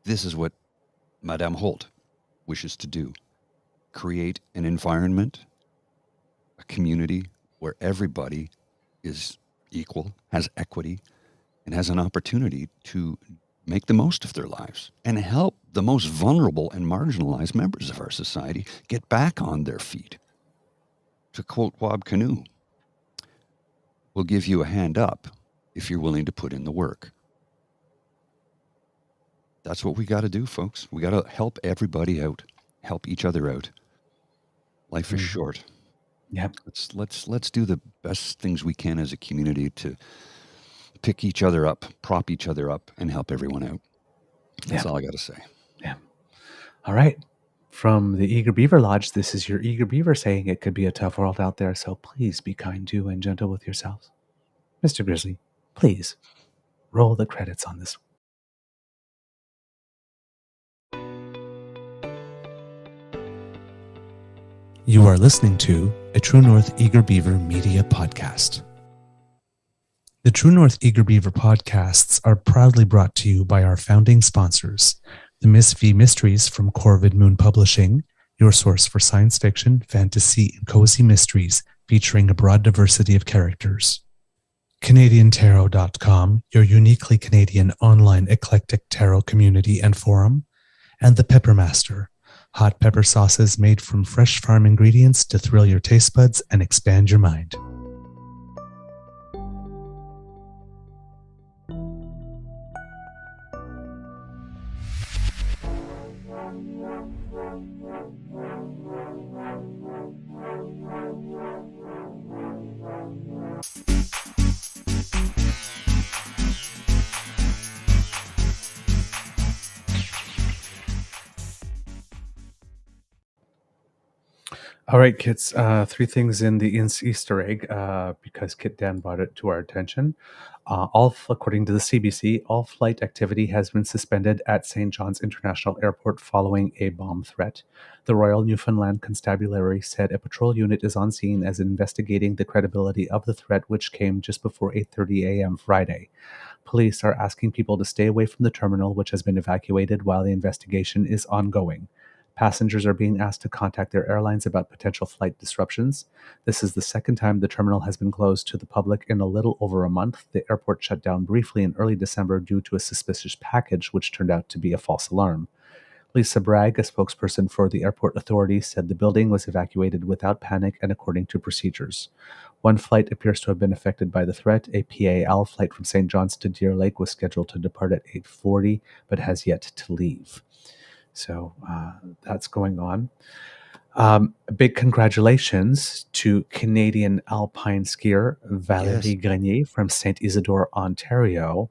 This is what Madame Holt wishes to do. Create an environment, a community where everybody is equal, has equity, and has an opportunity to make the most of their lives and help the most vulnerable and marginalized members of our society get back on their feet. To quote Wab Canoe, we'll give you a hand up if you're willing to put in the work. That's what we got to do, folks. We got to help everybody out, help each other out. Life is short. Yeah. Let's do the best things we can as a community to pick each other up, prop each other up, and help everyone out. That's all I got to say. Yeah. All right. From the Eager Beaver Lodge, this is your Eager Beaver saying it could be a tough world out there, so please be kind to and gentle with yourselves. Mr. Grizzly, please roll the credits on this. You are listening to a True North Eager Beaver Media Podcast. The True North Eager Beaver podcasts are proudly brought to you by our founding sponsors, the Miss V Mysteries from Corvid Moon Publishing, your source for science fiction, fantasy, and cozy mysteries featuring a broad diversity of characters. CanadianTarot.com, your uniquely Canadian online eclectic tarot community and forum, and The Peppermaster, hot pepper sauces made from fresh farm ingredients to thrill your taste buds and expand your mind. All right, kids, three things in the Easter egg because Kit Dan brought it to our attention. According to the CBC, all flight activity has been suspended at St. John's International Airport following a bomb threat. The Royal Newfoundland Constabulary said a patrol unit is on scene as investigating the credibility of the threat, which came just before 8:30 a.m. Friday. Police are asking people to stay away from the terminal, which has been evacuated while the investigation is ongoing. Passengers are being asked to contact their airlines about potential flight disruptions. This is the second time the terminal has been closed to the public in a little over a month. The airport shut down briefly in early December due to a suspicious package, which turned out to be a false alarm. Lisa Bragg, a spokesperson for the airport authorities, said the building was evacuated without panic and according to procedures. One flight appears to have been affected by the threat. A PAL flight from St. John's to Deer Lake was scheduled to depart at 8:40, but has yet to leave. So that's going on. A big congratulations to Canadian alpine skier Valérie Grenier from Saint-Isidore, Ontario,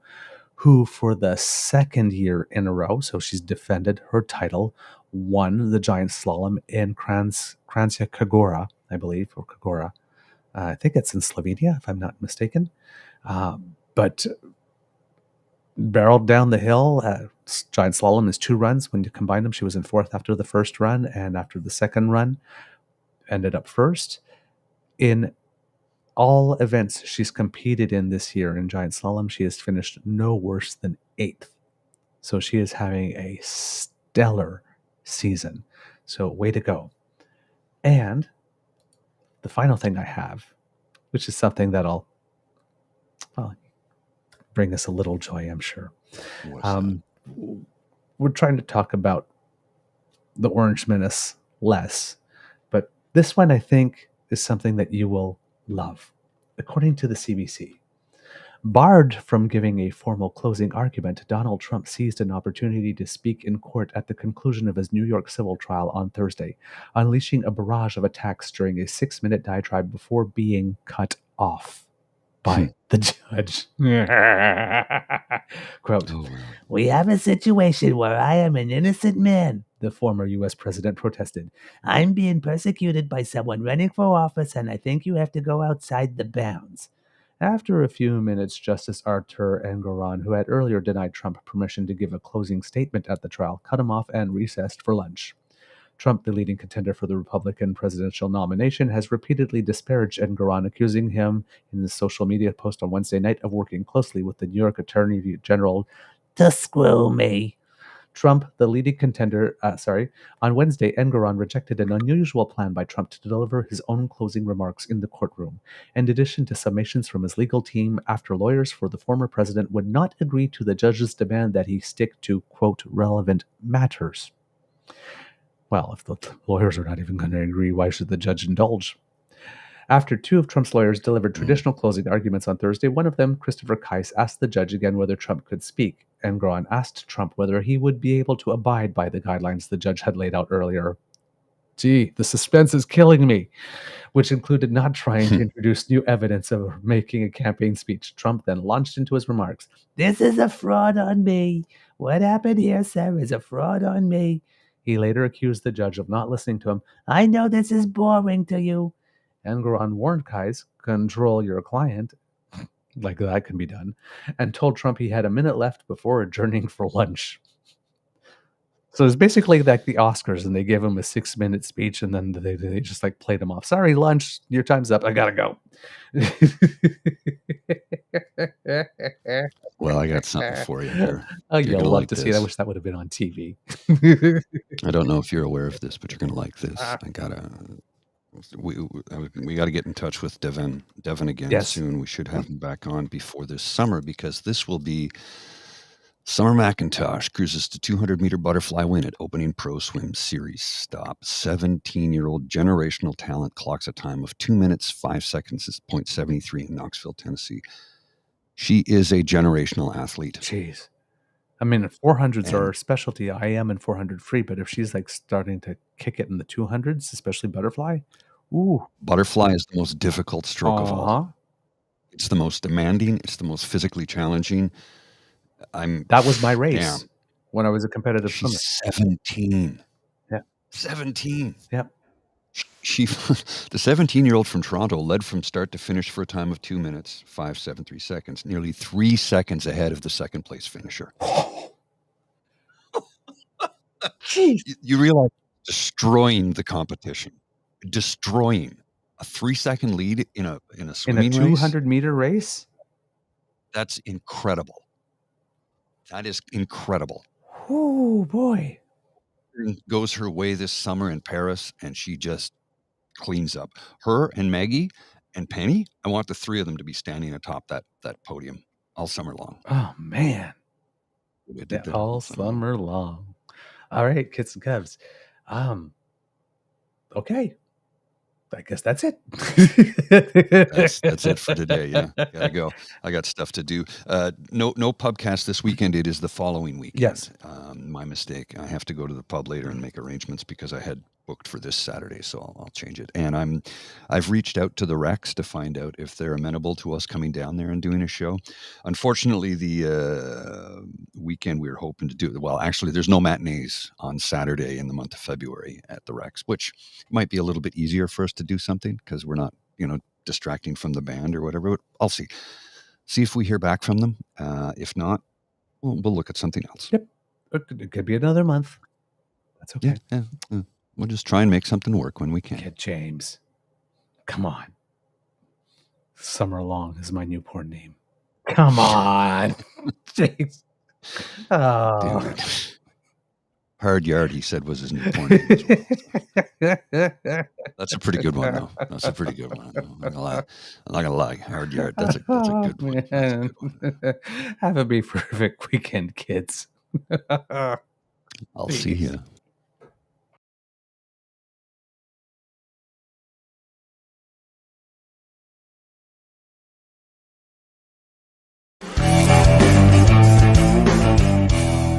who for the second year in a row, so she's defended her title, won the giant slalom in Kranjska Gora, I believe, or Kagora. I think it's in Slovenia, if I'm not mistaken. But barreled down the hill. Giant slalom is 2 runs. When you combine them, she was in 4th after the first run, and after the second run, ended up 1st. In all events she's competed in this year in giant slalom, she has finished no worse than 8th. So she is having a stellar season. So way to go. And the final thing I have, which is something that'll bring us a little joy, I'm sure. We're trying to talk about the Orange Menace less, but this one I think is something that you will love. According to the CBC, barred from giving a formal closing argument, Donald Trump seized an opportunity to speak in court at the conclusion of his New York civil trial on Thursday, unleashing a barrage of attacks during a 6-minute diatribe before being cut off by the judge. Quote, "We have a situation where I am an innocent man," the former U.S. president protested. "I'm being persecuted by someone running for office, and I think you have to go outside the bounds." After a few minutes, Justice Arthur Engoron, who had earlier denied Trump permission to give a closing statement at the trial, cut him off and recessed for lunch. Trump, the leading contender for the Republican presidential nomination, has repeatedly disparaged Engoron, accusing him in his social media post on Wednesday night of working closely with the New York Attorney General to screw me. Trump, the leading contender, on Wednesday, Engoron rejected an unusual plan by Trump to deliver his own closing remarks in the courtroom. In addition to summations from his legal team, after lawyers for the former president would not agree to the judge's demand that he stick to, quote, relevant matters. Well, if the lawyers are not even going to agree, why should the judge indulge? After 2 of Trump's lawyers delivered traditional closing arguments on Thursday, one of them, Christopher Keiss, asked the judge again whether Trump could speak. Engoron asked Trump whether he would be able to abide by the guidelines the judge had laid out earlier. Gee, the suspense is killing me. which included not trying to introduce new evidence of making a campaign speech. Trump then launched into his remarks. This is a fraud on me. What happened here, sir, is a fraud on me. He later accused the judge of not listening to him. I know this is boring to you. Engoron warned Kais, control your client, like that can be done, and told Trump he had a minute left before adjourning for lunch. So it's basically like the Oscars, and they gave him a 6-minute speech, and then they just like played him off. Sorry, lunch, your time's up. I gotta go. Well, I got something for you here. Oh, You're you'll gonna love like to see it. I this. wish that would have been on TV. I don't know if you're aware of this, but you're going to like this. We got to get in touch with Devin again Yes. soon. We should have him back on before this summer, because this will be Summer McIntosh cruises to 200-meter butterfly win at opening pro swim series stop. 17-year-old generational talent clocks a time of 2 minutes 5 seconds. It's 0.73 in Knoxville, Tennessee. She is a generational athlete. Jeez. I mean, 400s are her specialty. I am in 400 free, but if she's like starting to kick it in the 200s, especially butterfly, ooh. Butterfly is the most difficult stroke of Uh-huh. all. It's the most demanding. It's the most physically challenging. That was my race when I was a competitive swimmer. She's 17. Yeah. 17. Yep. The 17-year-old from Toronto led from start to finish for a time of 2 minutes, 5.73 seconds, nearly 3 seconds ahead of the second place finisher. Jeez. You realize destroying the competition, destroying a 3-second lead in a swimming in a 200-meter race. That's incredible. That is incredible. Oh boy. Goes her way this summer in Paris, and she just cleans up. Her and Maggie and Penny, I want the three of them to be standing atop that podium all summer long. Oh man. All summer long. All right, kids and cubs. Okay. I guess that's it. That's it for today. Yeah, gotta go. I got stuff to do. No pubcast this weekend. It is the following weekend. Yes. My mistake. I have to go to the pub later and make arrangements because I had booked for this Saturday, so I'll change it. And I've reached out to the Rex to find out if they're amenable to us coming down there and doing a show. Unfortunately, the weekend we were hoping to do, well, actually, there's no matinees on Saturday in the month of February at the Rex, which might be a little bit easier for us to do something because we're not, distracting from the band or whatever. But I'll see if we hear back from them. If not, we'll look at something else. Yep. It could be another month. That's okay. Yeah. We'll just try and make something work when we can. Kid James. Come on. Summer Long is my new porn name. Come on. James. Oh. Dude. Hard Yard, he said, was his new porn name as well. That's a pretty good one, though. That's a pretty good one. I'm not gonna lie. Hard Yard. That's a good one. That's a good one. Have a be perfect weekend, kids. I'll see you.